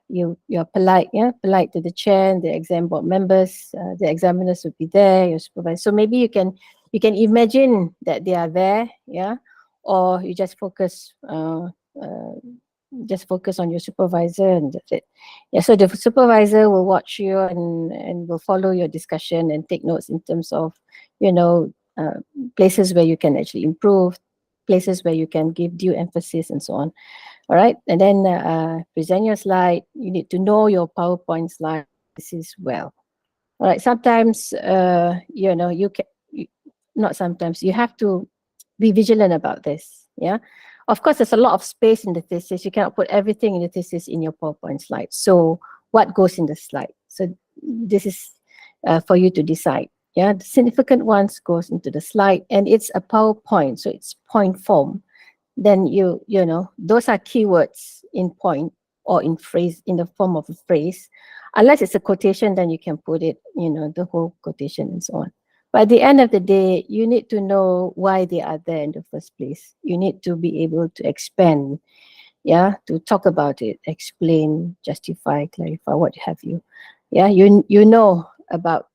Speaker 2: You're polite, polite to the chair and the exam board members. The examiners will be there, your supervisor. So maybe you can imagine that they are there, or you just focus on your supervisor and that's it. So the supervisor will watch you and will follow your discussion and take notes in terms of, places where you can actually improve, places where you can give due emphasis and so on. All right. And then present your slide. You need to know your PowerPoint slide well. All right. Sometimes, not sometimes, you have to be vigilant about this. Yeah. Of course, there's a lot of space in the thesis. You cannot put everything in the thesis in your PowerPoint slide. So what goes in the slide? So this is for you to decide. Yeah, the significant ones goes into the slide, and it's a PowerPoint, so it's point form. Then those are keywords in point or in phrase, in the form of a phrase. Unless it's a quotation, then you can put it, the whole quotation and so on. But at the end of the day, you need to know why they are there in the first place. You need to be able to expand, to talk about it, explain, justify, clarify, what have you. Yeah, you know about,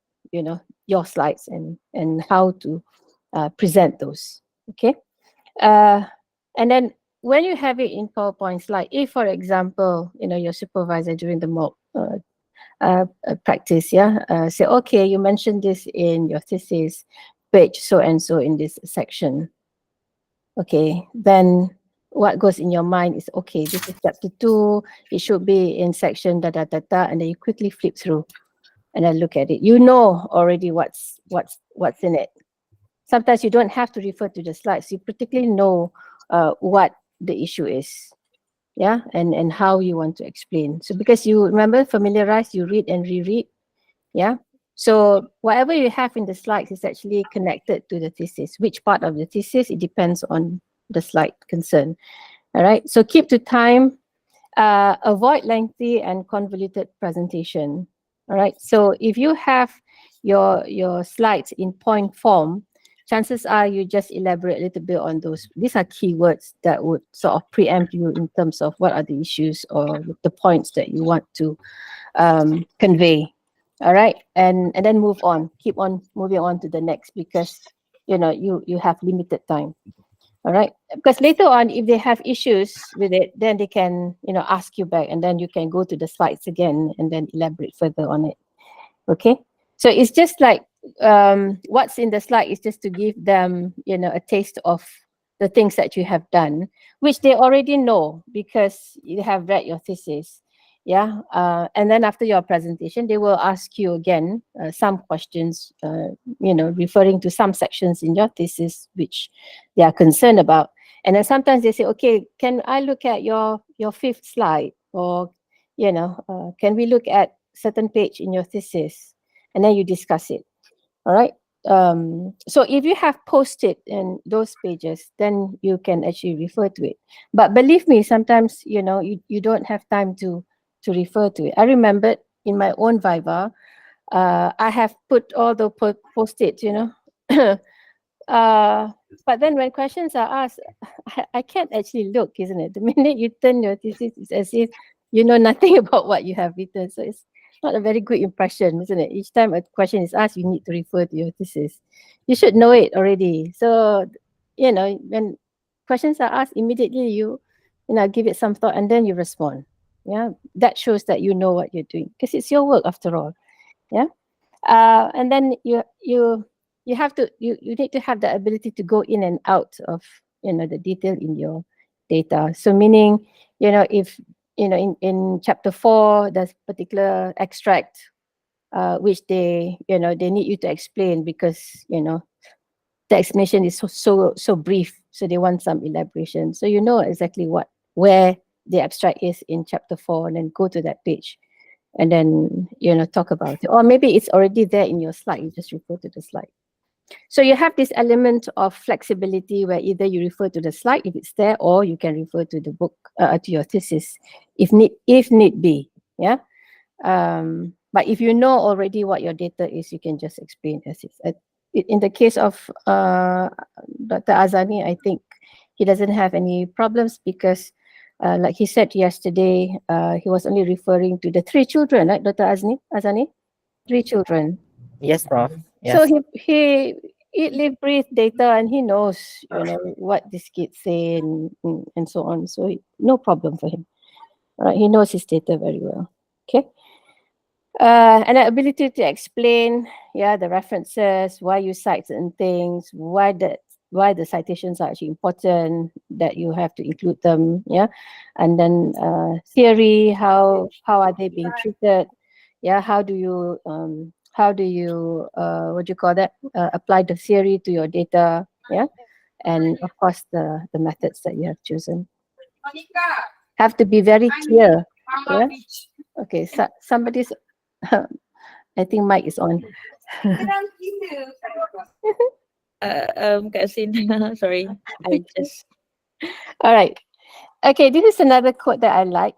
Speaker 2: your slides and how to present those. Okay. And then when you have it in PowerPoint slide, if, for example, your supervisor during the mock practice, say, okay, you mentioned this in your thesis. page so and so in this section. Okay, then what goes in your mind is, okay, this is chapter 2, it should be in section da da da da, and then you quickly flip through and then look at it. You know already what's in it. Sometimes you don't have to refer to the slides. You particularly know what the issue is, yeah, and how you want to explain. So because you remember, familiarize, you read and reread, yeah. So whatever you have in the slides is actually connected to the thesis. Which part of the thesis, it depends on the slide concerned. All right, so keep to time, avoid lengthy and convoluted presentation. All right, so if you have your slides in point form, chances are you just elaborate a little bit on those. These are keywords that would sort of preempt you in terms of what are the issues or the points that you want to convey. All right, and then move on. Keep on moving on to the next, because you know you have limited time. All right, because later on, if they have issues with it, then they can ask you back, and then you can go to the slides again and then elaborate further on it. Okay, so it's just like what's in the slide is just to give them a taste of the things that you have done, which they already know because you have read your thesis. Yeah, and then after your presentation, they will ask you again some questions, referring to some sections in your thesis which they are concerned about. And then sometimes they say, okay, can I look at your fifth slide, or can we look at certain page in your thesis, and then you discuss it. All right. So if you have posted in those pages, then you can actually refer to it. But believe me, sometimes you don't have time to refer to it. I remembered in my own Viva, I have put all the post-its, but then when questions are asked, I can't actually look, isn't it? The minute you turn your thesis, it's as if you know nothing about what you have written. So it's not a very good impression, isn't it? Each time a question is asked, you need to refer to your thesis. You should know it already. So, when questions are asked, immediately you give it some thought and then you respond. Yeah, that shows that you know what you're doing, because it's your work after all. Yeah, and then you have to you need to have the ability to go in and out of the detail in your data. So meaning, if in chapter 4 there's particular extract which they need you to explain, because the explanation is so brief, so they want some elaboration, so exactly where the abstract is in chapter 4, and then go to that page and then talk about it. Or maybe it's already there in your slide, you just refer to the slide. So you have this element of flexibility where either you refer to the slide if it's there, or you can refer to the book, to your thesis if need be. Yeah. But if you know already what your data is, you can just explain as is. In the case of Dr. Azani, I think he doesn't have any problems, because like he said yesterday, he was only referring to the 3 children, right, Dr. Azani? 3 children.
Speaker 6: Yes, Prof. Yes.
Speaker 2: So he eat, live, breathe data, and he knows, what these kids say and so on. So no problem for him. Right? He knows his data very well. Okay. And the ability to explain, the references, why you cite certain things, why the citations are actually important, that you have to include them, and then theory, how are they being treated, how do you what do you call that, apply the theory to your data, and of course the methods that you have chosen have to be very clear. Okay, so somebody's I think mic is on.
Speaker 1: Kak Sina, sorry, I just
Speaker 2: All right. Okay, this is another quote that I like.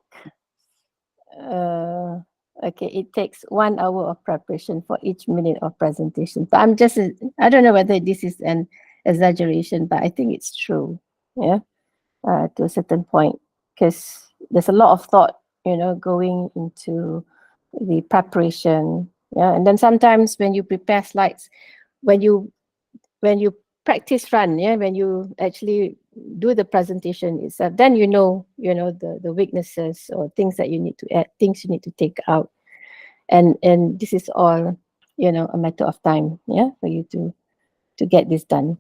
Speaker 2: Okay, it takes 1 hour of preparation for each minute of presentation. So I don't know whether this is an exaggeration, but I think it's true. Yeah, to a certain point, because there's a lot of thought, going into the preparation. Yeah, and then sometimes when you prepare slides, when you practice run, when you actually do the presentation itself, then the weaknesses or things that you need to add, things you need to take out, and this is all a matter of time, for you to to get this done.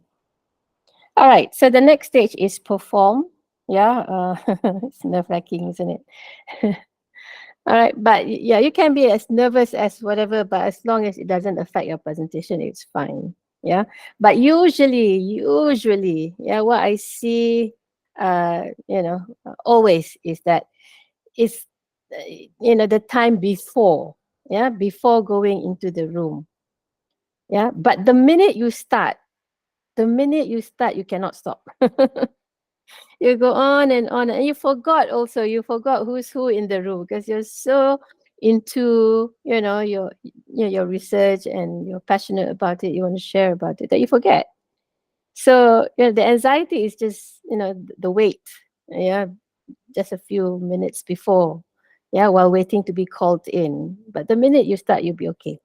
Speaker 2: All right, so the next stage is perform. Yeah, it's nerve-wracking, isn't it? All right, but yeah, you can be as nervous as whatever, but as long as it doesn't affect your presentation, it's fine. Yeah, but usually, yeah, what I see, always is that it's, the time before, yeah, before going into the room. Yeah, but the minute you start, you cannot stop. You go on, and you forgot who's who in the room because you're so into your research and you're passionate about it, you want to share about it, that you forget. So the anxiety is just the wait, yeah, just a few minutes before, yeah, while waiting to be called in. But the minute you start, you'll be okay.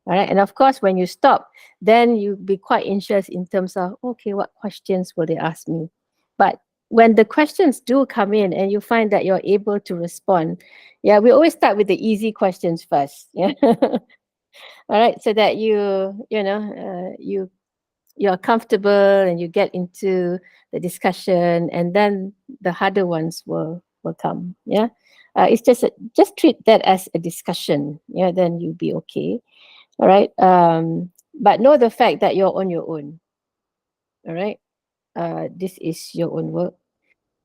Speaker 2: All right. And of course, when you stop, then you'll be quite anxious in terms of, okay, what questions will they ask me? But when the questions do come in and you find that you're able to respond, yeah, we always start with the easy questions first. Yeah. All right. So that you're comfortable and you get into the discussion, and then the harder ones will come. Yeah. It's just treat that as a discussion. Yeah. Then you'll be okay. All right. But know the fact that you're on your own. All right. This is your own work.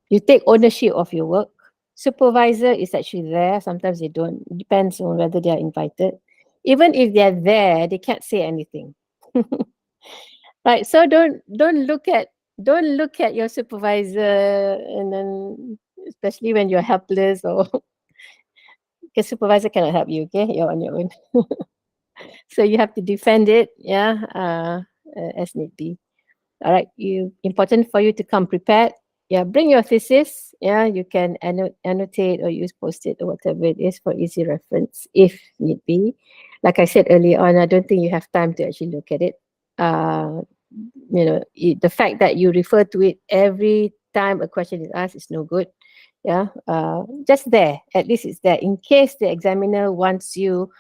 Speaker 2: You take ownership of your work. Supervisor is actually there. Sometimes they don't. It depends on whether they are invited. Even if they're there, they can't say anything. Right. So don't look at your supervisor, and then especially when you're helpless, or because supervisor cannot help you. Okay, you're on your own. So you have to defend it, yeah, as need be. All right, important for you to come prepared. Yeah, bring your thesis. Yeah, you can annotate or use post-it or whatever it is for easy reference if need be. Like I said earlier on, I don't think you have time to actually look at it. The fact that you refer to it every time a question is asked is no good. Yeah, just there. At least it's there in case the examiner wants you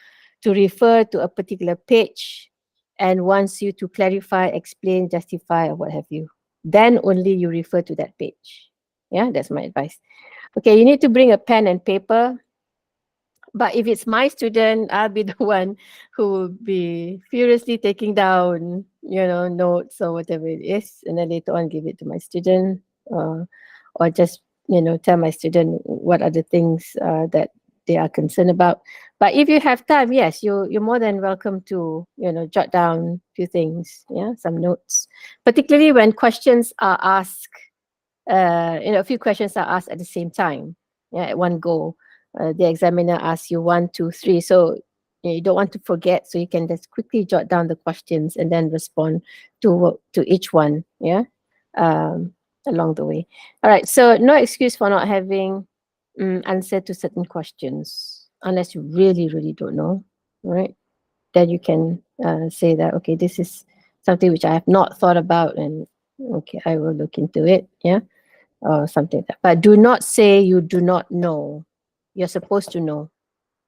Speaker 2: to refer to a particular page and wants you to clarify, explain, justify, or what have you. Then only you refer to that page. Yeah, that's my advice. Okay, you need to bring a pen and paper. But if it's my student, I'll be the one who will be furiously taking down, notes or whatever it is, and then later on give it to my student, or just, tell my student what are the things that they are concerned about. But if you have time, yes, you're more than welcome to, jot down a few things, yeah, some notes, particularly when questions are asked, a few questions are asked at the same time, yeah, at one go. The examiner asks you 1, 2, 3. So you don't want to forget. So you can just quickly jot down the questions and then respond to each one. Yeah, along the way. All right. So no excuse for not having answer to certain questions unless you really, really don't know. Right. Then you can say that, okay, this is something which I have not thought about, and okay, I will look into it. Yeah. Or something like that. But do not say you do not know. You're supposed to know.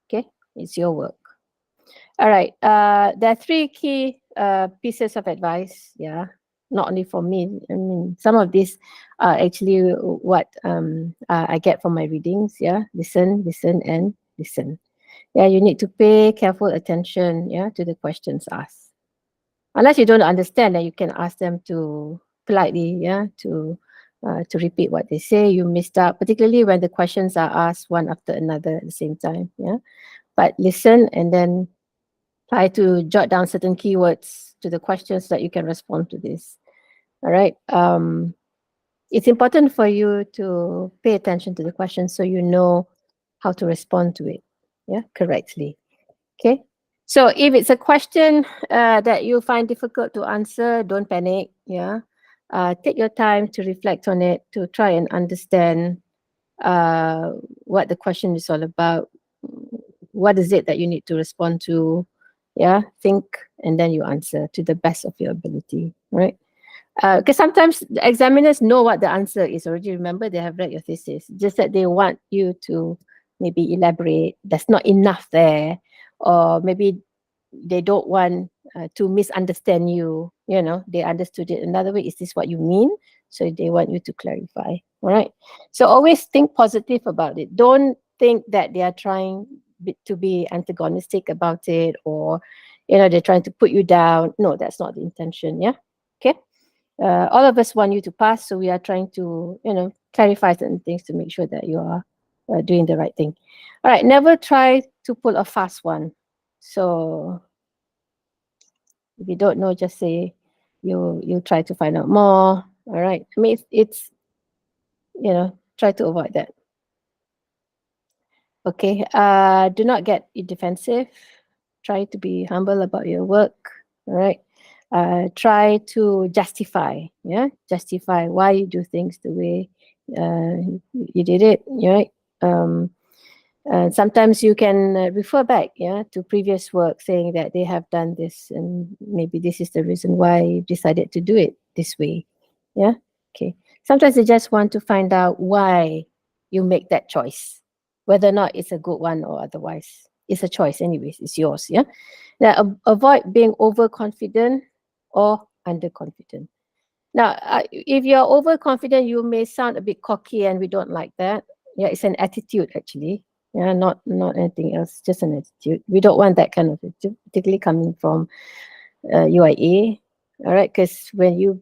Speaker 2: Okay, it's your work. All right. There are 3 key pieces of advice. Yeah, not only for me. I mean, some of these are actually what I get from my readings. Yeah, listen, and listen. Yeah, you need to pay careful attention. Yeah, to the questions asked. Unless you don't understand, then you can ask them to politely. Yeah, to repeat what they say. You missed out, particularly when the questions are asked one after another at the same time. Yeah, but listen and then try to jot down certain keywords to the questions so that you can respond to this. All right. It's important for you to pay attention to the questions so you know how to respond to it. Yeah, correctly. Okay. So if it's a question that you find difficult to answer, don't panic. Yeah. Take your time to reflect on it, to try and understand what the question is all about. What is it that you need to respond to? Yeah, think and then you answer to the best of your ability, right? Because sometimes the examiners know what the answer is already. Remember, they have read your thesis, just that they want you to maybe elaborate. There's not enough there, or maybe they don't want to misunderstand you. You know, they understood it another way. Is this what you mean? So they want you to clarify. All right. So always think positive about it. Don't think that they are trying to be antagonistic about it, or they're trying to put you down. No, that's not the intention. Yeah. Okay. All of us want you to pass, so we are trying to clarify certain things to make sure that you are doing the right thing. All right. Never try to pull a fast one. So if you don't know, just say you try to find out more. All right. I mean, it's try to avoid that. Okay. Do not get defensive. Try to be humble about your work. All right. Try to justify why you do things the way you did it. Right. Sometimes you can refer back to previous work, saying that they have done this and maybe this is the reason why you decided to do it this way. Yeah. Okay. Sometimes they just want to find out why you make that choice, whether or not it's a good one or otherwise. It's a choice anyways. It's yours. Yeah. Now, avoid being overconfident or underconfident. Now, if you're overconfident, you may sound a bit cocky, and we don't like that. Yeah, it's an attitude actually. Yeah, not anything else, just an attitude. We don't want that kind of attitude, particularly coming from UIA. All right, because when you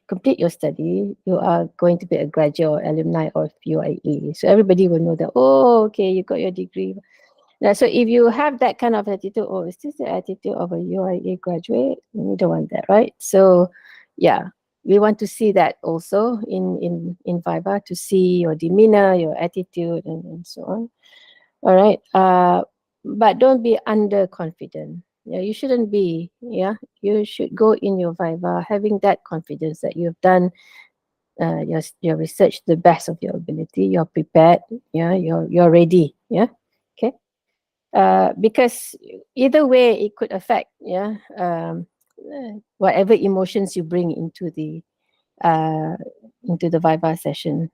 Speaker 2: complete your study, you are going to be a graduate or alumni of UIA. So everybody will know that, oh, okay, you got your degree. Now, so if you have that kind of attitude, oh, is this the attitude of a UIA graduate? We don't want that, right? So, yeah, we want to see that also in Viva, to see your demeanor, your attitude, and so on. All right. But don't be underconfident. Yeah, you shouldn't be. Yeah, you should go in your Viva having that confidence that you've done your research to the best of your ability. You're prepared. Yeah, you're ready. Yeah. Okay. Because either way it could affect whatever emotions you bring into the Viva session.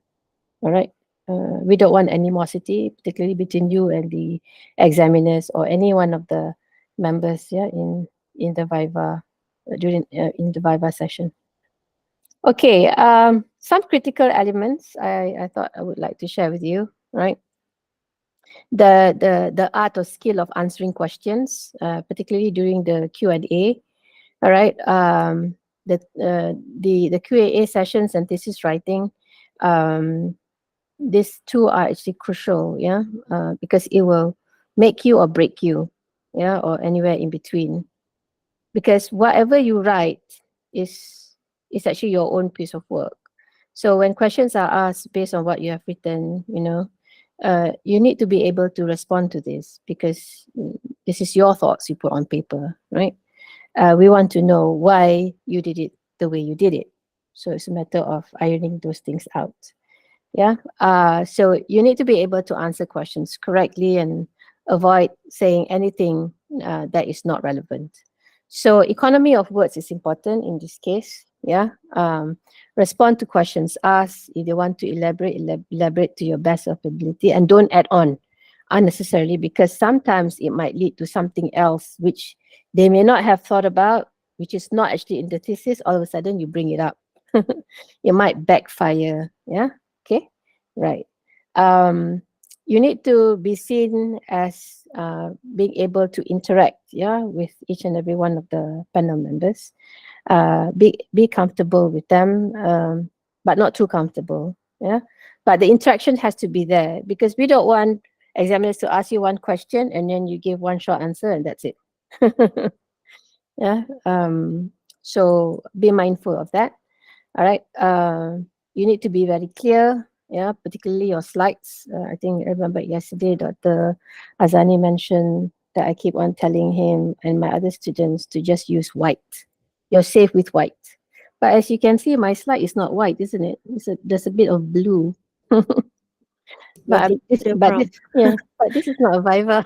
Speaker 2: All right. We don't want animosity, particularly between you and the examiners or any one of the members. Yeah, in the Viva during in the Viva session. Okay. Some critical elements I thought I would like to share with you. Right. The art or skill of answering questions, particularly during the Q&A. All right. The Q&A sessions and thesis writing, these two are actually crucial. Yeah, because it will make you or break you. Yeah, or anywhere in between. Because whatever you write is actually your own piece of work. So when questions are asked based on what you have written, you need to be able to respond to this, because this is your thoughts you put on paper, right? We want to know why you did it the way you did it. So it's a matter of ironing those things out. Yeah. So you need to be able to answer questions correctly and avoid saying anything that is not relevant. So economy of words is important in this case. Yeah. Respond to questions asked. If they want to elaborate to your best of ability, and don't add on unnecessarily, because sometimes it might lead to something else which they may not have thought about, which is not actually in the thesis. All of a sudden you bring it up. It might backfire. Yeah. Okay. Right. You need to be seen as being able to interact, with each and every one of the panel members. Be comfortable with them, but not too comfortable. Yeah. But the interaction has to be there, because we don't want examiners to ask you one question and then you give one short answer and that's it. Yeah. So be mindful of that. All right. You need to be very clear. Yeah, particularly your slides. I think I remember yesterday Dr. Azani mentioned that I keep on telling him and my other students to just use white. You're safe with white. But as you can see, my slide is not white, isn't it? There's a bit of blue. But this is not a Viva.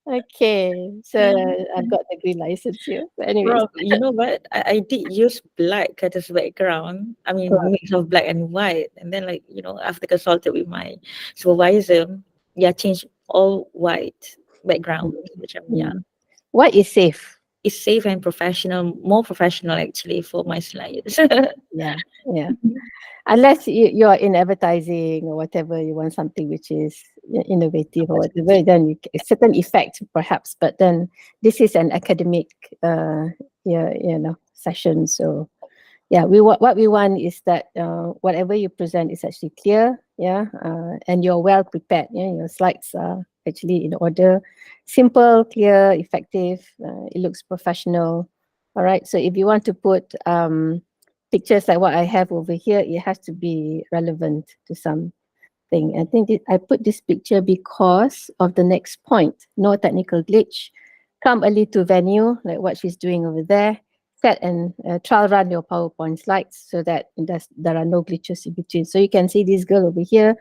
Speaker 2: Okay, so I've got the green license here. But anyways,
Speaker 1: Prof, you know what? I did use black as background. I mean,
Speaker 2: Right.
Speaker 1: mix of black and white. And then, after consulted with my supervisor, change all white. background. Yeah,
Speaker 2: What is safe?
Speaker 1: it's safe and professional, more professional actually for my slides.
Speaker 2: Yeah, yeah. Unless you're in advertising or whatever, you want something which is innovative or whatever, then a certain effect perhaps. But then this is an academic, yeah, session. So yeah, what we want is that whatever you present is actually clear, yeah, and you're well prepared. Yeah, your slides are actually in order, simple, clear, effective. It looks professional. All right. So if you want to put pictures like what I have over here, it has to be relevant to something. I think I put this picture because of the next point. No technical glitch. Come early to venue, like what she's doing over there. Set and trial run your PowerPoint slides so that there are no glitches in between. So you can see this girl over here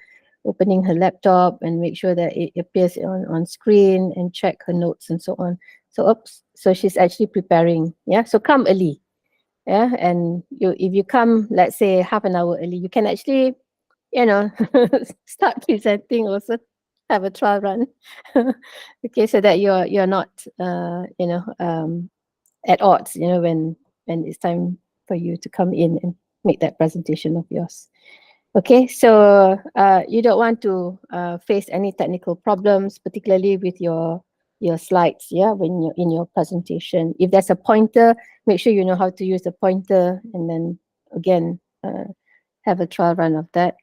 Speaker 2: opening her laptop and make sure that it appears on screen and check her notes and so on. So oops, so she's actually preparing. Yeah, so come early. Yeah, and if you come, let's say half an hour early, you can actually, start presenting also, have a trial run. Okay, so that you're not at odds, when it's time for you to come in and make that presentation of yours. Okay, so you don't want to face any technical problems, particularly with your slides, yeah, when you're in your presentation. If there's a pointer, make sure you know how to use the pointer, and then again, have a trial run of that.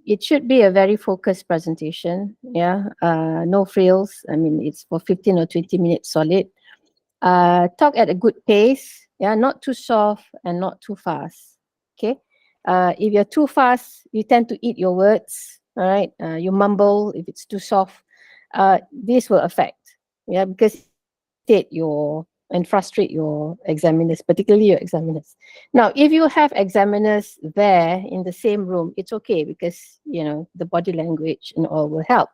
Speaker 2: It should be a very focused presentation, yeah, no frills. I mean, it's for 15 or 20 minutes solid. Talk at a good pace, yeah, not too soft and not too fast. Okay. If you're too fast, you tend to eat your words. All right. You mumble if it's too soft. This will affect, yeah, because irritate and frustrate your examiners, particularly your examiners. Now, if you have examiners there in the same room, it's okay because the body language and all will help.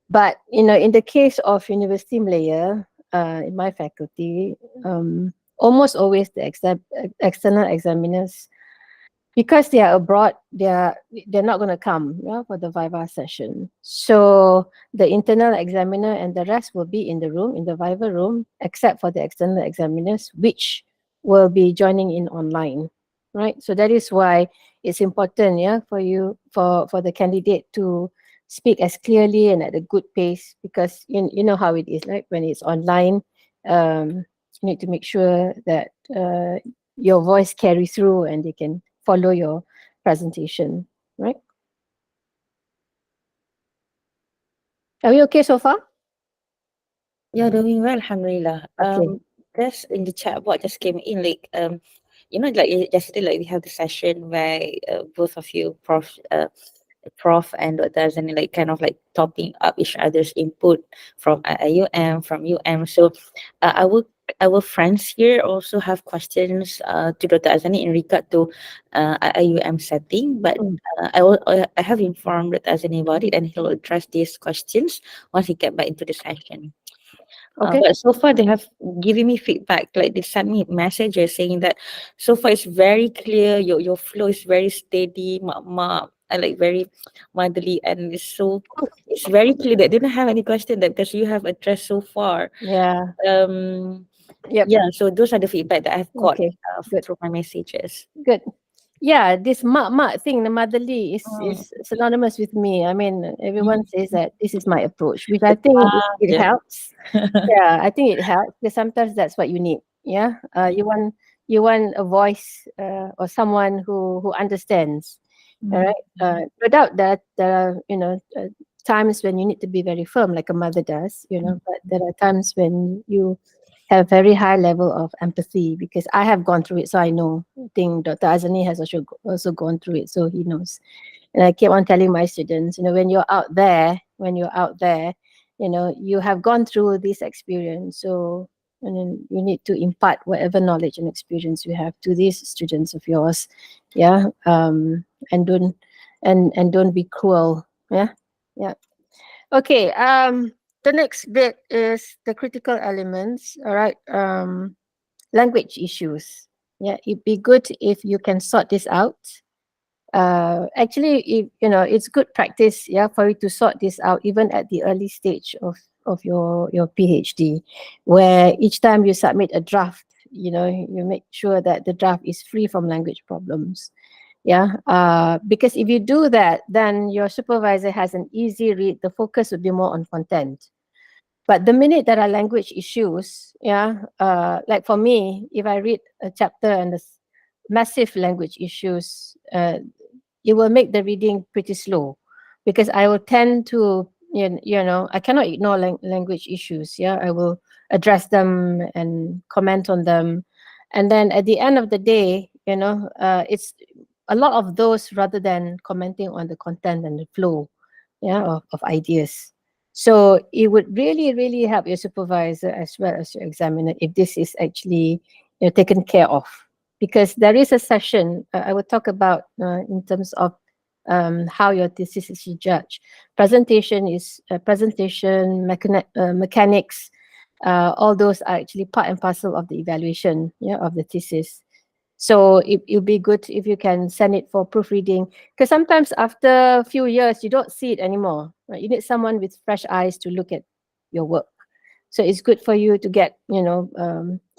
Speaker 2: But in the case of University Malaya, in my faculty, almost always the external examiners, because they are abroad, they're not going to come, for the Viva session. So the internal examiner and the rest will be in the room, in the Viva room, except for the external examiners, which will be joining in online, right? So that is why it's important, for you, for the candidate to speak as clearly and at a good pace, because you know how it is, right? When it's online, you need to make sure that your voice carries through and they can follow your presentation, right? Are we okay so far?
Speaker 1: Yeah, doing well, alhamdulillah.
Speaker 2: Okay.
Speaker 1: Just in the chat box just came in like like yesterday, like we have the session where both of you, Prof and Dr. Azani, like kind of like topping up each other's input from IUM, from UM. So our friends here also have questions to Dr. Azani in regard to IUM setting, but I have informed Dr. Azani about it, and he'll address these questions once he get back into the session.
Speaker 2: Okay.
Speaker 1: But so far they have given me feedback, like they sent me messages saying that so far it's very clear, your flow is very steady, and like very motherly, and it's very clear that they don't have any question that because you have addressed so far.
Speaker 2: Yeah. Yep.
Speaker 1: Yeah, so those are the feedback that I've got
Speaker 2: Okay. Good.
Speaker 1: through my messages.
Speaker 2: Good. Yeah, this mak thing, the motherly is
Speaker 1: Mm.
Speaker 2: synonymous with me. I mean, everyone says that this is my approach, which I think it
Speaker 1: Yeah.
Speaker 2: helps. Yeah, I think it helps because sometimes that's what you need. Yeah, you want a voice or someone who understands. All right. No doubt that there are times when you need to be very firm, like a mother does. But there are times when you have very high level of empathy, because I have gone through it, so I know. I think Dr. Azani has also gone through it, so he knows. And I keep on telling my students, when you're out there, you have gone through this experience. So and then you need to impart whatever knowledge and experience you have to these students of yours. Yeah. And don't be cruel. Yeah. Yeah. Okay. The next bit is the critical elements. All right. Language issues. Yeah, it'd be good if you can sort this out. Actually, if it's good practice, yeah, for you to sort this out even at the early stage of your PhD, where each time you submit a draft, you make sure that the draft is free from language problems. Yeah, because if you do that, then your supervisor has an easy read. The focus would be more on content. But the minute there are language issues, like for me, if I read a chapter and there's massive language issues, it will make the reading pretty slow, because I will tend to, I cannot ignore language issues. Yeah, I will address them and comment on them. And then at the end of the day, it's a lot of those rather than commenting on the content and the flow, of ideas. So it would really, really help your supervisor as well as your examiner if this is actually taken care of. Because there is a session I will talk about in terms of how your thesis is judged. Presentation is mechanics. All those are actually part and parcel of the evaluation, of the thesis. So it'll be good if you can send it for proofreading, because sometimes after a few years you don't see it anymore. Right? You need someone with fresh eyes to look at your work. So it's good for you to get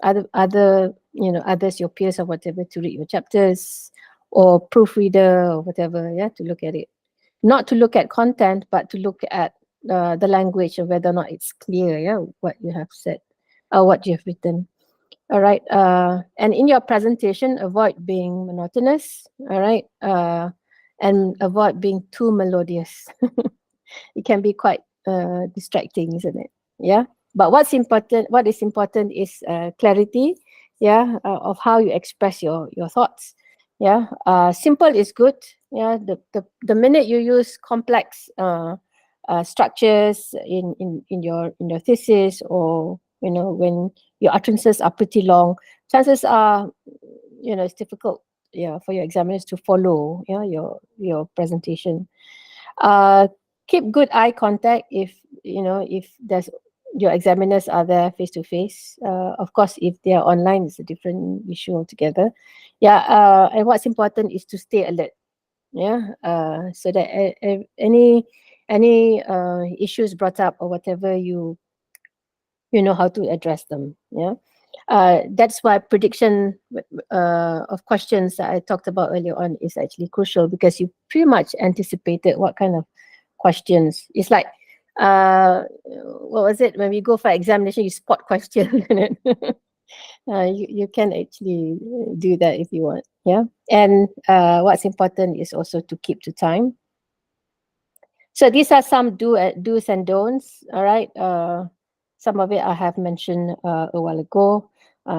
Speaker 2: others, your peers or whatever, to read your chapters, or proofreader or whatever, to look at it. Not to look at content, but to look at the language and whether or not it's clear, what you have said or what you have written. All right. And in your presentation, avoid being monotonous. All right. And avoid being too melodious. It can be quite distracting, isn't it? Yeah. But what is important is clarity, of how you express your thoughts. Yeah. Simple is good. Yeah. The minute you use complex structures in your thesis, or when your utterances are pretty long, chances are it's difficult for your examiners to follow your presentation. Keep good eye contact if there's your examiners are there face to face. Of course, if they are online, it's a different issue altogether. And what's important is to stay alert. So that any issues brought up or whatever, you know how to address them. That's why prediction of questions that I talked about earlier on is actually crucial, because you pretty much anticipated what kind of questions. It's like what was it, when we go for examination, you spot question. You can actually do that if you want. And what's important is also to keep to time. So these are some do's and don'ts. All right. Some of it I have mentioned a while ago.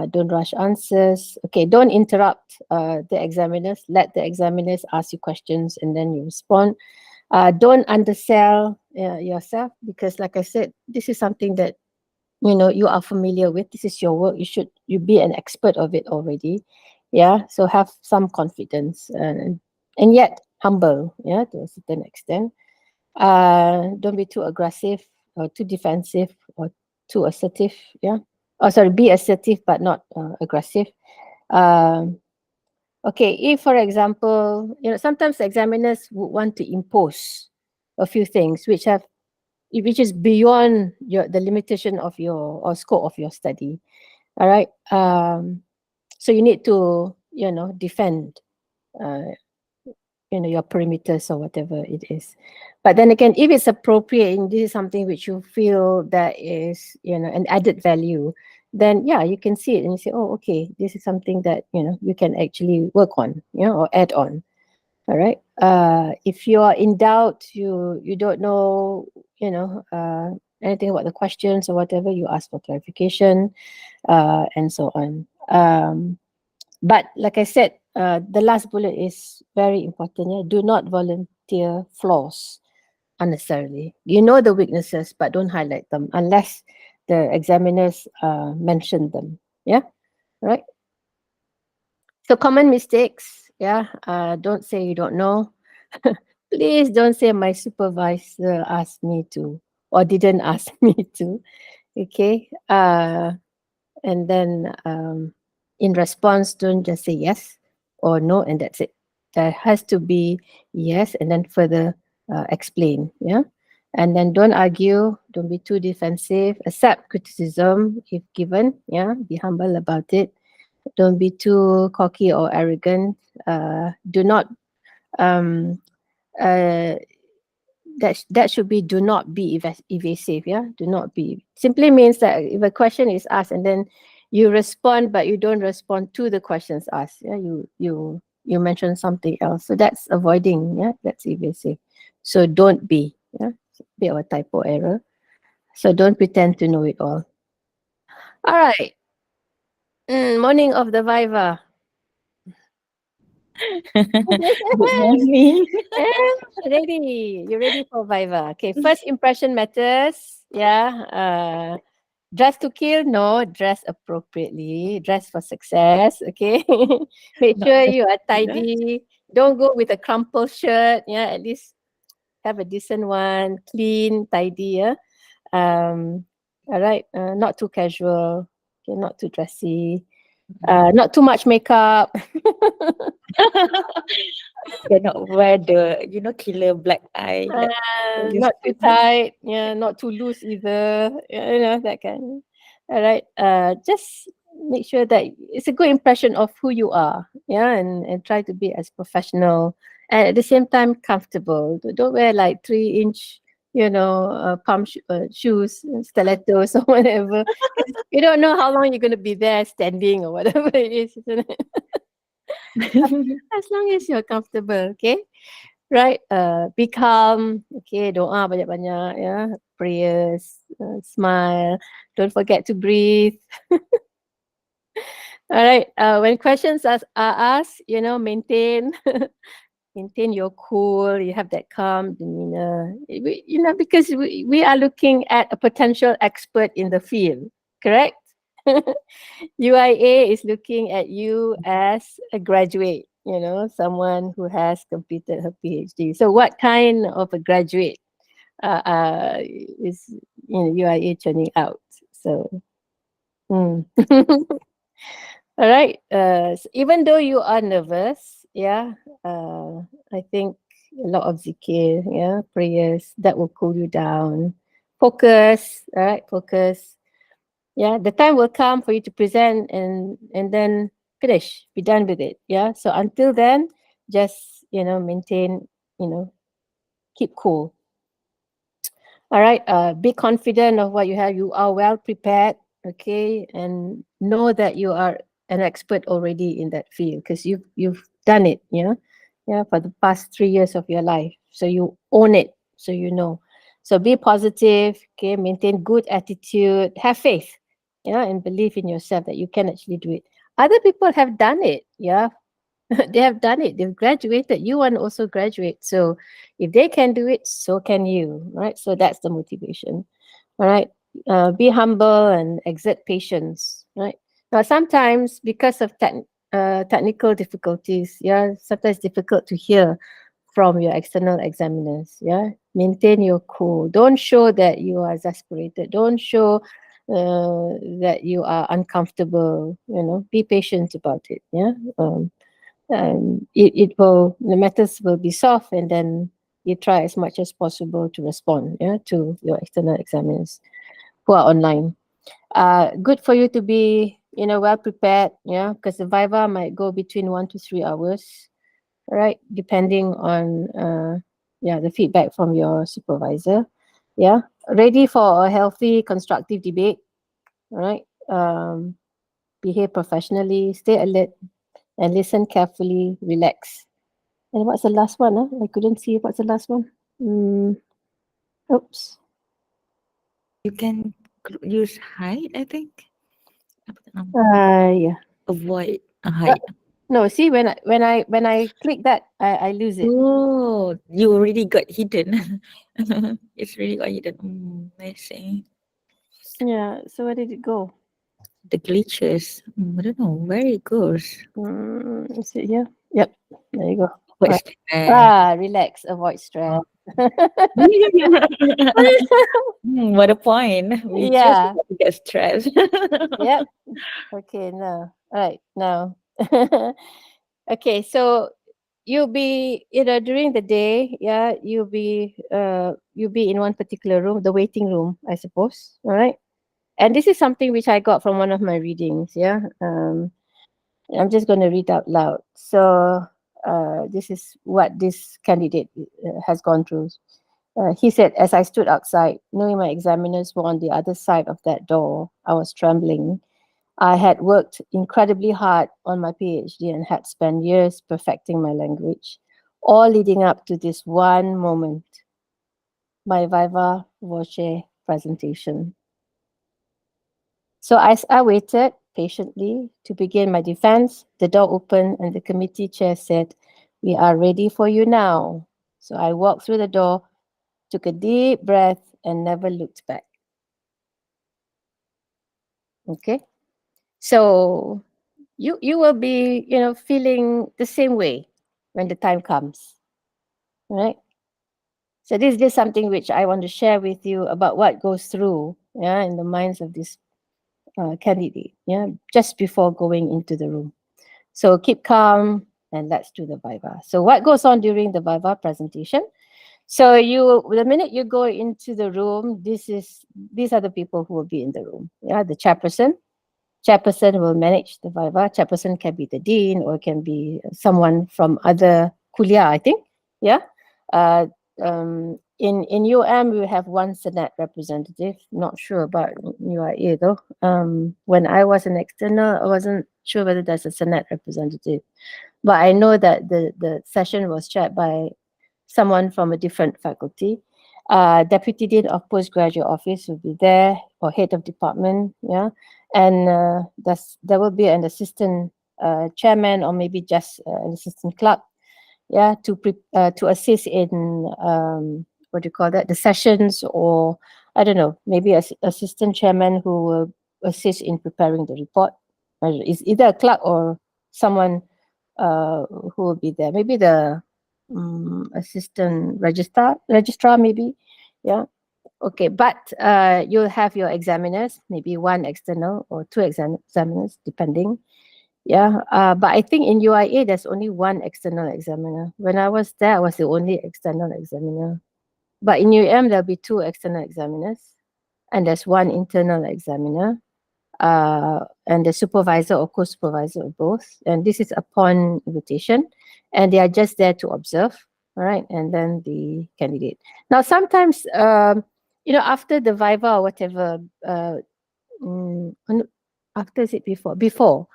Speaker 2: Don't rush answers. Okay, don't interrupt the examiners. Let the examiners ask you questions and then you respond. Don't undersell yourself, because like I said, this is something that you are familiar with. This is your work. You be an expert of it already. So have some confidence, and yet humble, to a certain extent. Don't be too aggressive or too defensive or too assertive. Be assertive but not aggressive. Okay, if for example, sometimes examiners would want to impose a few things which is beyond the limitation of your or scope of your study. All right. So you need to defend your perimeters or whatever it is. But then again, if it's appropriate and this is something which you feel that is an added value, then you can see it and you say, oh, okay, this is something that you can actually work on, or add on. All right. If you are in doubt, you don't know anything about the questions or whatever, you ask for clarification, and so on. But like I said, the last bullet is very important. Do not volunteer flaws unnecessarily. You know the weaknesses, but don't highlight them unless the examiners mention them. Right. So common mistakes. Don't say you don't know. Please don't say my supervisor asked me to or didn't ask me to. Okay. And then in response, don't just say yes or no and that's it. There has to be yes and then further explain. And then don't argue, don't be too defensive, accept criticism if given, yeah, be humble about it. Don't be too cocky or arrogant. Do not um uh that should be do not be evasive, yeah, do not be, simply means that if a question is asked and then you respond but you don't respond to the questions asked, yeah, you mention something else, so that's avoiding, yeah, that's evasive. So don't be, yeah, it's a bit of a typo error. So don't pretend to know it all right. Morning of the Viva.
Speaker 1: Good morning.
Speaker 2: Ready, you ready for Viva? Okay, first impression matters, yeah. Dress to kill? No, dress appropriately. Dress for success. Okay. Make
Speaker 1: Not
Speaker 2: sure
Speaker 1: just
Speaker 2: you are
Speaker 1: that.
Speaker 2: tidy. Don't go with a crumpled shirt. Yeah, at least have a decent one. Clean, tidy. Yeah. All right. Not too casual. Okay, not too dressy. Not too much makeup.
Speaker 1: Cannot wear the, killer black eye. Like,
Speaker 2: Not
Speaker 1: used
Speaker 2: too
Speaker 1: to.
Speaker 2: tight, yeah, not too loose either. Yeah, that kind. All right. Just make sure that it's a good impression of who you are. Yeah, and try to be as professional and at the same time comfortable. Don't wear like 3-inch, shoes, stilettos or whatever. 'Cause you don't know how long you're going to be there standing or whatever it is, isn't it? As long as you're comfortable, okay? Right, be calm, okay, doa banyak-banyak, yeah, prayers, smile, don't forget to breathe. All right, when questions are asked, maintain maintain your cool, you have that calm demeanor, because we are looking at a potential expert in the field, correct? UIA is looking at you as a graduate, someone who has completed her PhD. So what kind of a graduate is UIA churning out? So all right. Even though you are nervous, yeah, I think a lot of zikir, yeah, prayers that will cool you down. Focus, all right, focus. Yeah, the time will come for you to present and then finish, be done with it. Yeah. So until then, just maintain, keep cool. All right. Be confident of what you have. You are well prepared. Okay, and know that you are an expert already in that field because you've done it. Yeah, for the past 3 years of your life. So you own it. So you know. So be positive. Okay, maintain good attitude. Have faith. Yeah, and believe in yourself that you can actually do it. Other people have done it. Yeah, they have done it. They've graduated. You want to also graduate. So if they can do it, so can you. Right. So that's the motivation. All right. Be humble and exert patience. Right. Now sometimes because of technical difficulties, yeah, sometimes difficult to hear from your external examiners. Yeah. Maintain your cool. Don't show that you are exasperated. Don't show that you are uncomfortable. Be patient about it. Yeah. And the matters will be solved, and then you try as much as possible to respond, to your external examiners who are online. Good for you to be well prepared, because the Viva might go between 1 to 3 hours, right, depending on the feedback from your supervisor. Yeah, ready for a healthy constructive debate. All right. Behave professionally, stay alert, and listen carefully, relax. And what's the last one? I couldn't see what's the last one. Oops.
Speaker 1: You can use hide, I think.
Speaker 2: Yeah.
Speaker 1: Avoid hide.
Speaker 2: No, see when I click that, I lose it.
Speaker 1: Oh, you already got hidden. It's really got hidden. I see.
Speaker 2: Yeah. So where did it go?
Speaker 1: The glitches. I don't know where it goes.
Speaker 2: Is it here? Yep. There you go.
Speaker 1: What's
Speaker 2: Relax, avoid stress.
Speaker 1: what a point. We choose
Speaker 2: Yeah.
Speaker 1: not to get stressed.
Speaker 2: Yep. Okay. Now. All right. Now. Okay. So you'll be, during the day, yeah, you'll be in one particular room, the waiting room, I suppose. All right. And this is something which I got from one of my readings. Yeah. I'm just going to read out loud. So this is what this candidate has gone through. He said, as I stood outside, knowing my examiners were on the other side of that door, I was trembling. I had worked incredibly hard on my PhD and had spent years perfecting my language, all leading up to this one moment, my Viva Voce presentation. So as I waited patiently to begin my defense, the door opened and the committee chair said, "We are ready for you now." So I walked through the door, took a deep breath, and never looked back. Okay. So you will be, feeling the same way when the time comes. Right? So this is something which I want to share with you about what goes through, yeah, in the minds of this candidate, yeah, just before going into the room. So keep calm and let's do the Viva. So what goes on during the Viva presentation? So the minute you go into the room, these are the people who will be in the room. Yeah, the chairperson. Chairperson will manage the Viva. Chairperson can be the dean or can be someone from other kuliah, I think. Yeah. In UM, we have one Senate representative. Not sure about UIA though. When I was an external, I wasn't sure whether there's a Senate representative. But I know that the session was chaired by someone from a different faculty. Deputy Dean of Postgraduate Office will be there, or head of department, yeah. And there will be an assistant chairman or maybe just an assistant clerk, yeah, to assist in what do you call that, the sessions, or I don't know, maybe assistant chairman who will assist in preparing the report. It's either a clerk or someone who will be there. Maybe the assistant registrar maybe, yeah. Okay, but you'll have your examiners, maybe one external or two examiners, depending. Yeah, but I think in UIA there's only one external examiner. When I was there, I was the only external examiner. But in there'll be two external examiners, and there's one internal examiner, and the supervisor or co-supervisor of both. And this is upon invitation, and they are just there to observe. All right, and then the candidate. Now, sometimes, after the Viva or whatever, after is it before? Before.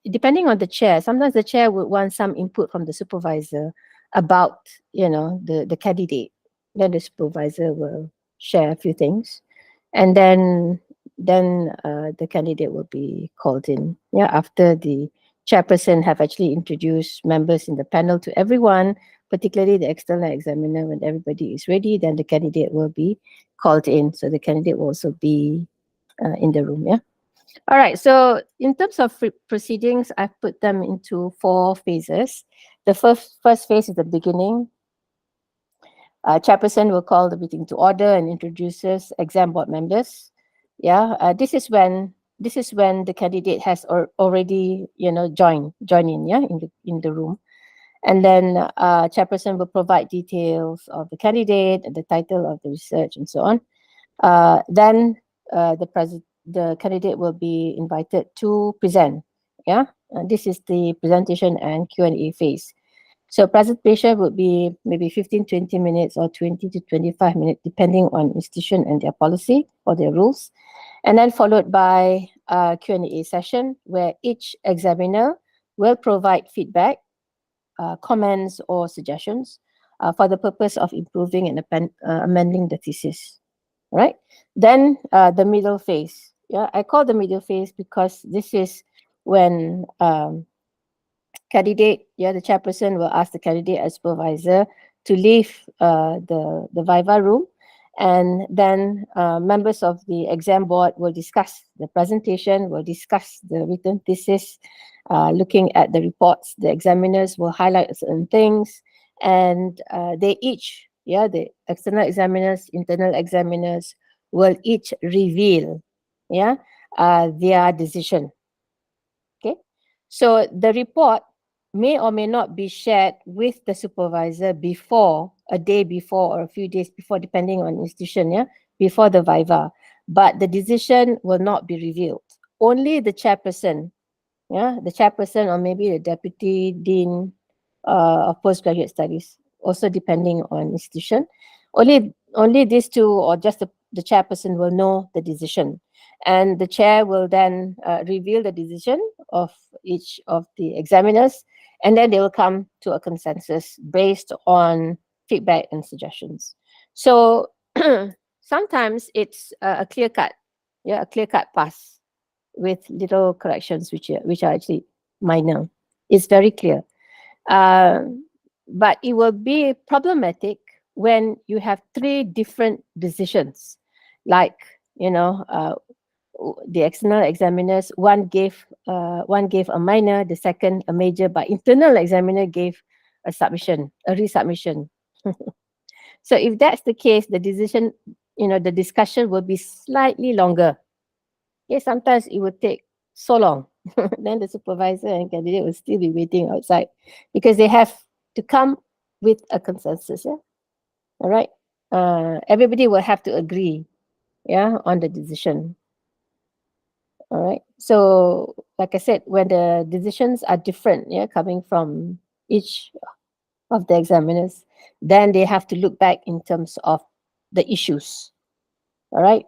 Speaker 2: Depending on the chair, sometimes the chair would want some input from the supervisor about, the candidate. Then the supervisor will share a few things, and then the candidate will be called in. Yeah, after the chairperson have actually introduced members in the panel to everyone, particularly the external examiner. When everybody is ready, then the candidate will be called in. So the candidate will also be in the room. Yeah. All right. So in terms of proceedings, I've put them into 4 phases. The first phase is the beginning. Chairperson will call the meeting to order and introduces exam board members. Yeah. This is when the candidate has already join in, yeah, in the room. And then chairperson will provide details of the candidate, the title of the research, and so on. Then the candidate will be invited to present. Yeah, this is the presentation and Q&A phase. So presentation would be maybe 15-20 minutes or 20 to 25 minutes, depending on institution and their policy or their rules. And then followed by a Q&A session where each examiner will provide feedback, comments or suggestions for the purpose of improving and amending the thesis. Right? Then the middle phase. Yeah, I call the middle phase because this is when candidate, the chairperson will ask the candidate as supervisor to leave the Viva room, and then members of the exam board will discuss the presentation, will discuss the written thesis, looking at the reports. The examiners will highlight certain things, and they each, the external examiners, internal examiners will each reveal, their decision. Okay, so the report may or may not be shared with the supervisor before, a day before or a few days before, depending on institution, yeah, before the Viva. But the decision will not be revealed. Only the chairperson, yeah, the chairperson or maybe the deputy dean of postgraduate studies, also depending on institution. Only these two or just the chairperson will know the decision. And the chair will then reveal the decision of each of the examiners, and then they will come to a consensus based on feedback and suggestions. So sometimes it's a clear cut, yeah, a clear cut pass with little corrections which are actually minor. It's very clear. But it will be problematic when you have three different decisions, like the external examiners. One gave a minor, the second a major, but internal examiner gave a resubmission. So if that's the case, the decision, the discussion will be slightly longer. Okay, sometimes it would take so long. Then the supervisor and candidate will still be waiting outside because they have to come with a consensus. Yeah, all right. Everybody will have to agree, yeah, on the decision. All right. So, like I said, when the decisions are different, yeah, coming from each of the examiners, then they have to look back in terms of the issues. All right.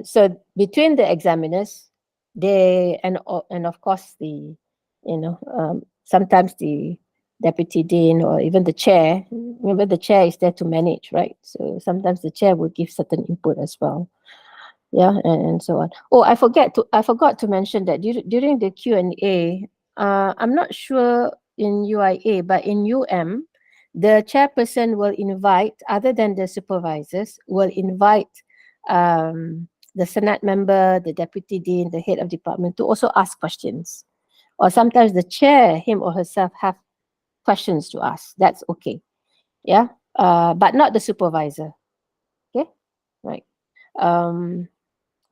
Speaker 2: So between the examiners, they and of course sometimes the deputy dean or even the chair. Remember, the chair is there to manage, right? So sometimes the chair will give certain input as well. Yeah, and so on. Oh, I forgot to mention that during the Q&A, I'm not sure in UIA, but in UM, the chairperson will invite, other than the supervisors, will invite the Senate member, the deputy dean, the head of department to also ask questions. Or sometimes the chair, him or herself, have questions to ask. That's okay. Yeah, but not the supervisor. Okay, right.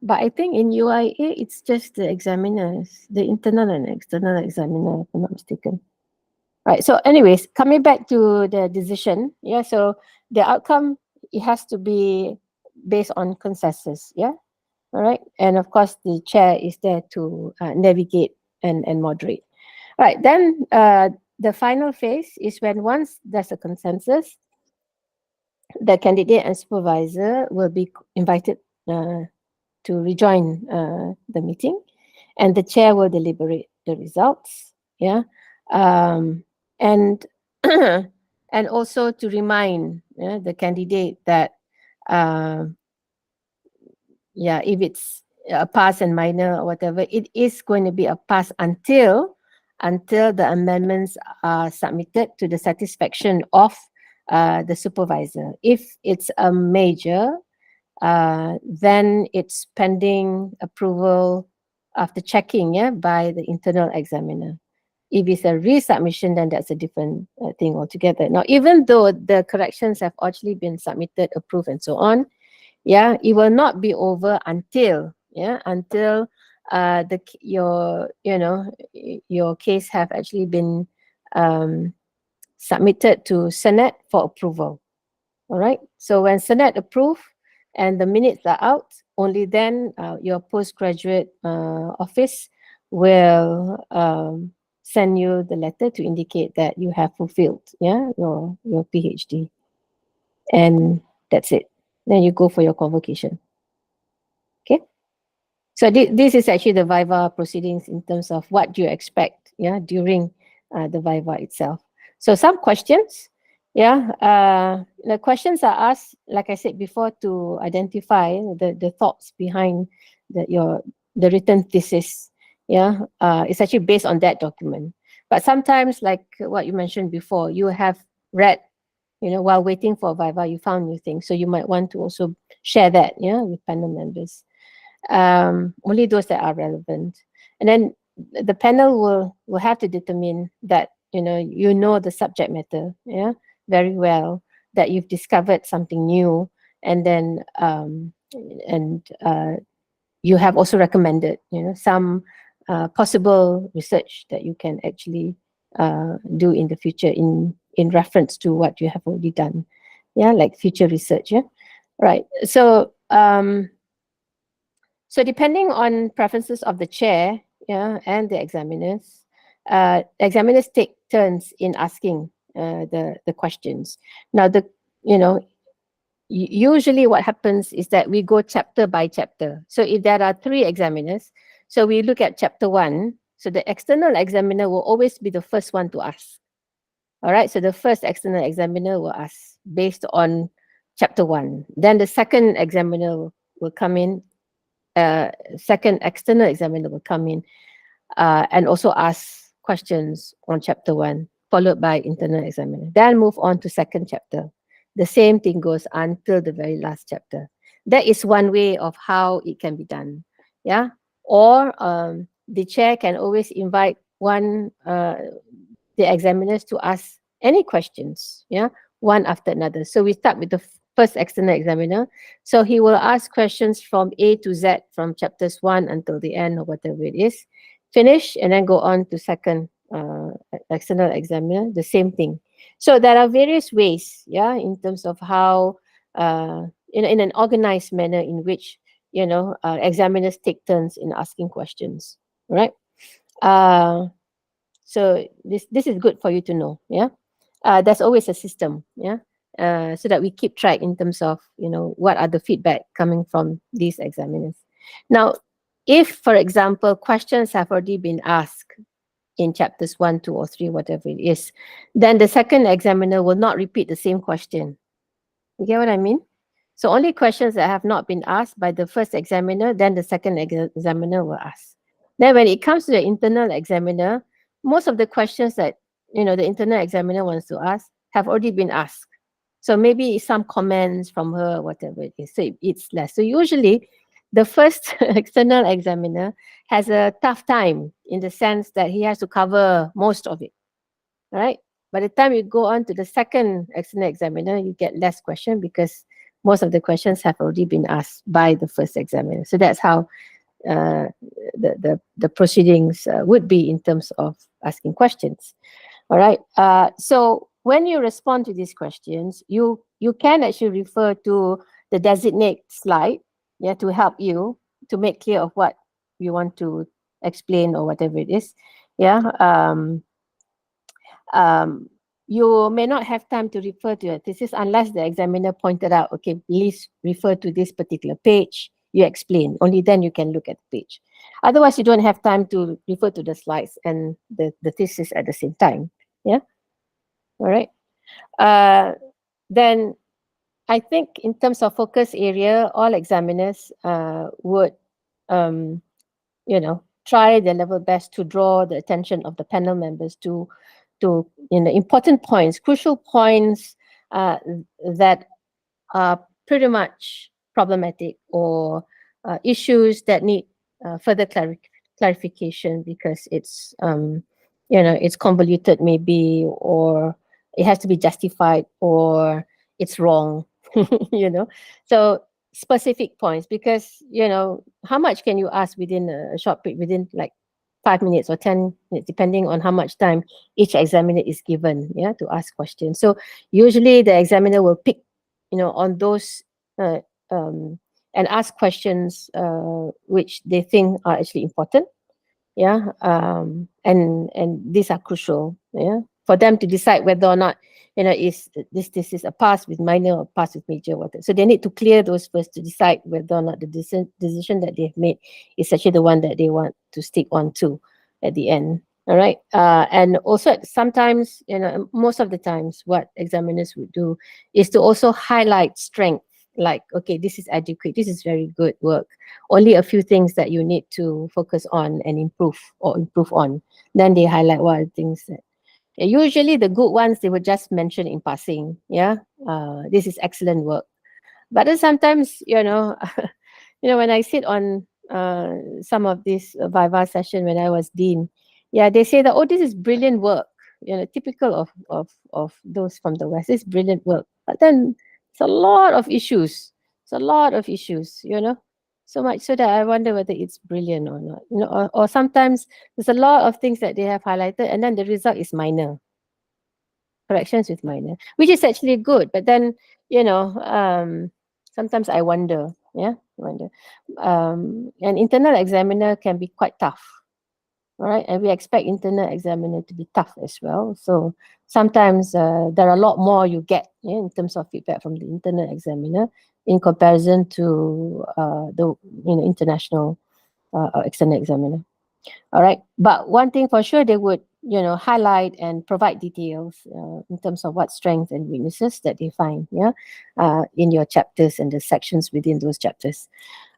Speaker 2: But I think in UIA, it's just the examiners, the internal and external examiner, if I'm not mistaken. Right. So anyways, coming back to the decision, yeah, so the outcome, it has to be based on consensus, yeah? All right. And of course, the chair is there to navigate and moderate. Right. Then the final phase is when once there's a consensus, the candidate and supervisor will be invited to rejoin the meeting, and the chair will deliberate the results. Yeah, and and also to remind the candidate that if it's a pass and minor or whatever, it is going to be a pass until the amendments are submitted to the satisfaction of the supervisor. If it's a major, then it's pending approval after checking by the internal examiner. If it's a resubmission, then that's a different thing altogether. Now, even though the corrections have actually been submitted, approved, and so on, it will not be over until your case have actually been submitted to Senate for approval. All right. So when Senate approve and the minutes are out, only then your postgraduate office will send you the letter to indicate that you have fulfilled your PhD. And that's it. Then you go for your convocation. Okay. So this is actually the Viva proceedings in terms of what you expect during the Viva itself. So some questions. The questions are asked, like I said before, to identify the thoughts behind the written thesis. It's actually based on that document. But sometimes, like what you mentioned before, you have read, while waiting for Viva, you found new things. So you might want to also share that, with panel members. Only those that are relevant. And then the panel will have to determine that, the subject matter, very well, that you've discovered something new, and then you have also recommended some possible research that you can actually do in the future in reference to what you have already done. Yeah, like future research. Yeah, right. So so depending on preferences of the chair, yeah, and the examiners take turns in asking the questions. Now you know usually what happens is that we go chapter by chapter. So if there are 3 examiners, so we look at chapter 1. So the external examiner will always be the first one to ask. All right, so the first external examiner will ask based on chapter 1. Then the second examiner will come in, second external examiner will come in and also ask questions on chapter 1, followed by internal examiner. Then move on to second chapter. The same thing goes until the very last chapter. That is one way of how it can be done. Yeah. Or the chair can always invite the examiners to ask any questions. Yeah. One after another. So we start with the first external examiner. So he will ask questions from A to Z, from chapters 1 until the end or whatever it is. Finish and then go on to second external examiner, the same thing. So there are various ways, yeah, in terms of how, in an organized manner in which, examiners take turns in asking questions, right? So this is good for you to know, yeah. There's always a system, yeah, so that we keep track in terms of, what are the feedback coming from these examiners. Now, if, for example, questions have already been asked in chapters 1, 2, or 3, whatever it is, then the second examiner will not repeat the same question. You get what I mean? So only questions that have not been asked by the first examiner, then the second examiner will ask. Then when it comes to the internal examiner, most of the questions that the internal examiner wants to ask have already been asked. So maybe some comments from her, whatever it is. So it's less. So usually the first external examiner has a tough time in the sense that he has to cover most of it, right? By the time you go on to the second external examiner, you get less question because most of the questions have already been asked by the first examiner. So that's how the proceedings would be in terms of asking questions. All right. So when you respond to these questions, you can actually refer to the designate slide, yeah, to help you to make clear of what you want to explain or whatever it is. Yeah. You may not have time to refer to it. This is unless the examiner pointed out, okay, please refer to this particular page. You explain. Only then you can look at the page. Otherwise, you don't have time to refer to the slides and the thesis at the same time. Yeah. All right. Then I think in terms of focus area, all examiners would, try their level best to draw the attention of the panel members to important points, crucial points that are pretty much problematic or issues that need further clarification because it's it's convoluted maybe, or it has to be justified, or it's wrong. So specific points, because how much can you ask within a short period, within like 5 minutes or 10 minutes, depending on how much time each examiner is given, yeah, to ask questions. So usually the examiner will pick on those and ask questions which they think are actually important, yeah, and these are crucial, yeah, for them to decide whether or not is this is a pass with minor or pass with major, whatever. So they need to clear those first to decide whether or not the decision that they've made is actually the one that they want to stick on to at the end. All right. And also sometimes, most of the times what examiners would do is to also highlight strength, like, okay, this is adequate, this is very good work, only a few things that you need to focus on and improve on. Then they highlight what are things that usually the good ones they would just mention in passing. Yeah, this is excellent work. But then sometimes, when I sit on some of this Viva session when I was dean, yeah, they say that, oh, this is brilliant work. Typical of those from the West. It's brilliant work. But then it's a lot of issues. It's a lot of issues. So much so that I wonder whether it's brilliant or not. You know, or sometimes there's a lot of things that they have highlighted, and then the result is minor corrections with minor, which is actually good. But then, sometimes I wonder, an internal examiner can be quite tough. All right, and we expect internal examiner to be tough as well. So sometimes there are a lot more you get in terms of feedback from the internal examiner in comparison to the international external examiner. All right, but one thing for sure, they would highlight and provide details in terms of what strengths and weaknesses that they find in your chapters and the sections within those chapters.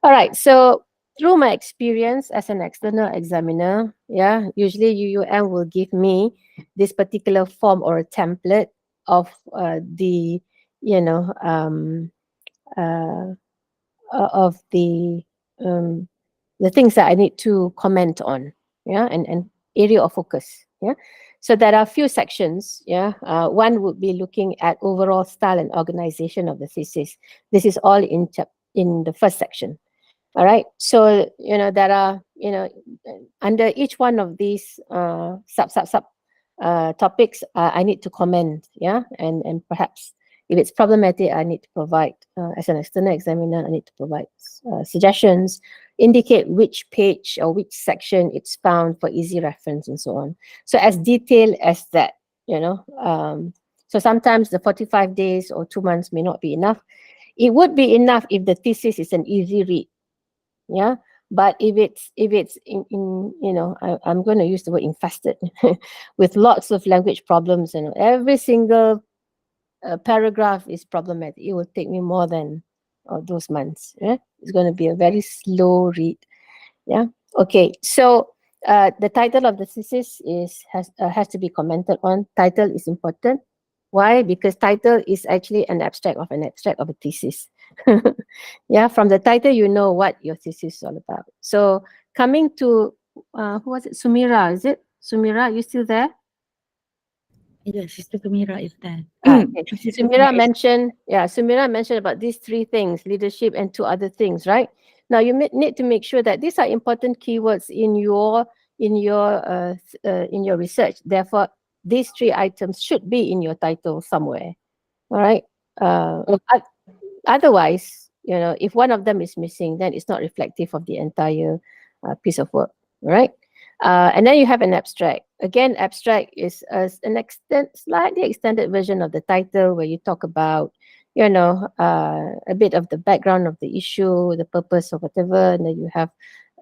Speaker 2: All right, so through my experience as an external examiner, usually UUM will give me this particular form or a template of the of the things that I need to comment on, and area of focus, So there are a few sections, One would be looking at overall style and organization of the thesis. This is all in the first section. All right. So, there are, under each one of these sub topics, I need to comment, and perhaps if it's problematic, I need to provide, as an external examiner, I need to provide suggestions, indicate which page or which section it's found for easy reference and so on. So as detailed as that, so sometimes the 45 days or 2 months may not be enough. It would be enough if the thesis is an easy read. But if it's I'm going to use the word infested with lots of language problems, and every single paragraph is problematic, it will take me more than those months. It's going to be a very slow read. Okay, so the title of the thesis has to be commented on. Title is important. Why? Because title is actually an abstract of a thesis. From the title, you know what your thesis is all about. So coming to, who was it? Sumira, is it? Sumira, you still there?
Speaker 1: Yes, Sister Kamira is there.
Speaker 2: Okay. Sumira mentioned about these three things, leadership and two other things, right? Now you need to make sure that these are important keywords in your research. Therefore, these three items should be in your title somewhere. All right. Otherwise, if one of them is missing, then it's not reflective of the entire piece of work, right? And then you have an abstract. Again, abstract is an slightly extended version of the title, where you talk about, a bit of the background of the issue, the purpose of whatever, and then you have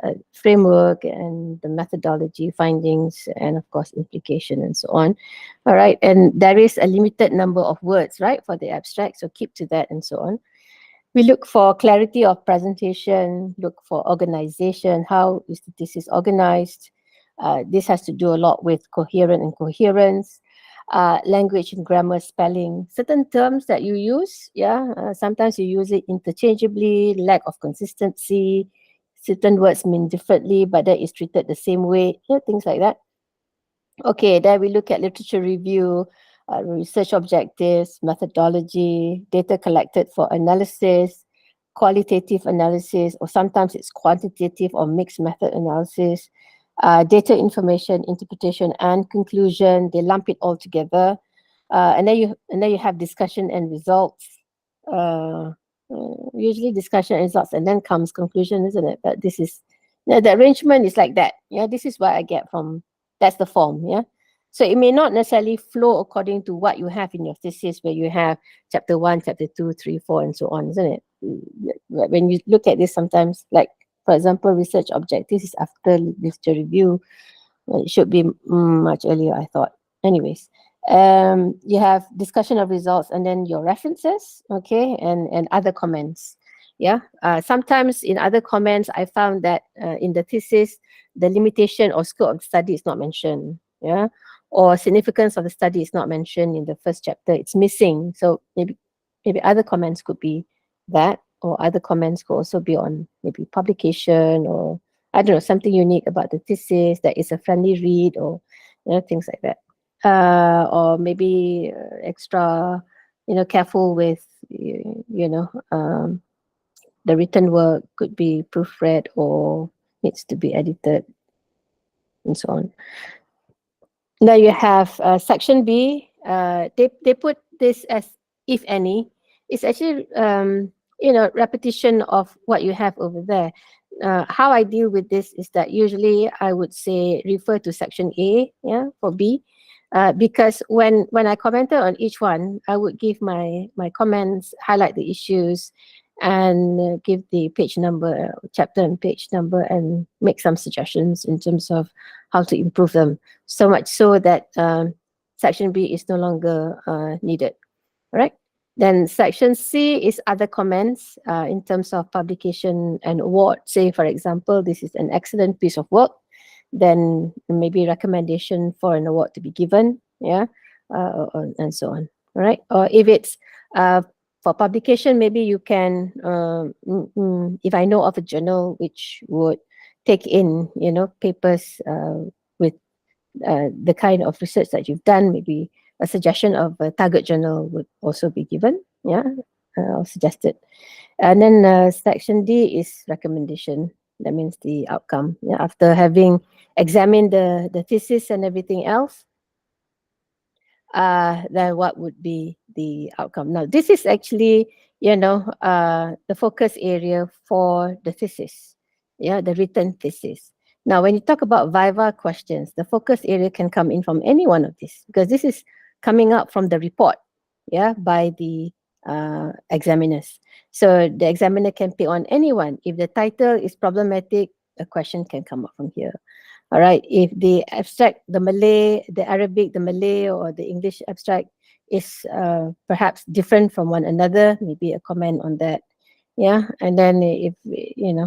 Speaker 2: a framework and the methodology, findings, and of course implication and so on. All right, and there is a limited number of words, right, for the abstract, so keep to that and so on. We look for clarity of presentation, look for organization. How is the thesis organized? This has to do a lot with coherent and coherence, language and grammar, spelling, certain terms that you use. Sometimes you use it interchangeably, lack of consistency, certain words mean differently, but that is treated the same way, things like that. Okay, then we look at literature review, research objectives, methodology, data collected for analysis, qualitative analysis, or sometimes it's quantitative or mixed method analysis, data information, interpretation, and conclusion. They lump it all together, and then you have discussion and results. Usually discussion and results, and then comes conclusion, isn't it? But this is the arrangement is like that. This is what I get from. That's the form. So it may not necessarily flow according to what you have in your thesis, where you have chapter 1, chapter 2, 3, 4, and so on, isn't it? When you look at this, sometimes, like for example, research objectives is after literature review. It should be much earlier, I thought. Anyways, you have discussion of results, and then your references, okay, and other comments. Sometimes in other comments, I found that in the thesis, the limitation or scope of the study is not mentioned, or significance of the study is not mentioned in the first chapter. It's missing. So maybe other comments could be that, or other comments could also be on maybe publication, or I don't know, something unique about the thesis that is a friendly read, or things like that. Or maybe extra, careful with the written work could be proofread or needs to be edited, and so on. Now you have section B. They put this as if any. It's actually repetition of what you have over there. How I deal with this is that usually I would say refer to section A, yeah, for B, because when I commented on each one, I would give my comments, highlight the issues, and give the page number, chapter and page number, and make some suggestions in terms of how to improve them. So much so that section B is no longer needed. All right. Then section C is other comments in terms of publication and award. Say, for example, this is an excellent piece of work. Then maybe recommendation for an award to be given. Yeah. And so on. All right. Or if it's for publication, maybe you can, if I know of a journal which would take in, papers with the kind of research that you've done, maybe a suggestion of a target journal would also be given, yeah, or suggested. And then section D is recommendation. That means the outcome. Yeah, after having examined the thesis and everything else, then what would be the outcome? Now, this is actually, the focus area for the thesis, yeah, the written thesis. Now, when you talk about Viva questions, the focus area can come in from any one of these, because this is coming up from the report, yeah, by the examiners. So the examiner can pick on anyone. If the title is problematic, a question can come up from here. All right, if the abstract, the Malay, the Arabic, the Malay, or the English abstract is perhaps different from one another, maybe a comment on that. Yeah, and then if, if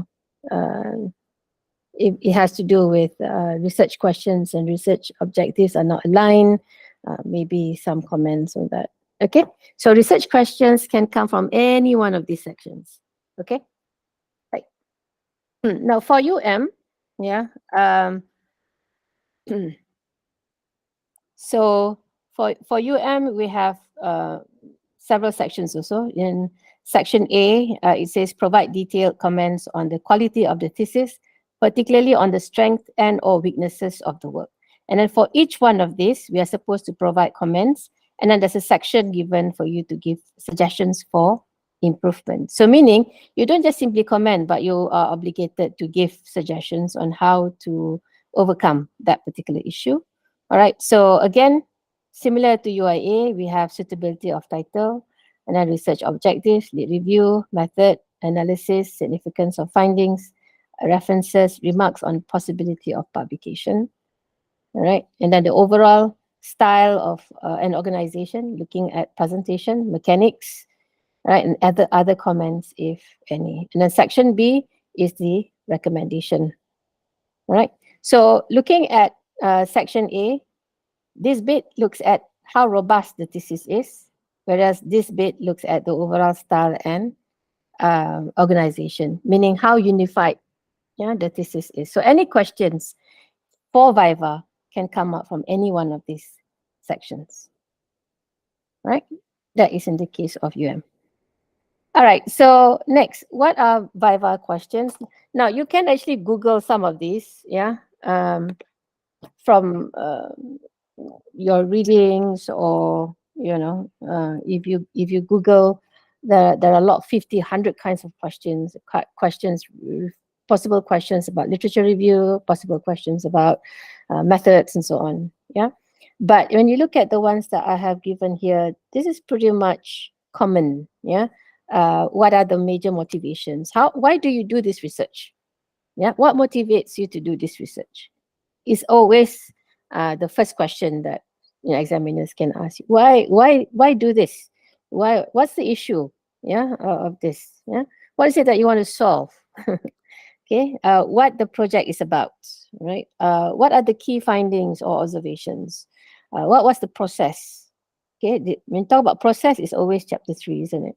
Speaker 2: it has to do with research questions and research objectives are not aligned, maybe some comments on that. Okay, so research questions can come from any one of these sections. Okay, right. Now for yeah, so for we have several sections also. In section A, it says provide detailed comments on the quality of the thesis, particularly on the strength and or weaknesses of the work. And then for each one of these, we are supposed to provide comments. And then there's a section given for you to give suggestions for improvement. So meaning you don't just simply comment, but you are obligated to give suggestions on how to overcome that particular issue. All right. So again, similar to UIA, we have suitability of title, and then research objectives, lead review, method, analysis, significance of findings, references, remarks on possibility of publication. All right. And then the overall style of an organization, looking at presentation, mechanics, right, and other comments, if any. And then section B is the recommendation. All right. So looking at section A, this bit looks at how robust the thesis is, whereas this bit looks at the overall style and organization, meaning how unified, yeah, the thesis is. So any questions for Viva can come up from any one of these sections, right? That is in the case of All right, so next, what are Viva questions? Now, you can actually Google some of these, yeah, from your readings, or, if you Google, there are a lot, 50, 100 kinds of questions, possible questions about literature review, possible questions about methods, and so on, yeah. But when you look at the ones that I have given here, this is pretty much common, yeah. What are the major motivations? Why do you do this research? Yeah, what motivates you to do this research? Is always the first question that examiners can ask you. Why do this? What's the issue? Yeah, of this. Yeah, what is it that you want to solve? Okay, what the project is about, right? What are the key findings or observations? What was the process? Okay, when you talk about process, it's always chapter 3, isn't it?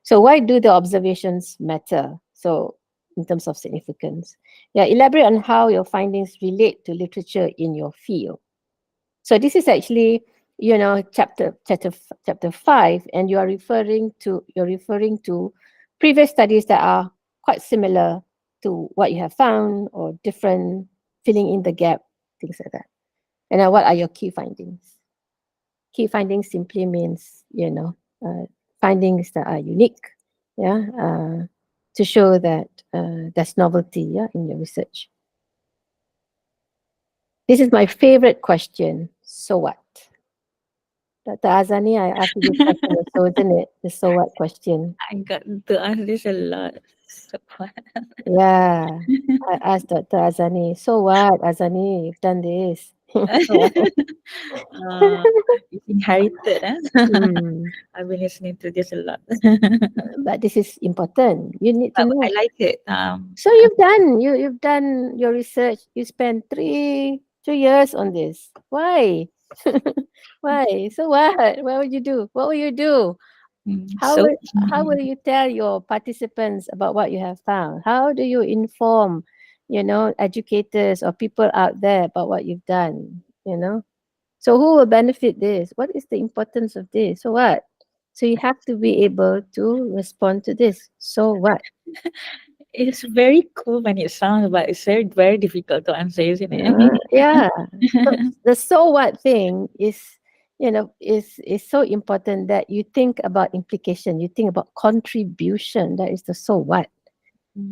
Speaker 2: So why do the observations matter? So in terms of significance, yeah, elaborate on how your findings relate to literature in your field. So this is actually, chapter 5, and you're referring to previous studies that are quite similar to what you have found or different, filling in the gap, things like that. And then what are your key findings? Key findings simply means, findings that are unique, to show that there's novelty, in your research. This is my favorite question. So what? Dr. Azani, I asked you this question also, isn't it? The so what question.
Speaker 1: I got to ask this a lot. So what?
Speaker 2: Yeah. I asked Dr. Azani, so what, Azani, you've done this. So what?
Speaker 1: It's inherited.
Speaker 2: Hmm.
Speaker 1: I've been listening to this a lot.
Speaker 2: But this is important. You need to
Speaker 1: But
Speaker 2: know.
Speaker 1: I like it.
Speaker 2: So you've done your research. You spent 3 years on this. Why? Why? So what? What would you do? What will you do? How
Speaker 1: So
Speaker 2: will how will you tell your participants about what you have found? How do you inform, educators or people out there about what you've done? So who will benefit this? What is the importance of this? So what? So you have to be able to respond to this. So what?
Speaker 1: it's very cool when it sounds, but it's very, very difficult to answer, isn't it?
Speaker 2: Yeah. So the so what thing is so important that you think about implication, you think about contribution. That is the so what.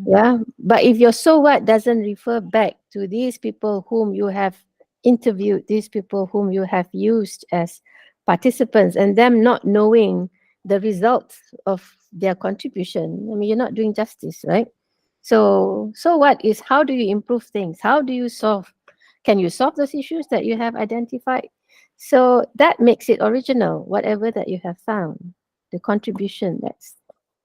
Speaker 2: Yeah. But if your so what doesn't refer back to these people whom you have interviewed, these people whom you have used as participants, and them not knowing the results of their contribution, I mean, you're not doing justice, right? So what is, how do you improve things? How do you solve? Can you solve those issues that you have identified? So that makes it original, whatever that you have found, the contribution,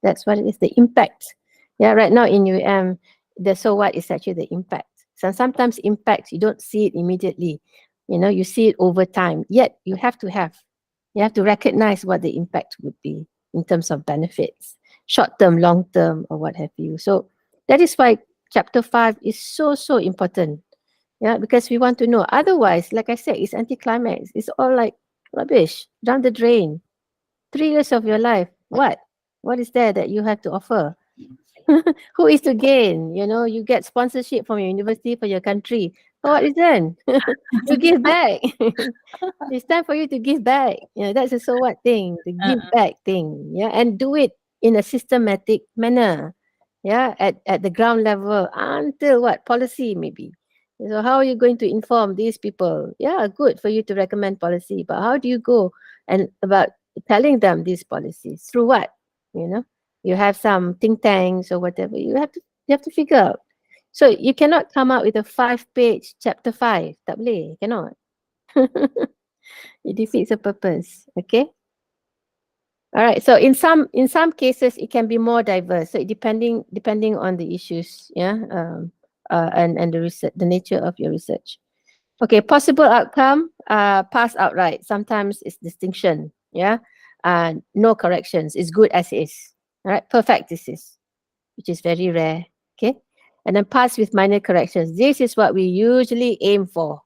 Speaker 2: that's what it is, the impact. Yeah, right now in UM, the so what is actually the impact. So sometimes impact, you don't see it immediately. You see it over time. Yet you have to recognize what the impact would be in terms of benefits, short term, long term, or what have you. So that is why chapter 5 is so, so important. Yeah, because we want to know. Otherwise, like I said, it's anticlimax. It's all like rubbish, down the drain. 3 years of your life. What? What is there that you have to offer? Who is to gain? You get sponsorship from your university for your country. For what reason? To give back. It's time for you to give back. That's a so what thing, the give back thing. Yeah, and do it in a systematic manner. Yeah, at the ground level until what? Policy maybe. So how are you going to inform these people? Yeah, good for you to recommend policy, but how do you go and about telling them these policies? Through what? You have some think tanks or whatever. You have to figure out. So you cannot come out with a 5-page chapter 5. Tak boleh, cannot. It defeats the purpose. Okay. All right. So in some cases it can be more diverse. So depending on the issues, and the research, the nature of your research. Okay, possible outcome, pass outright. Sometimes it's distinction. Yeah. No corrections. It's good as is. All right. Perfect thesis, which is very rare. Okay. And then pass with minor corrections. This is what we usually aim for.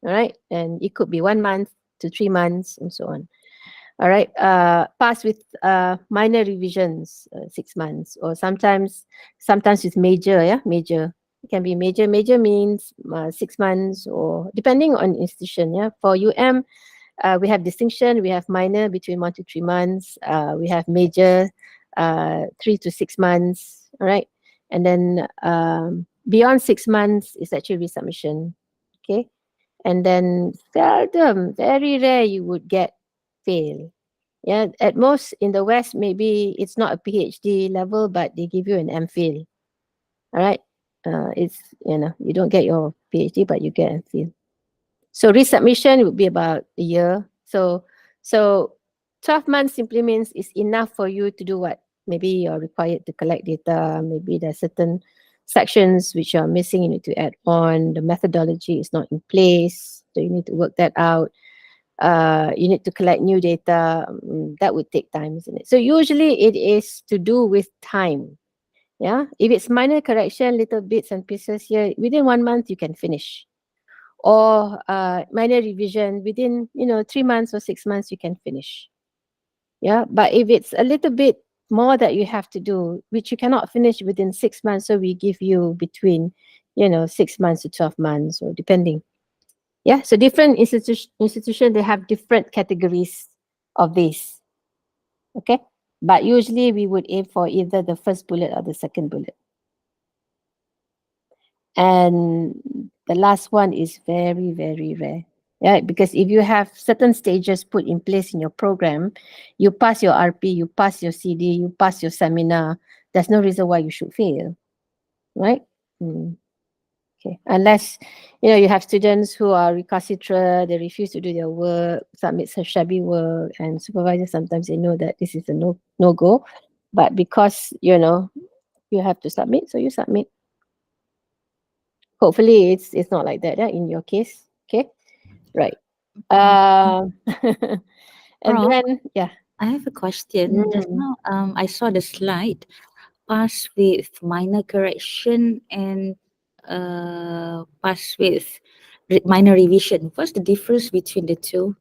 Speaker 2: All right. And it could be 1 month to 3 months and so on. All right. Pass with minor revisions, 6 months, or sometimes with major. Yeah, major. It can be major. Major means 6 months, or depending on institution. Yeah. For UM, we have distinction. We have minor between 1 to 3 months. We have major, 3 to 6 months. All right. And then beyond 6 months is actually resubmission. Okay. And then seldom, very rare, you would get fail. Yeah, at most in the West, maybe it's not a PhD level, but they give you an MPhil. All right. It's, you don't get your PhD, but you get MPhil. So resubmission would be about a year. So 12 months simply means it's enough for you to do what? Maybe you're required to collect data. Maybe there's certain sections which are missing, you need to add on. The methodology is not in place, so you need to work that out. You need to collect new data. That would take time, isn't it? So usually it is to do with time. Yeah. If it's minor correction, little bits and pieces here, within 1 month you can finish. Or minor revision within 3 months or 6 months you can finish. Yeah. But if it's a little bit more that you have to do, which you cannot finish within 6 months. So we give you between, 6 months to 12 months, or depending. Yeah. So different institution, they have different categories of this. Okay. But usually we would aim for either the first bullet or the second bullet. And the last one is very, very rare. Yeah, because if you have certain stages put in place in your program, you pass your RP, you pass your CD, you pass your seminar, there's no reason why you should fail, right? Okay, unless you have students who are recalcitrant, they refuse to do their work, submit some shabby work, and supervisors sometimes they know that this is a no go, but because you have to submit, so you submit. Hopefully it's not like that in your case. Okay, right. And
Speaker 1: Prof,
Speaker 2: then
Speaker 1: I have a question. Just now, I saw the slide, pass with minor correction and pass with minor revision. What's the difference between the two,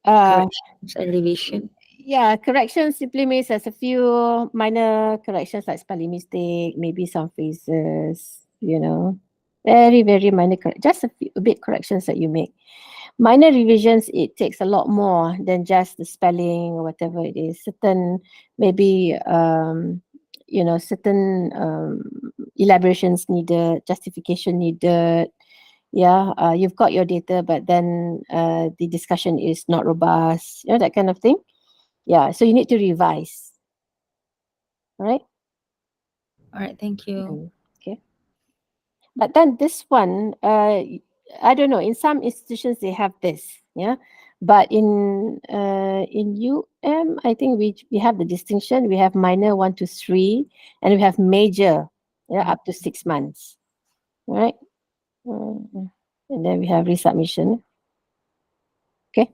Speaker 1: corrections and revision?
Speaker 2: Correction simply means there's a few minor corrections like spelling mistake, maybe some phrases, very, very minor, just a bit corrections that you make. Minor revisions, it takes a lot more than just the spelling or whatever it is. Certain, maybe, certain elaborations needed, justification needed. You've got your data, but then the discussion is not robust, that kind of thing. So you need to revise. All right.
Speaker 1: All right, thank you.
Speaker 2: Okay. But then this one, I don't know. In some institutions they have this, But in I think we have the distinction. We have minor 1 to 3, and we have major, up to 6 months, right? And then we have resubmission. Okay.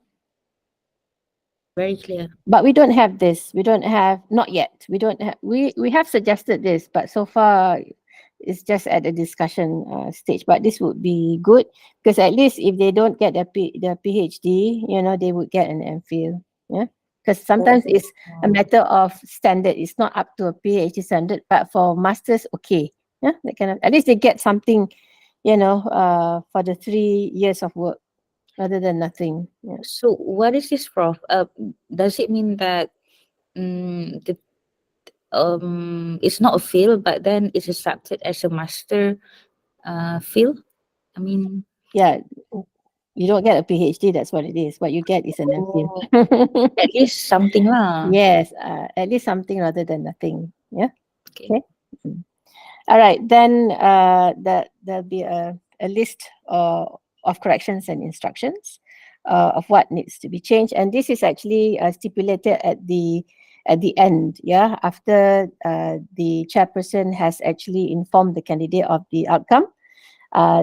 Speaker 1: Very clear.
Speaker 2: But we don't have this. We don't have, not yet. We don't have, we have suggested this, but so far it's just at the discussion stage. But this would be good because at least if they don't get their PhD, they would get an MPhil. Yeah. Because sometimes it's a matter of standard. It's not up to a PhD standard, but for masters, okay. Yeah. That kind of, at least they get something, for the 3 years of work rather than nothing. Yeah.
Speaker 1: So what is this, Prof? Does it mean that the it's not a field, but then it's accepted as a master field? I mean,
Speaker 2: Yeah, you don't get a PhD. That's what it is. What you get is an MPhil.
Speaker 1: at least something lah.
Speaker 2: Yes, at least something rather than nothing. Yeah.
Speaker 1: Okay.
Speaker 2: All right. Then there'll be a list of corrections and instructions of what needs to be changed, and this is actually stipulated at the end. Yeah, after the chairperson has actually informed the candidate of the outcome.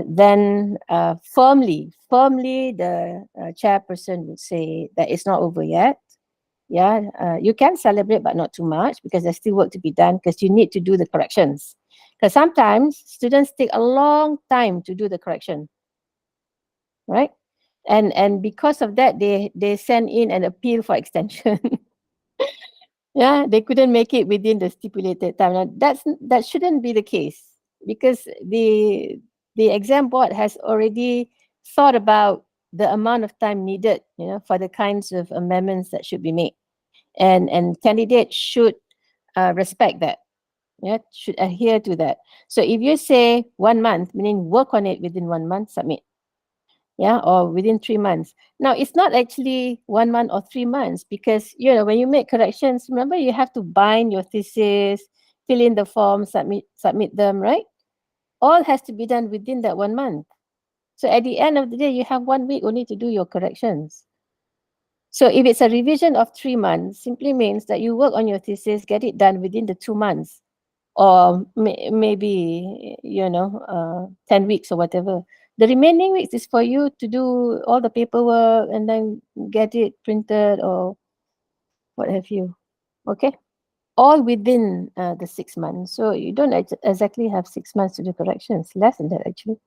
Speaker 2: Then firmly the chairperson would say that it's not over yet. You can celebrate, but not too much because there's still work to be done because you need to do the corrections. Because sometimes students take a long time to do the correction, right? And because of that, they send in an appeal for extension. They couldn't make it within the stipulated time. Now, that shouldn't be the case because the exam board has already thought about the amount of time needed, for the kinds of amendments that should be made, and candidates should respect that. Should adhere to that. So if you say 1 month, meaning work on it within 1 month, submit. Or within 3 months. Now it's not actually 1 month or 3 months because when you make corrections, remember you have to bind your thesis, fill in the form, submit them, right? All has to be done within that 1 month. So at the end of the day, you have 1 week only to do your corrections. So if it's a revision of 3 months, simply means that you work on your thesis, get it done within the 2 months, or maybe 10 weeks or whatever. The remaining weeks is for you to do all the paperwork and then get it printed or what have you. Okay, all within the 6 months. So you don't exactly have 6 months to do corrections, less than that actually.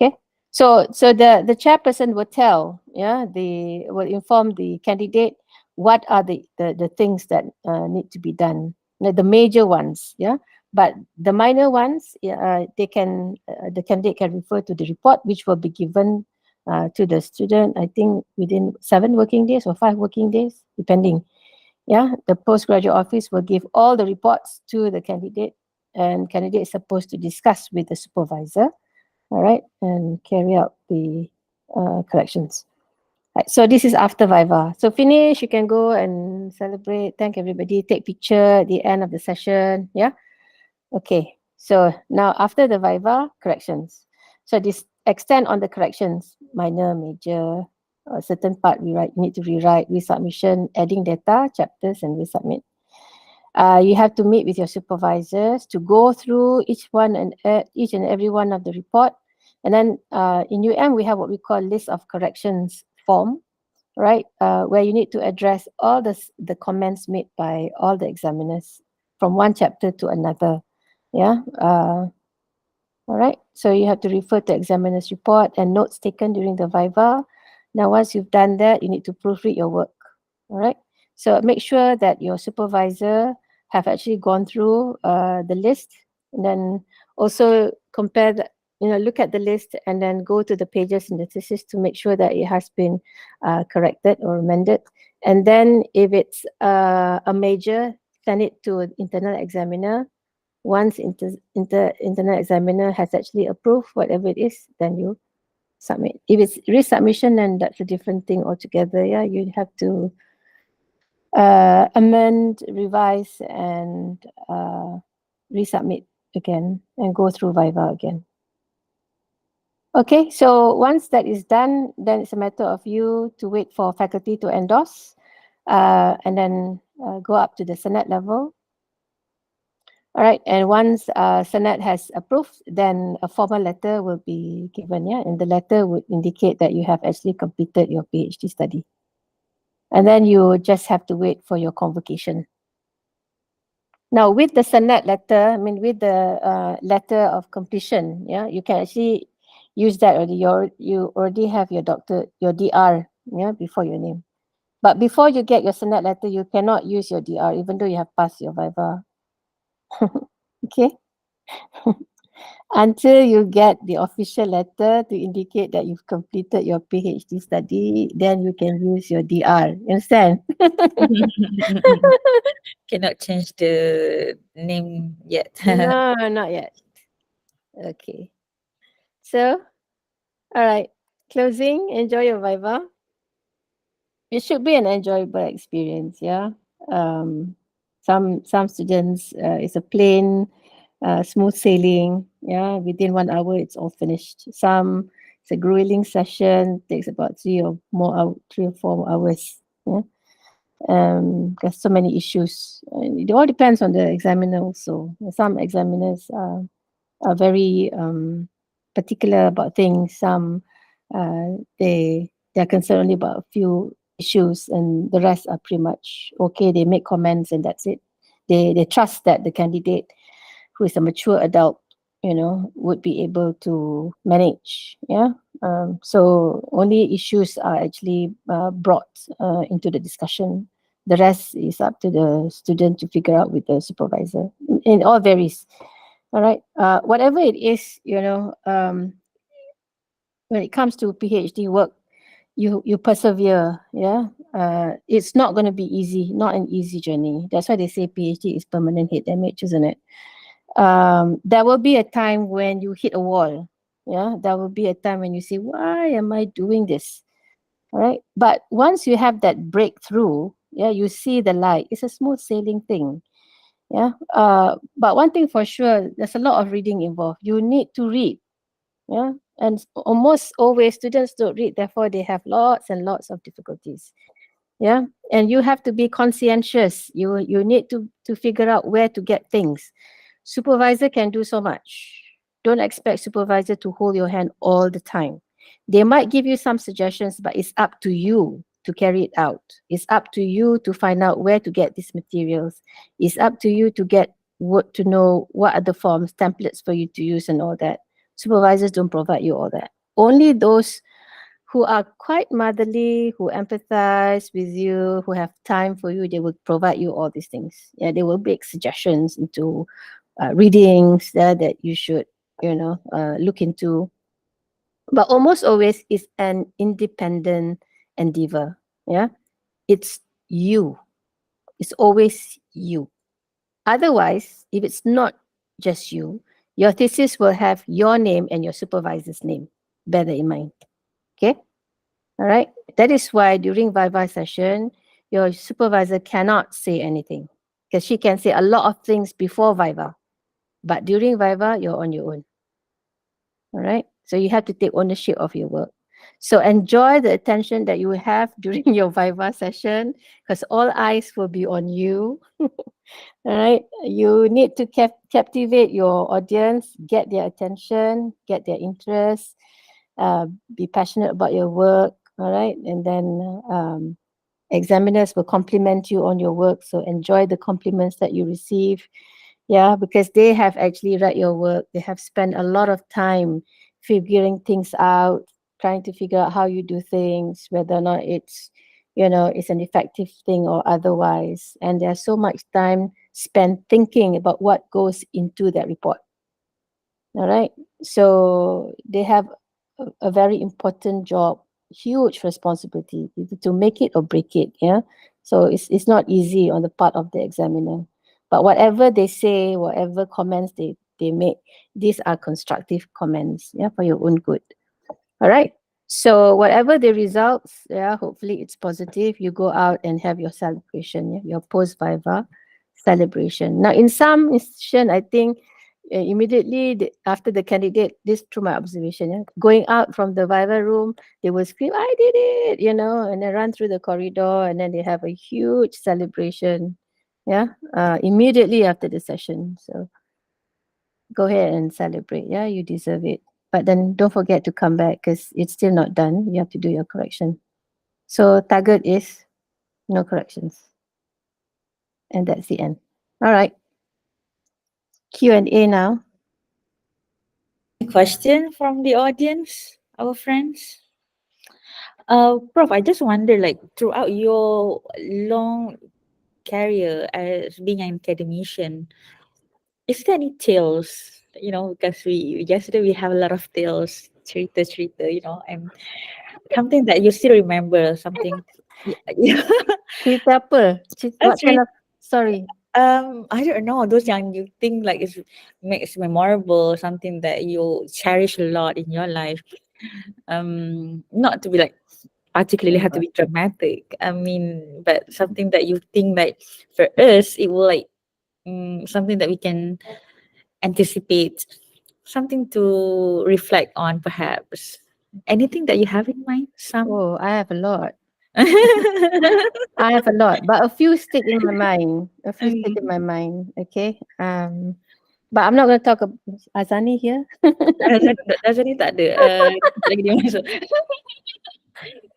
Speaker 2: Okay, so the chairperson will tell, will inform the candidate what are the things that need to be done, the major ones, yeah. But the minor ones, the candidate can refer to the report, which will be given to the student, I think within 7 working days or 5 working days, depending. Yeah, the postgraduate office will give all the reports to the candidate, and candidate is supposed to discuss with the supervisor, all right, and carry out the corrections. Right, so this is after Viva. So finish, you can go and celebrate, thank everybody, take picture at the end of the session. Yeah. Okay. So now after the Viva, corrections. So this extend on the corrections, minor, major, a certain part rewrite, you need to rewrite, resubmission, adding data, chapters, and resubmit. You have to meet with your supervisors to go through each and every one of the report. And then in UM, we have what we call list of corrections form, right? Where you need to address all the comments made by all the examiners from one chapter to another. Yeah. All right. So you have to refer to examiner's report and notes taken during the Viva. Now, once you've done that, you need to proofread your work. All right. So make sure that your supervisor have actually gone through the list, and then also compare the, look at the list and then go to the pages in the thesis to make sure that it has been corrected or amended. And then if it's a major, send it to an internal examiner. Once internal examiner has actually approved whatever it is, then you submit. If it's resubmission, then that's a different thing altogether. Yeah, you have to amend, revise, and resubmit again and go through Viva again. Okay, so once that is done, then it's a matter of you to wait for faculty to endorse and then go up to the Senate level. All right, and once Senate has approved, then a formal letter will be given, yeah, and the letter would indicate that you have actually completed your PhD study. And then you just have to wait for your convocation. Now, with the Senate letter, I mean, with the letter of completion, yeah, you can actually use that already. You already have your DR, yeah, before your name. But before you get your Senate letter, you cannot use your DR, even though you have passed your Viva. Okay. Until you get the official letter to indicate that you've completed your PhD study, then you can use your DR. You understand?
Speaker 1: Cannot change the name yet.
Speaker 2: No, not yet. Okay. So, all right. Closing, enjoy your Viva. It should be an enjoyable experience, yeah. Some students, it's a plain, smooth sailing, yeah. Within 1 hour, it's all finished. Some, it's a grueling session, takes about 3 or 4 hours, yeah. There's so many issues. It all depends on the examiner also. Some examiners are very particular about things. Some they're concerned only about a few issues, and the rest are pretty much okay. They make comments and that's it. They trust that the candidate, who is a mature adult, would be able to manage. Yeah. So only issues are actually brought into the discussion. The rest is up to the student to figure out with the supervisor. It all varies. All right. Whatever it is, when it comes to PhD work, you persevere. Yeah. It's not going to be easy, not an easy journey. That's why they say PhD is permanent head damage, isn't it? There will be a time when you hit a wall. Yeah. There will be a time when you say, why am I doing this? All right. But once you have that breakthrough, yeah, you see the light. It's a smooth sailing thing. Yeah. But one thing for sure, there's a lot of reading involved. You need to read. Yeah. And almost always students don't read, therefore they have lots and lots of difficulties. Yeah. And you have to be conscientious. You need to figure out where to get things. Supervisor can do so much. Don't expect supervisor to hold your hand all the time. They might give you some suggestions, but it's up to you to carry it out. It's up to you to find out where to get these materials. It's up to you to know what are the forms, templates for you to use and all that. Supervisors don't provide you all that. Only those who are quite motherly, who empathize with you, who have time for you, they will provide you all these things. Yeah, they will make suggestions into readings that you should, look into. But almost always is an independent endeavor. Yeah, it's you. It's always you. Otherwise, if it's not just you, your thesis will have your name and your supervisor's name. Bear that in mind. Okay. All right. That is why during Viva session, your supervisor cannot say anything because she can say a lot of things before Viva, but during Viva, you're on your own. All right. So you have to take ownership of your work. So enjoy the attention that you have during your Viva session because all eyes will be on you. All right. You need to captivate your audience, get their attention, get their interest, be passionate about your work. All right. And then examiners will compliment you on your work. So enjoy the compliments that you receive. Yeah, because they have actually read your work. They have spent a lot of time figuring things out, trying to figure out how you do things, whether or not it's an effective thing or otherwise. And there's so much time spent thinking about what goes into that report. All right. So they have a very important job, huge responsibility either to make it or break it. Yeah. So it's not easy on the part of the examiner. But whatever they say, whatever comments they make, these are constructive comments, yeah, for your own good. All right. So whatever the results, yeah, hopefully it's positive. You go out and have your celebration, yeah, your post-viva celebration. Now, in some institution, I think immediately after the candidate, this through my observation, yeah, going out from the viva room, they will scream, "I did it!" And then run through the corridor, and then they have a huge celebration, yeah, immediately after the session. So go ahead and celebrate. Yeah, you deserve it. But then don't forget to come back because it's still not done. You have to do your correction. So target is no corrections. And that's the end. All right. Q&A now.
Speaker 1: Question from the audience, our friends. Prof, I just wonder, like, throughout your long career as being an academician, is there any tales? Because we yesterday we have a lot of tales, cerita, and something that you still remember, something. Yeah.
Speaker 2: Cerita apa? What kind of, sorry.
Speaker 1: I don't know, those young you think like makes memorable, something that you cherish a lot in your life. Not to be like particularly have to be dramatic. I mean, but something that you think like for us it will like something that we can anticipate, something to reflect on perhaps. Anything that you have in mind? Some.
Speaker 2: Oh, I have a lot. I have a lot, but a few stick in my mind. Okay. But I'm not going to talk about Azani here.
Speaker 1: Rasanya tak ada. Lagi dia masuk.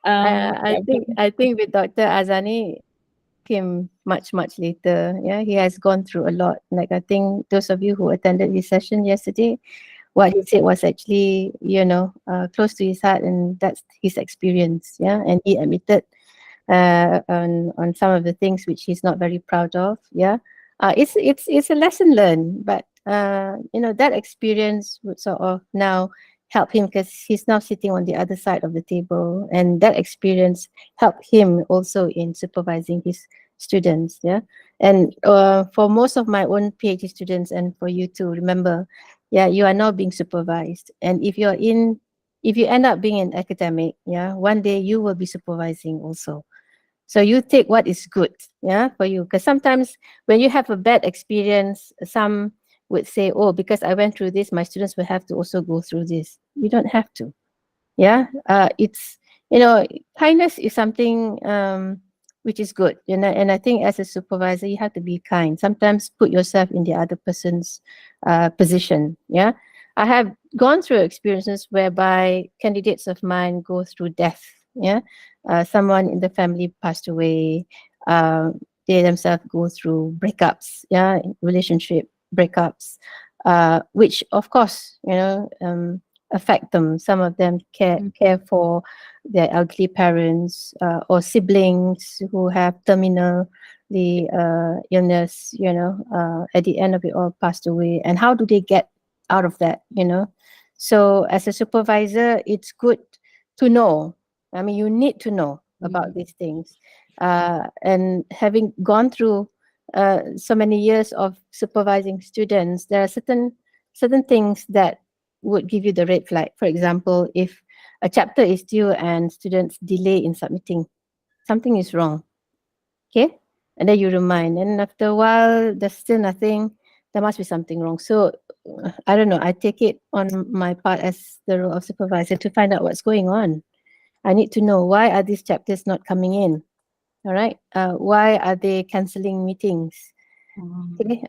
Speaker 2: I think with Dr. Azani came much later. Yeah, he has gone through a lot. Like I think those of you who attended his session yesterday, what he said was actually close to his heart, and that's his experience. Yeah, and he admitted on some of the things which he's not very proud of. Yeah, it's a lesson learned, but that experience would sort of now help him because he's now sitting on the other side of the table, and that experience helped him also in supervising his students. Yeah, and for most of my own PhD students, and for you too, remember, yeah, you are now being supervised, and if you end up being an academic, yeah, one day you will be supervising also. So you take what is good, yeah, for you. Because sometimes when you have a bad experience, some would say, oh, because I went through this, my students will have to also go through this. You don't have to. Yeah. It's, kindness is something which is good. And I think as a supervisor, you have to be kind. Sometimes put yourself in the other person's position. Yeah. I have gone through experiences whereby candidates of mine go through death. Yeah. Someone in the family passed away. They themselves go through breakups. Yeah. Relationship breakups, which of course, affect them. Some of them care for their elderly parents or siblings who have terminal the illness, at the end of it all passed away. And how do they get out of that, So as a supervisor, it's good to know. I mean, you need to know about these things. And having gone through so many years of supervising students, there are certain things that would give you the red flag. For example, if a chapter is due and students delay in submitting, something is wrong. Okay? And then you remind, and after a while, there's still nothing, there must be something wrong. So I don't know, I take it on my part as the role of supervisor to find out what's going on. I need to know, why are these chapters not coming in? All right. Why are they canceling meetings? Okay.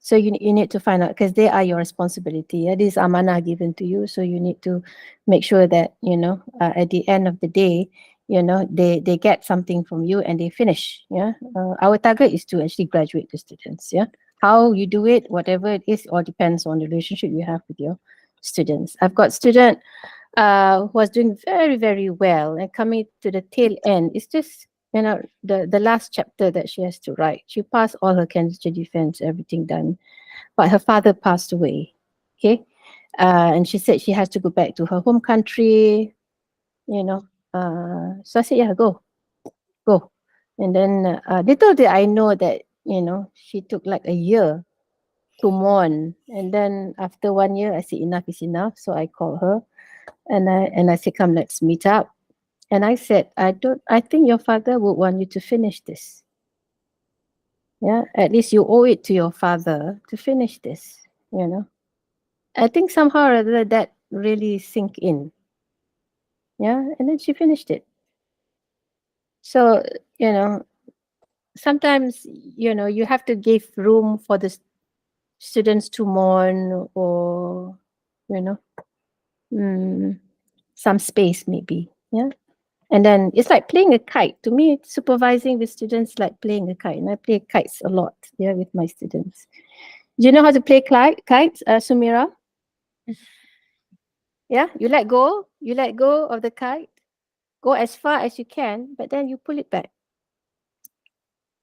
Speaker 2: So you need to find out, because they are your responsibility. Yeah? This is amanah given to you. So you need to make sure that, at the end of the day, they get something from you and they finish. Yeah. Our target is to actually graduate the students. Yeah. How you do it, whatever it is, all depends on the relationship you have with your students. I've got student who was doing very, very well, and coming to the tail end, it's just, the last chapter that she has to write. She passed all her candidature defense, everything done, but her father passed away. Okay. And she said she has to go back to her home country, so I said, yeah, go. And then little did I know that, she took like a year to mourn. And then after 1 year, I said, enough is enough. So I called her and I said, come, let's meet up. And I said, I think your father would want you to finish this. Yeah, at least you owe it to your father to finish this, I think somehow or other that really sink in. Yeah, and then she finished it. So, sometimes, you have to give room for the students to mourn, or, some space maybe. Yeah. And then it's like playing a kite. To me, supervising with students like playing a kite. And I play kites a lot, yeah, with my students. Do you know how to play kites, Sumira? Yeah, you let go of the kite, go as far as you can, but then you pull it back.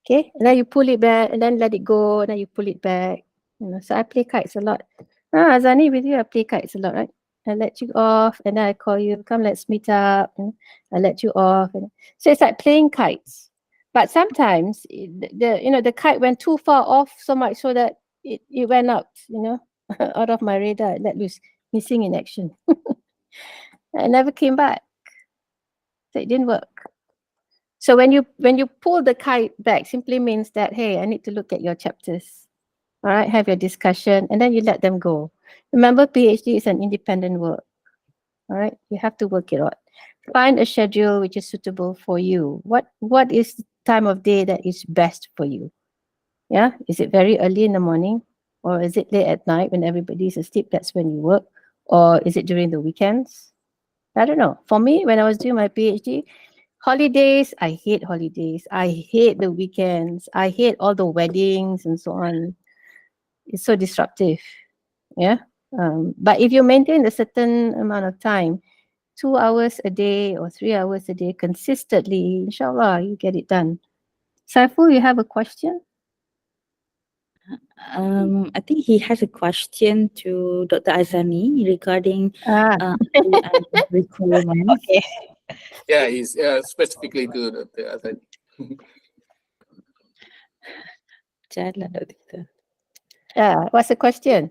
Speaker 2: Okay, and then you pull it back, and then let it go, and then you pull it back. So I play kites a lot. Azani, with you, I play kites a lot, right? I let you off, and then I call you, come, let's meet up. And I let you off, and so it's like playing kites. But sometimes the kite went too far off, so much so that it went out, out of my radar, let loose, missing in action. I never came back. So it didn't work. So when you pull the kite back, simply means that, hey, I need to look at your chapters. All right, have your discussion, and then you let them go. Remember, PhD is an independent work. All right, you have to work it out. Find a schedule which is suitable for you. What is the time of day that is best for you? Yeah, is it very early in the morning, or is it late at night when everybody's asleep? That's when you work, or is it during the weekends? I don't know. For me, when I was doing my PhD, holidays, I hate holidays. I hate the weekends. I hate all the weddings and so on. It's so disruptive. Yeah. But if you maintain a certain amount of time, 2 hours a day or 3 hours a day consistently, inshallah, you get it done. Saiful, you have a question?
Speaker 1: I think he has a question to Dr. Azani regarding requirements.
Speaker 6: Okay.
Speaker 3: Yeah, it's specifically to the other.
Speaker 1: Jalan, Dr.
Speaker 2: Yeah, what's the question?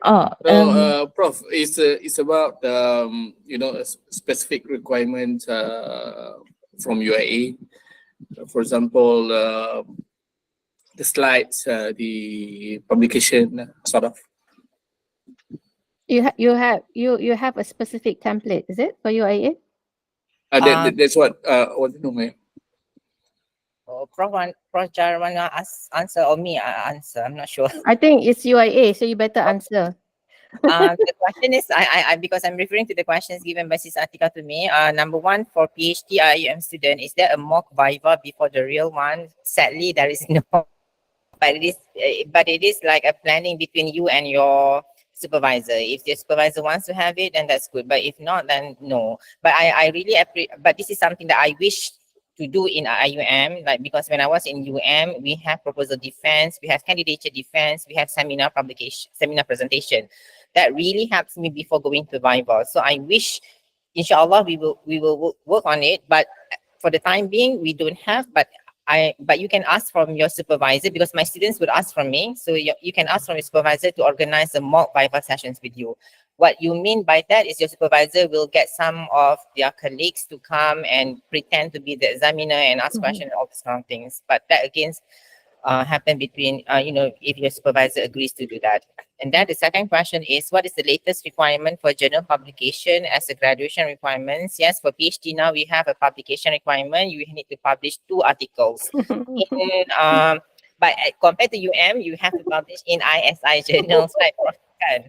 Speaker 1: Oh,
Speaker 3: So, Prof, it's about a specific requirement from UAE. For example, the slides, the publication, sort of.
Speaker 2: You have a specific template, is it, for UAE?
Speaker 3: That's what you know,
Speaker 6: Prof Jariah want to answer, or me answer? I'm not sure.
Speaker 2: I think it's UAE, so you better answer.
Speaker 6: The question is, I because I'm referring to the questions given by Sis Atika to me. Number one, for PhD IUM student, is there a mock Viva before the real one? Sadly, there is no. But it is like a planning between you and your supervisor. If the supervisor wants to have it, then that's good. But if not, then no. But I really appreciate, but this is something that I wish to do in IUM, like, because when I was in UM, we have proposal defense, we have candidature defense, we have seminar publication, seminar presentation. That really helps me before going to Viva. So I wish, inshallah, we will work on it. But for the time being, we don't have. But you can ask from your supervisor, because my students would ask from me. So you can ask from your supervisor to organize the mock Viva sessions with you. What you mean by that is your supervisor will get some of their colleagues to come and pretend to be the examiner and ask questions and all these kind of things. But that again happen between, if your supervisor agrees to do that. And then the second question is, what is the latest requirement for journal publication as a graduation requirements? Yes, for PhD now we have a publication requirement. You need to publish 2 articles. But compared to UM, you have to publish in ISI journals, right?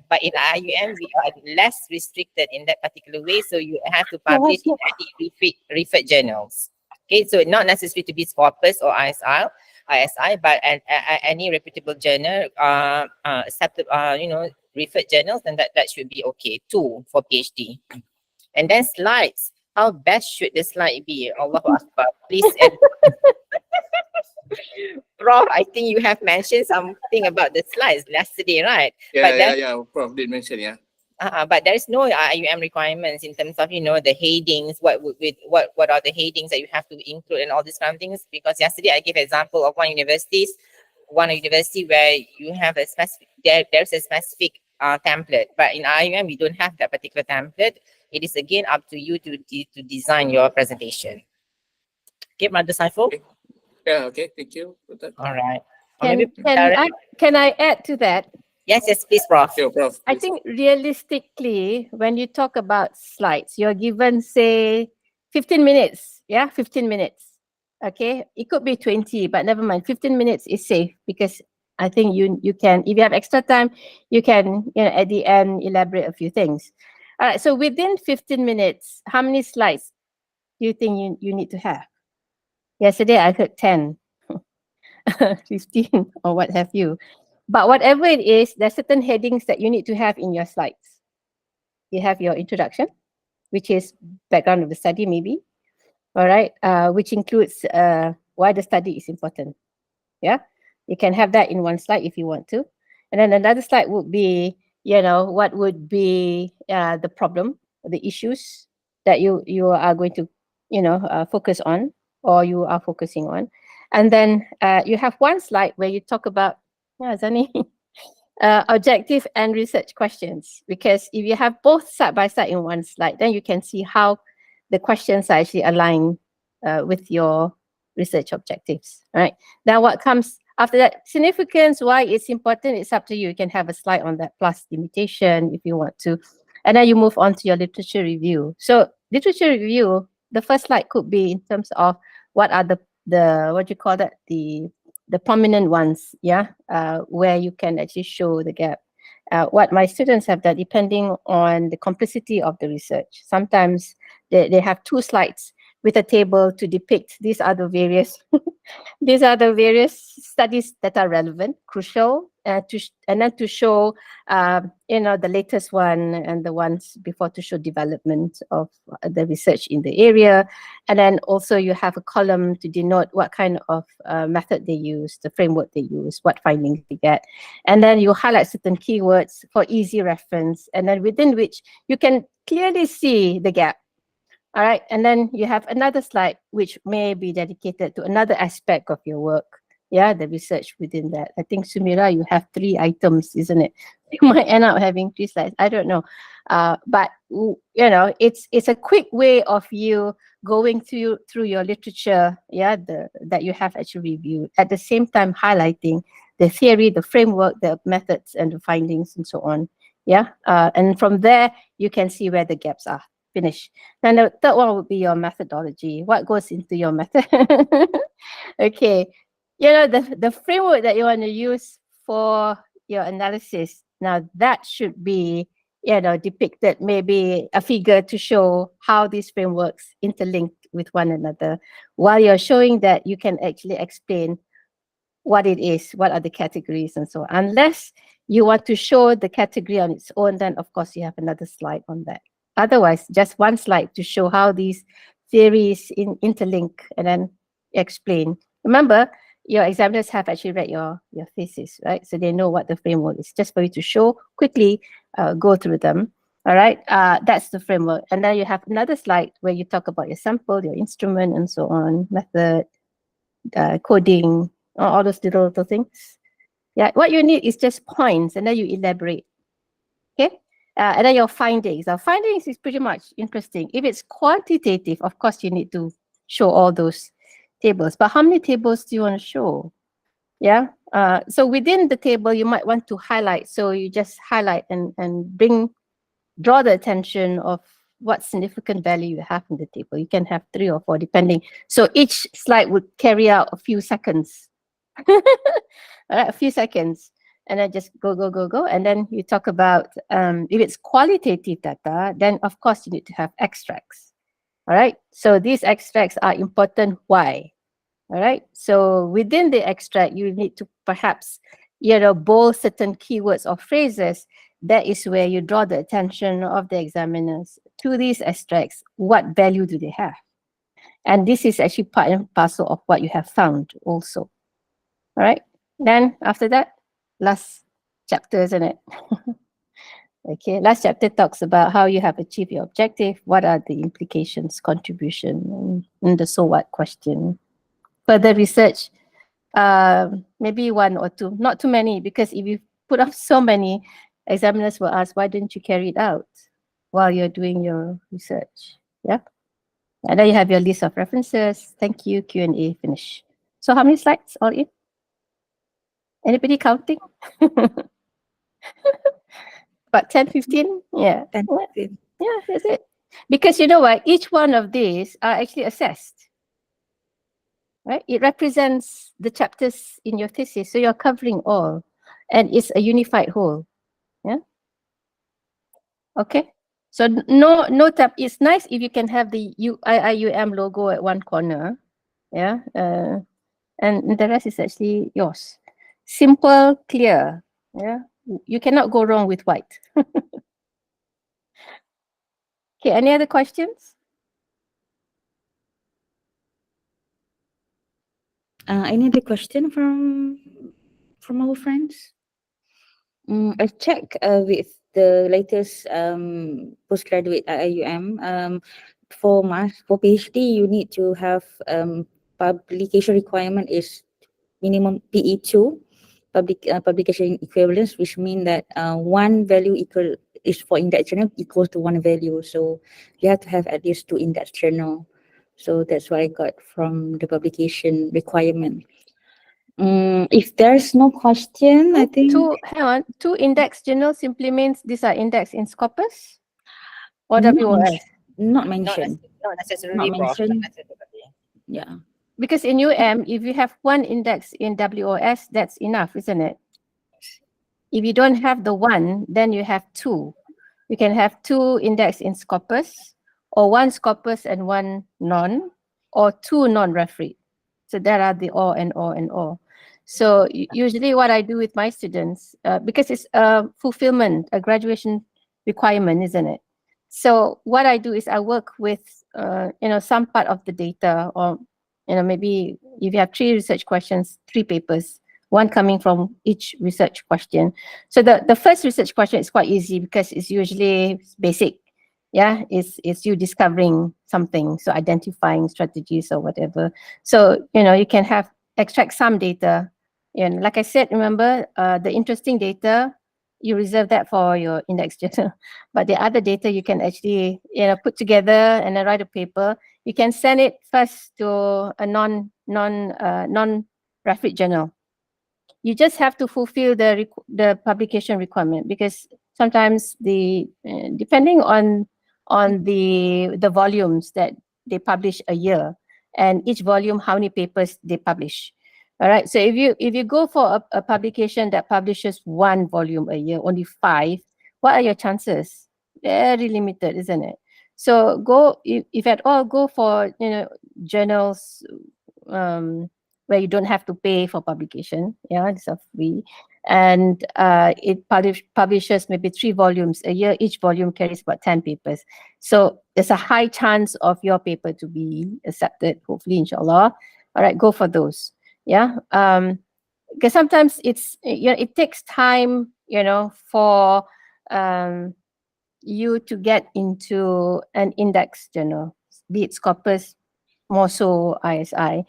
Speaker 6: But in IUM, we are less restricted in that particular way. So you have to publish in any referred journals. Okay, so not necessarily to be Scopus or ISI, but any reputable journal, accepted, referred journals, then that should be okay too for PhD. And then slides. How best should the slide be? Allahu Akbar. Please. Prof, I think you have mentioned something about the slides yesterday, right?
Speaker 3: Yeah. Prof did mention, yeah.
Speaker 6: But there is no IUM requirements in terms of, the headings, what are the headings that you have to include and all these kind of things. Because yesterday I gave example of one university where you have a specific, there's a specific template, but in IUM we don't have that particular template. It is again up to you to design your presentation. Okay, Mother Saiful?
Speaker 3: Okay. Yeah, okay, thank you for that.
Speaker 6: All right.
Speaker 2: Can I add to that?
Speaker 6: Yes, please, Prof.
Speaker 3: Sure, Prof.
Speaker 2: I think realistically, when you talk about slides, you're given, say, 15 minutes. Yeah, 15 minutes. Okay, it could be 20, but never mind. 15 minutes is safe, because I think you can, if you have extra time, you can, at the end, elaborate a few things. All right, so within 15 minutes, how many slides do you think you need to have? Yesterday, I heard 10, 15, or what have you. But whatever it is, there's certain headings that you need to have in your slides. You have your introduction, which is background of the study, maybe. All right, which includes why the study is important. Yeah, you can have that in one slide if you want to. And then another slide would be, what would be the problem, the issues that you are going to, focus on, or you are focusing on. And then you have one slide where you talk about, Zani, objective and research questions. Because if you have both side by side in one slide, then you can see how the questions are actually aligned with your research objectives, right? Now, what comes after that, significance, why it's important, it's up to you. You can have a slide on that, plus limitation if you want to. And then you move on to your literature review. So literature review, the first slide could be in terms of what are the what do you call that, the prominent ones, where you can actually show the gap. What my students have done, depending on the complexity of the research, sometimes they have 2 slides with a table to depict these are the various studies that are relevant, crucial, and then to show the latest one and the ones before, to show development of the research in the area. And then also you have a column to denote what kind of method they use, the framework they use, what findings they get. And then you highlight certain keywords for easy reference, and then within which you can clearly see the gap. All right, and then you have another slide which may be dedicated to another aspect of your work. Yeah, the research within that. I think, Sumira, you have 3 items, isn't it? You might end up having 3 slides. I don't know. But it's a quick way of you going through your literature, that you have actually reviewed. At the same time, highlighting the theory, the framework, the methods, and the findings, and so on. And from there, you can see where the gaps are. Finish. Then the third one would be your methodology. What goes into your method? Okay. The framework that you want to use for your analysis. Now that should be, depicted, maybe a figure to show how these frameworks interlink with one another. While you're showing that, you can actually explain what it is, what are the categories, and so on. Unless you want to show the category on its own, then of course you have another slide on that. Otherwise, just one slide to show how these theories interlink and then explain. Remember, your examiners have actually read your thesis, right? So they know what the framework is. Just for you to show quickly, go through them. All right, that's the framework. And then you have another slide where you talk about your sample, your instrument, and so on, method, coding, all those little things. Yeah, what you need is just points, and then you elaborate. Okay, and then your findings. Our findings is pretty much interesting. If it's quantitative, of course, you need to show all those tables. But how many tables do you want to show? Yeah. So within the table, you might want to highlight. So you just highlight and draw the attention of what significant value you have in the table. You can have 3 or 4 depending. So each slide would carry out a few seconds. All right, a few seconds. And then just go. And then you talk about, if it's qualitative data, then of course you need to have extracts. All right, so these extracts are important. Why? All right, so within the extract, you need to perhaps, bold certain keywords or phrases. That is where you draw the attention of the examiners to these extracts. What value do they have? And this is actually part and parcel of what you have found also. All right, then after that, last chapter, isn't it? Okay, last chapter talks about how you have achieved your objective, what are the implications, contribution, and the so what question. Further research, maybe 1 or 2, not too many, because if you put up so many, examiners will ask, why didn't you carry it out while you're doing your research? Yeah. And then you have your list of references. Thank you, Q&A, finish. So how many slides all in? Anybody counting? About 10, 15? Yeah.
Speaker 1: 10, 15.
Speaker 2: Yeah, that's it. Because you know what? Each one of these are actually assessed. Right? It represents the chapters in your thesis. So you're covering all. And it's a unified whole. Yeah. Okay. So no tab. It's nice if you can have the IIUM logo at one corner. Yeah. And the rest is actually yours. Simple, clear. Yeah. You cannot go wrong with white. Okay, any other questions?
Speaker 1: Any other question from our friends? I check with the latest postgraduate IIUM. For PhD, you need to have publication requirement is minimum PE2, publication equivalence, which means that one value equal is for index journal equals to one value. So you have to have at least 2 index journal. So that's what I got from the publication requirement. If there's no question, I think
Speaker 2: Hang on, 2 index journals simply means these are indexed in Scopus or
Speaker 1: not
Speaker 2: WOS?
Speaker 1: not mentioned.
Speaker 6: Not necessarily,
Speaker 1: Not
Speaker 6: Prof.
Speaker 1: mentioned.
Speaker 6: Not necessarily.
Speaker 1: Yeah.
Speaker 2: Because in UM, if you have 1 index in WOS, that's enough, isn't it? If you don't have the 1, then you have 2. You can have 2 index in Scopus, or 1 Scopus and 1 non, or 2 non-referee. So there are the or and or and or. So usually what I do with my students, because it's a fulfillment, a graduation requirement, isn't it? So what I do is I work with, some part of the data, or, maybe if you have 3 research questions, 3 papers, 1 coming from each research question. So the first research question is quite easy because it's usually basic. Yeah, it's you discovering something, so identifying strategies or whatever. So, you can extract some data. And like I said, remember, the interesting data, you reserve that for your index journal. But the other data you can actually, put together and then write a paper. You can send it first to a non-referee journal. You just have to fulfill the publication requirement, because sometimes depending on the volumes that they publish a year, and each volume how many papers they publish. All right, so if you go for a publication that publishes 1 volume a year, only 5, what are your chances? Very limited, isn't it? So go, if at all, go for journals where you don't have to pay for publication. Yeah, these are free. and it publishes maybe 3 volumes a year. Each volume carries about 10 papers. So there's a high chance of your paper to be accepted, hopefully, inshallah. All right, go for those. Yeah. Because sometimes it takes time, for you to get into an index journal, be it Scopus, more so ISI.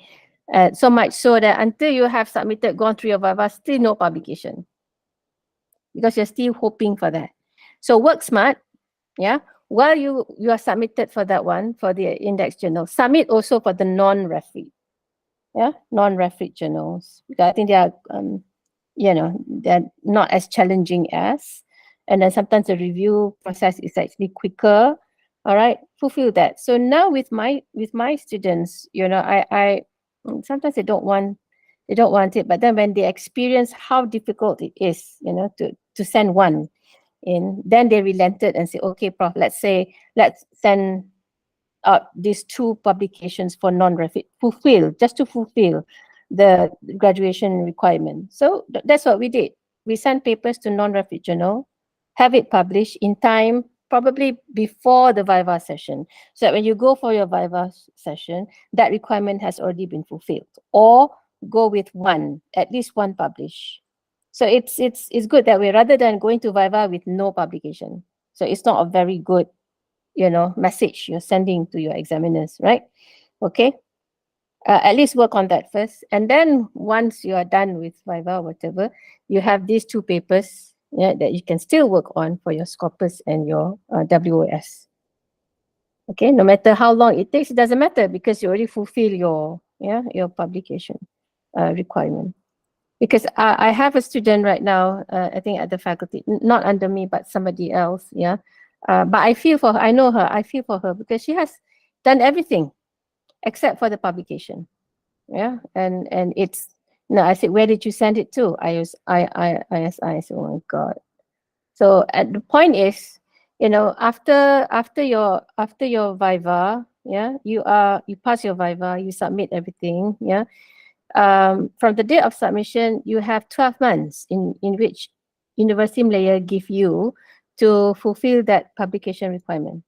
Speaker 2: So much so that until you have submitted, gone through your Viva, still no publication, because you're still hoping for that. So work smart, yeah. While you are submitted for that one, for the index journal, submit also for the non-referee, non-referee journals. Because I think they are, they're not as challenging as, and then sometimes the review process is actually quicker. All right, fulfill that. So now with my students, I sometimes they don't want it, but then when they experience how difficult it is, to send one in, then they relented and say, okay, Prof, let's send out these 2 publications for non-referee, just to fulfill the graduation requirement. So that's what we did. We sent papers to non-referee journal, have it published in time, probably before the Viva session, so that when you go for your Viva session, that requirement has already been fulfilled, or go with at least one publish. So it's good that way, rather than going to Viva with no publication. So it's not a very good message you're sending to your examiners, right? Okay. At least work on that first, and then once you are done with Viva or whatever, you have these 2 papers, that you can still work on for your Scopus and your WOS. Okay, no matter how long it takes, it doesn't matter, because you already fulfill your publication requirement. Because I have a student right now, I think at the faculty, not under me, but somebody else, but I feel for her. I know her. I feel for her because she has done everything except for the publication. Yeah, and it's no. I said, where did you send it to? I said, oh my God. So at the point is, after your Viva, you pass your Viva, you submit everything, from the date of submission, you have 12 months in which University Malaya give you to fulfill that publication requirement.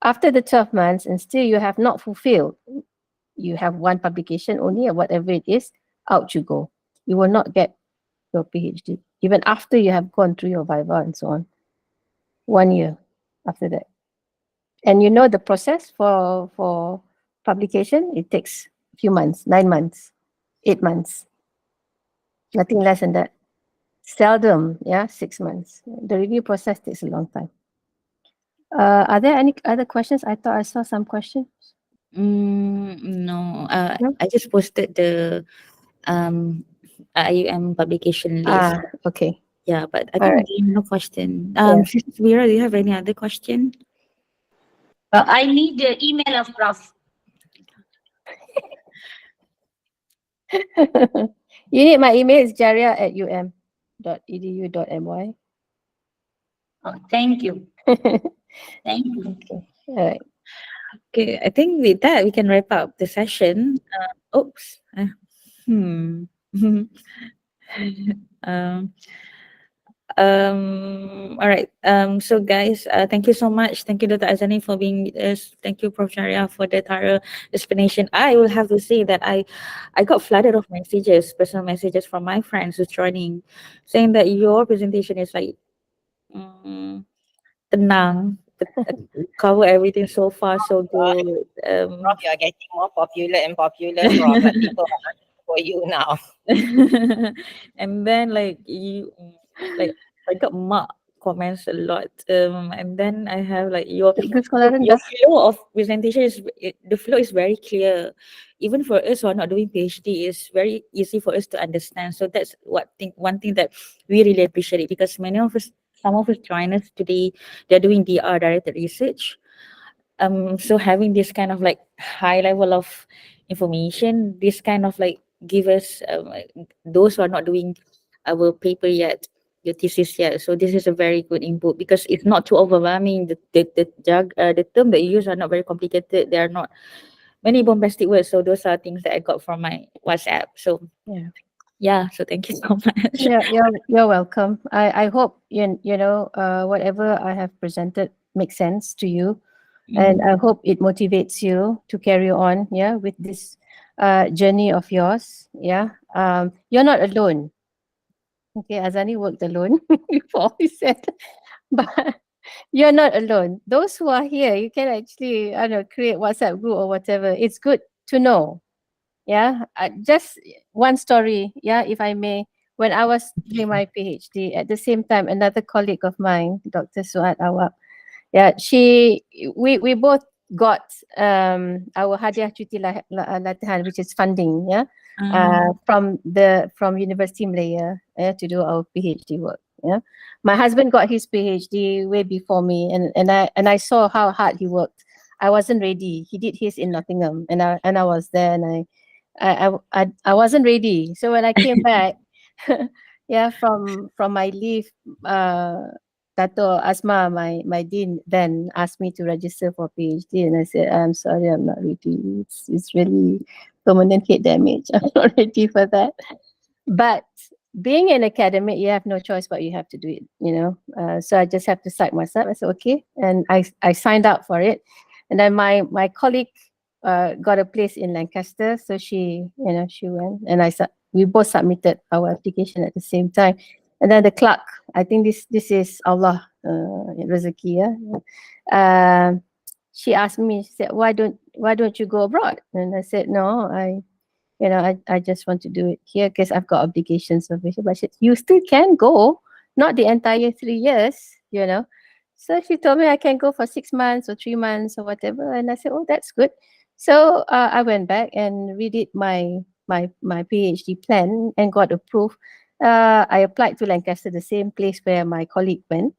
Speaker 2: After the 12 months and still you have not fulfilled, you have one publication only, or whatever it is, out you go. You will not get your PhD, even after you have gone through your Viva and so on. 1 year after that. And the process for publication, it takes a few months, 9 months, 8 months. Nothing less than that. Seldom, 6 months. The review process takes a long time. Are there any other questions? I thought I saw some questions.
Speaker 1: No.
Speaker 2: No?
Speaker 1: I just posted the IUM publication list.
Speaker 2: Okay.
Speaker 1: Yeah, but I
Speaker 2: All
Speaker 1: think
Speaker 2: right.
Speaker 1: there's no question.
Speaker 2: Yeah.
Speaker 1: Sister Vera, do you have any other question?
Speaker 5: I need the email of Prof.
Speaker 2: You need my email. It's jariah@um.edu.my.
Speaker 5: Oh, thank you. Thank you.
Speaker 2: Okay. All right.
Speaker 1: Okay, I think with that we can wrap up the session. Oops. um, all right. So guys, thank you so much. Thank you, Dr. Azani, for being with us. Thank you, Prof Jariah, for the thorough explanation. I will have to say that I got flooded of messages, personal messages from my friends who's joining, saying that your presentation is like tenang, cover everything so far so good.
Speaker 6: Prof, you are getting more popular and popular, Prof. Like people are asking for you now.
Speaker 1: And then like I got mark comments a lot. And then I have like your flow of presentation the flow is very clear. Even for us who are not doing PhD, it's very easy for us to understand. So that's one thing that we really appreciate it, because some of us join us today, they're doing DR, directed research. So having this kind of like high level of information, this kind of like give us those who are not doing our paper yet, your thesis yet. So this is a very good input, because it's not too overwhelming. The term that you use are not very complicated. There are not many bombastic words. So those are things that I got from my WhatsApp. So
Speaker 2: Yeah.
Speaker 1: Yeah, so thank you so much.
Speaker 2: You're welcome. I hope whatever I have presented makes sense to you, and I hope it motivates you to carry on, yeah, with this journey of yours. Yeah. You're not alone. Okay, Azani worked alone before, he said, but you're not alone. Those who are here, you can actually, I don't know, create WhatsApp group or whatever. It's good to know. Yeah, just one story. Yeah, if I may. When I was doing my PhD, at the same time, another colleague of mine, Dr. Suad Awak, yeah, we both got our hadiah cuti latihan, which is funding, yeah, from University Malaya, to do our PhD work. Yeah, my husband got his PhD way before me, and I saw how hard he worked. I wasn't ready. He did his in Nottingham, and I was there, and I wasn't ready. So when I came back, yeah, from my leave, Tato Asma, my dean, then asked me to register for PhD, and I said, I'm sorry, I'm not ready. It's really permanent head damage. I'm not ready for that. But being an academic, you have no choice, but you have to do it. So I just have to psych myself. I said okay, and I signed up for it, and then my colleague got a place in Lancaster, so she went, and we both submitted our application at the same time. And then the clerk, I think this is Allah rezeki, yeah. She asked me, she said, why don't you go abroad? And I said, no, I just want to do it here because I've got obligations over here. But she said, you still can go, not the entire 3 years. So she told me I can go for 6 months or 3 months or whatever. And I said, oh, that's good. So I went back and redid my PhD plan and got approved. I applied to Lancaster, the same place where my colleague went.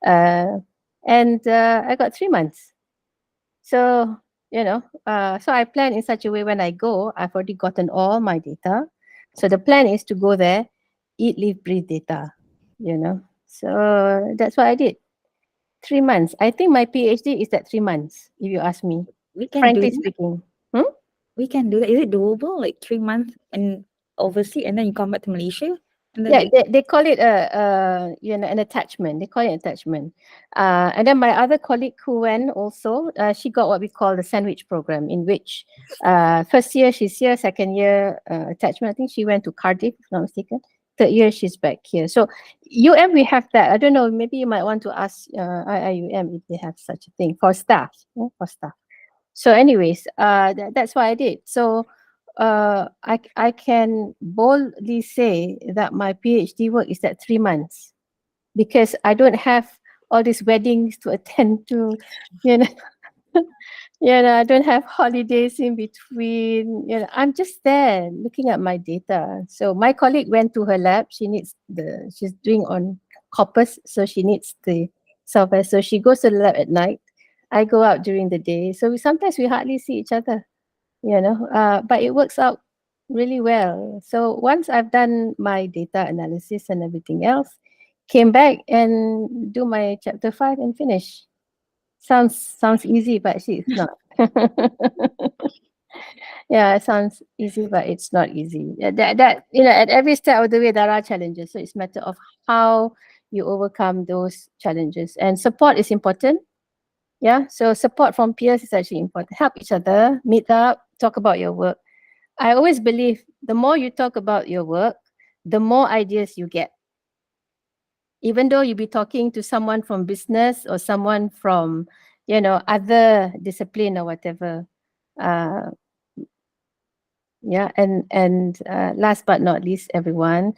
Speaker 2: And I got 3 months. So, so I plan in such a way when I go, I've already gotten all my data. So the plan is to go there, eat, live, breathe data. So that's what I did. 3 months. I think my PhD is at 3 months, if you ask me,
Speaker 1: We can do
Speaker 2: frankly
Speaker 1: that.
Speaker 2: speaking.
Speaker 1: We can do that. Is it doable? Like 3 months and overseas, and then you come back to Malaysia, and then
Speaker 2: Yeah, they call it an attachment. They call it attachment. And then my other colleague who went also, she got what we call the sandwich program, in which first year she's here, second year attachment. I think she went to Cardiff, if not mistaken. Third year she's back here. So we have that. I don't know. Maybe you might want to ask IIUM if they have such a thing for staff. For staff. So, anyways, that's what I did. So I can boldly say that my PhD work is at 3 months, because I don't have all these weddings to attend to, you know. I don't have holidays in between. I'm just there looking at my data. So my colleague went to her lab. She's doing on corpus, so she needs the software. So she goes to the lab at night. I go out during the day. So sometimes we hardly see each other. But it works out really well. So once I've done my data analysis and everything else, came back and do my chapter 5 and finish. Sounds easy, but actually it's not. Yeah, it sounds easy, but it's not easy. That at every step of the way there are challenges. So it's a matter of how you overcome those challenges. And support is important. Yeah, so support from peers is actually important. Help each other, meet up, talk about your work. I always believe the more you talk about your work, the more ideas you get. Even though you be talking to someone from business or someone from, other discipline or whatever. Yeah, and last but not least, everyone,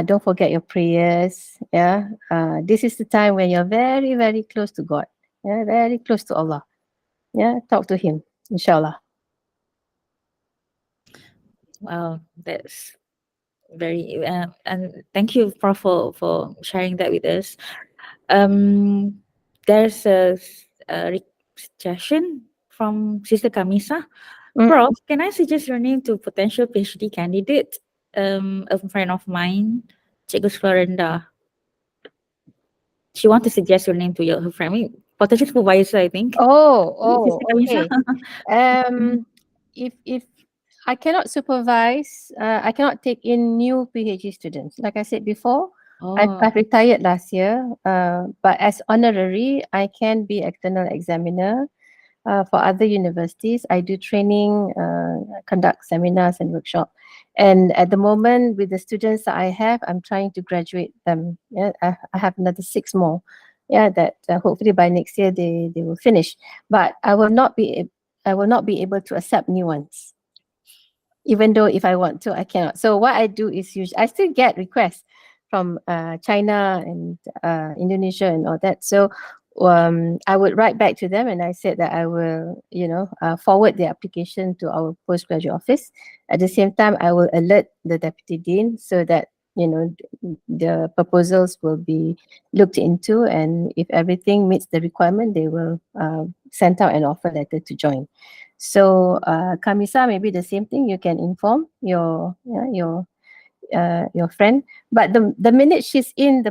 Speaker 2: don't forget your prayers. Yeah, this is the time when you're very, very close to God. Yeah, very close to Allah. Yeah, talk to Him, inshallah.
Speaker 1: wow, that's very and thank you, Prof, for sharing that with us. There's a suggestion from Sister Kamisa. Prof, can I suggest your name to potential PhD candidate? A friend of mine, Cikgu Florenda. She want to suggest your name to her friend. I mean, potential supervisor, I think.
Speaker 2: Oh,
Speaker 1: Sister Kamisa.
Speaker 2: okay. If I cannot supervise. I cannot take in new PhD students. Like I said before, I've retired last year. But as honorary, I can be external examiner. For other universities, I do training, conduct seminars and workshop. And at the moment, with the students that I have, I'm trying to graduate them. Yeah, I have another 6 more. Yeah, that hopefully by next year they will finish. But I will not be able to accept new ones. Even though if I want to, I cannot. So what I do is I still get requests from China and Indonesia and all that. So I would write back to them and I said that I will, forward the application to our postgraduate office. At the same time, I will alert the deputy dean so that, the proposals will be looked into, and if everything meets the requirement, they will send out an offer letter to join. So Kamisa, maybe the same thing. You can inform your friend. But the minute she's in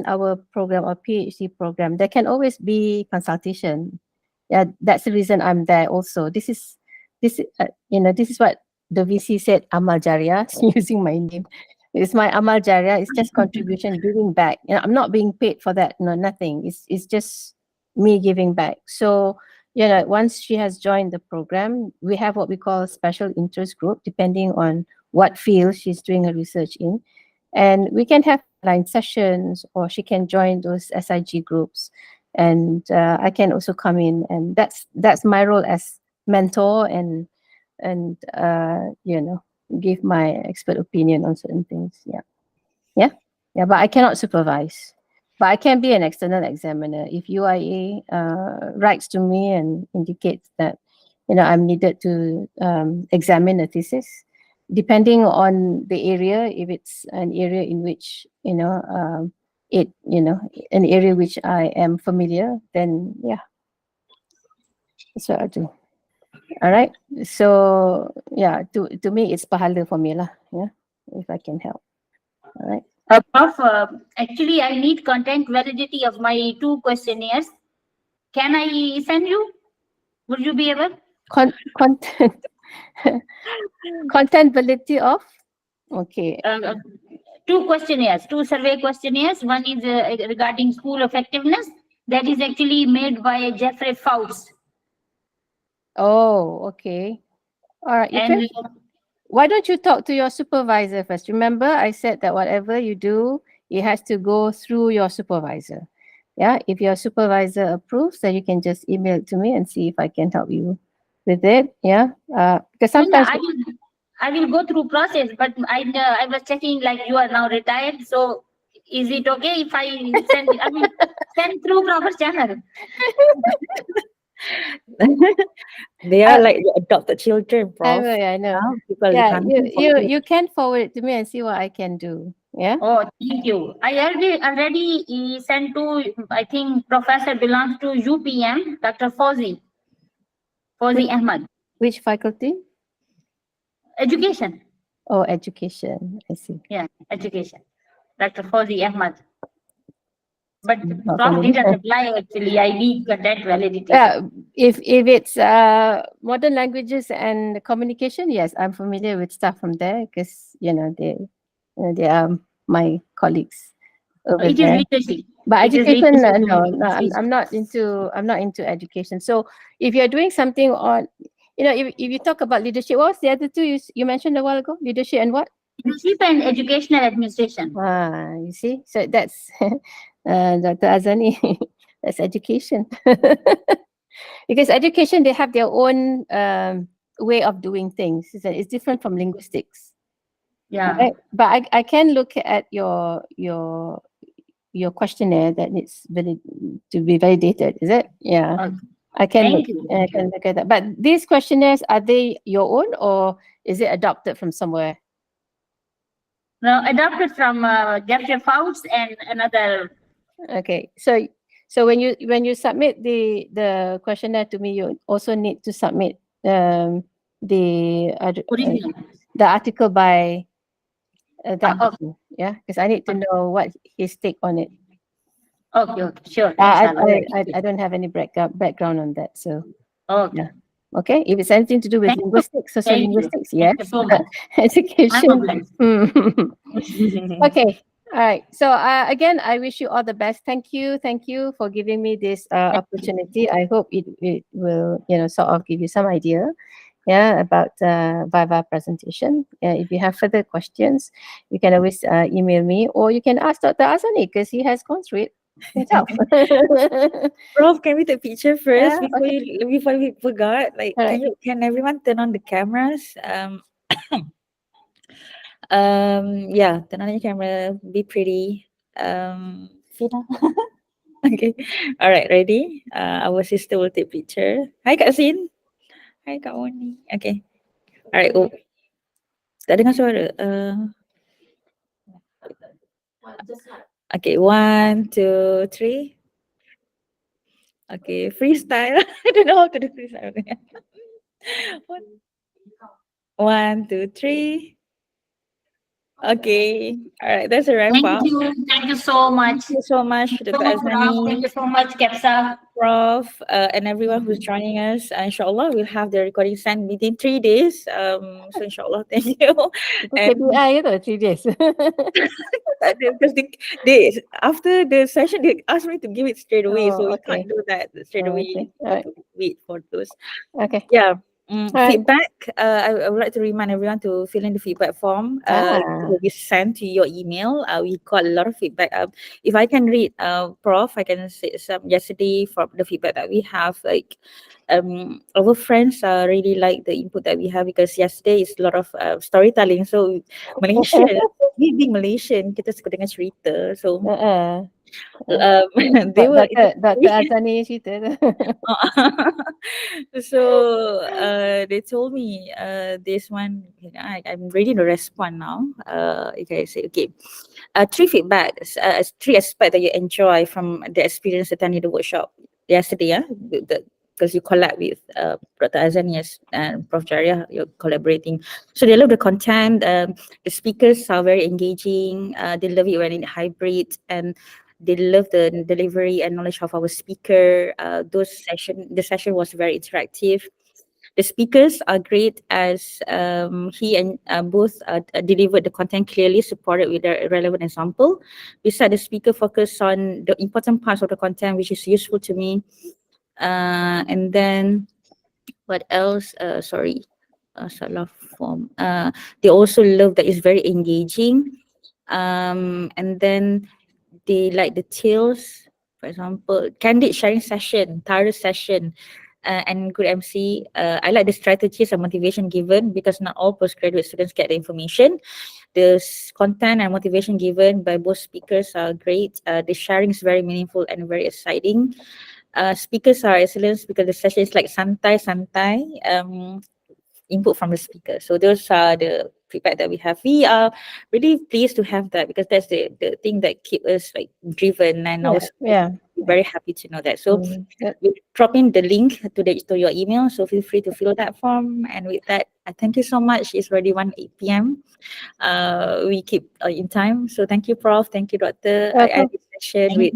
Speaker 2: our program or PhD program, there can always be consultation. Yeah, that's the reason I'm there. Also, this is what the VC said. Amal Jariah, using my name. It's my Amal Jariah. It's just contribution, giving back. I'm not being paid for that. No, nothing. It's just me giving back. So once she has joined the program, we have what we call a special interest group, depending on what field she's doing her research in. And we can have line sessions, or she can join those SIG groups. And I can also come in, and that's my role as mentor and give my expert opinion on certain things. Yeah. But I cannot supervise. But I can be an external examiner. If UIA writes to me and indicates that I'm needed to examine a thesis, depending on the area, if it's an area in which an area which I am familiar, then that's what I do. All right. So to me it's pahala for me lah. Yeah, if I can help. All right.
Speaker 5: Prof, actually I need content validity of my 2 questionnaires. Can I send you? Would you be able?
Speaker 2: Content content validity of? Okay.
Speaker 5: 2 questionnaires, 2 survey questionnaires. One is regarding school effectiveness. That is actually made by Jeffrey Fouts.
Speaker 2: Oh, okay. All right.
Speaker 5: And
Speaker 2: Why don't you talk to your supervisor first? Remember, I said that whatever you do, it has to go through your supervisor. Yeah, if your supervisor approves, then you can just email it to me and see if I can help you with it. Yeah, because sometimes
Speaker 5: I will go through process, but I was checking, like, you are now retired, so is it okay if I send? I mean, send through proper channel.
Speaker 1: They are like your adopted children, Prof.
Speaker 2: I know.
Speaker 1: People
Speaker 2: Yeah,
Speaker 1: can't
Speaker 2: you can forward it to me and see what I can do. Yeah.
Speaker 5: Oh, thank you. I already sent to, I think professor belongs to UPM, Dr. Fauzi Ahmad.
Speaker 2: Which faculty?
Speaker 5: Education.
Speaker 2: Oh, education. I see.
Speaker 5: Yeah, education. Dr. Fauzi Ahmad. But
Speaker 2: Not
Speaker 5: Prof
Speaker 2: familiar.
Speaker 5: didn't reply actually. I need content validity.
Speaker 2: If it's modern languages and communication, yes, I'm familiar with stuff from there because they are my colleagues over
Speaker 5: It
Speaker 2: there.
Speaker 5: is leadership.
Speaker 2: But
Speaker 5: It is
Speaker 2: education,
Speaker 5: leadership
Speaker 2: no,
Speaker 5: communication.
Speaker 2: I'm not into education. So if you're doing something on, if you talk about leadership, what was the other two you mentioned a while ago? Leadership and what?
Speaker 5: Leadership and educational administration.
Speaker 2: You see, so that's Dr. Azani. That's education. Because education, they have their own way of doing things. It's different from linguistics.
Speaker 5: Yeah.
Speaker 2: Right? But I can look at your questionnaire that needs to be validated. Is it? Yeah.
Speaker 5: Okay.
Speaker 2: I can
Speaker 5: Thank you.
Speaker 2: I can look at that. But these questionnaires, are they your own or is it adopted from somewhere?
Speaker 5: No, adopted from Jeffrey Fouts and another.
Speaker 2: Okay. So when you submit the questionnaire to me, you also need to submit the article by that person. Yeah, because I need to know what his take on it.
Speaker 5: Okay, sure.
Speaker 2: I don't have any background on that, so
Speaker 5: Okay.
Speaker 2: Okay, if it's anything to do with
Speaker 5: Thank you.
Speaker 2: linguistics, social
Speaker 5: Thank you.
Speaker 2: linguistics, yes.
Speaker 5: Thank you so much. I'm
Speaker 2: Education.
Speaker 5: obliged.
Speaker 2: Okay. All right. So again, I wish you all the best. Thank you. Thank you for giving me this opportunity. I hope it will, sort of give you some idea, about Viva presentation. If you have further questions, you can always email me, or you can ask Dr. Azani because he has gone through it himself.
Speaker 1: Prof, can we take picture first
Speaker 2: Yeah, okay.
Speaker 1: before we forgot? Like,
Speaker 2: All right.
Speaker 1: can everyone turn on the cameras? Yeah, turn on your camera. Be pretty. Fina. Okay. All right, ready? Our sister will take picture. Hi, Kak Sin. Hi, Kak Oni. Okay. All right. Oh, tak dengar suara. Okay, 1, 2, 3. Okay, freestyle. I don't know how to do freestyle. One, two, three. Okay. All right. That's a wrap
Speaker 5: Thank
Speaker 1: up.
Speaker 5: you. Thank you so much.
Speaker 1: Thank you so much, Dr.
Speaker 5: So much, Prof. Thank
Speaker 1: Azani,
Speaker 5: you so much, Kepsa.
Speaker 1: Prof, and everyone who's joining us. Inshallah, we'll have the recording sent within 3 days. So inshallah, thank you.
Speaker 2: Itu
Speaker 1: And
Speaker 2: KPI tu 3 days.
Speaker 1: because they after the session they asked me to give it straight away, so
Speaker 2: Oh,
Speaker 1: we
Speaker 2: okay.
Speaker 1: can't do that straight away.
Speaker 2: Okay.
Speaker 1: You
Speaker 2: All
Speaker 1: need
Speaker 2: right.
Speaker 1: to wait for those.
Speaker 2: Okay.
Speaker 1: Yeah.
Speaker 2: right.
Speaker 1: Feedback. I would like to remind everyone to fill in the feedback form. It will be sent to your email. We got a lot of feedback. If I can read, Prof, I can say some yesterday from the feedback that we have. Like, our friends really like the input that we have because yesterday is a lot of storytelling. So Malaysia, we being Malaysian, kita suka dengar cerita. So they were.
Speaker 2: Dr. Azani cerita tu.
Speaker 1: So they told me this one, I'm ready to respond now. Okay, say okay. 3 feedbacks, 3 aspects that you enjoy from the experience attending the workshop yesterday. Because you collab with Dr. Azani and Prof Jariah, you're collaborating. So they love the content. The speakers are very engaging. They love it when it's hybrid, and they love the delivery and knowledge of our speaker. The session was very interactive. The speakers are great as he and both delivered the content clearly, supported with a relevant example. Besides, the speaker focused on the important parts of the content, which is useful to me. And then what else? Sorry, salah form. They also love that it's very engaging. And then they like the tales, for example, candid sharing session, thorough session, and good MC. I like the strategies and motivation given because not all postgraduate students get the information. The content and motivation given by both speakers are great. The sharing is very meaningful and very exciting. Speakers are excellent because the session is like santai. Input from the speaker. So those are the feedback that we have. We are really pleased to have that because that's the thing that keep us like driven, and
Speaker 2: Yeah.
Speaker 1: we're very happy to know that. So
Speaker 2: Good.
Speaker 1: we'll drop in the link to your email. So feel free to fill that form. And with that, thank you so much. It's already 1:08 p.m. We keep in time. So thank you, Prof. Thank you, Doctor. I end this session with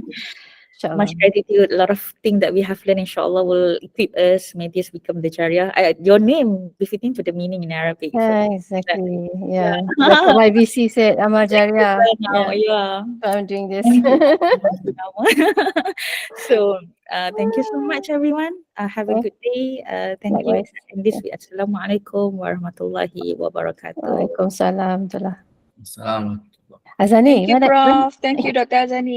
Speaker 1: much gratitude. A lot of things that we have learned, inshallah, will equip us. May this become the Jariah. Your name befitting to the meaning in Arabic. So
Speaker 2: Exactly. Yeah. That's what my VC said. Amal Jariah.
Speaker 1: now, yeah.
Speaker 2: So I'm doing this.
Speaker 1: So thank you so much, everyone. Have a good day. Thank you.
Speaker 2: Likewise.
Speaker 1: And this week, Assalamualaikum warahmatullahi wabarakatuh.
Speaker 2: Waalaikumsalam.
Speaker 3: Salam.
Speaker 2: Azani,
Speaker 7: Thank you, Prof. Thank you, Dr. Azani.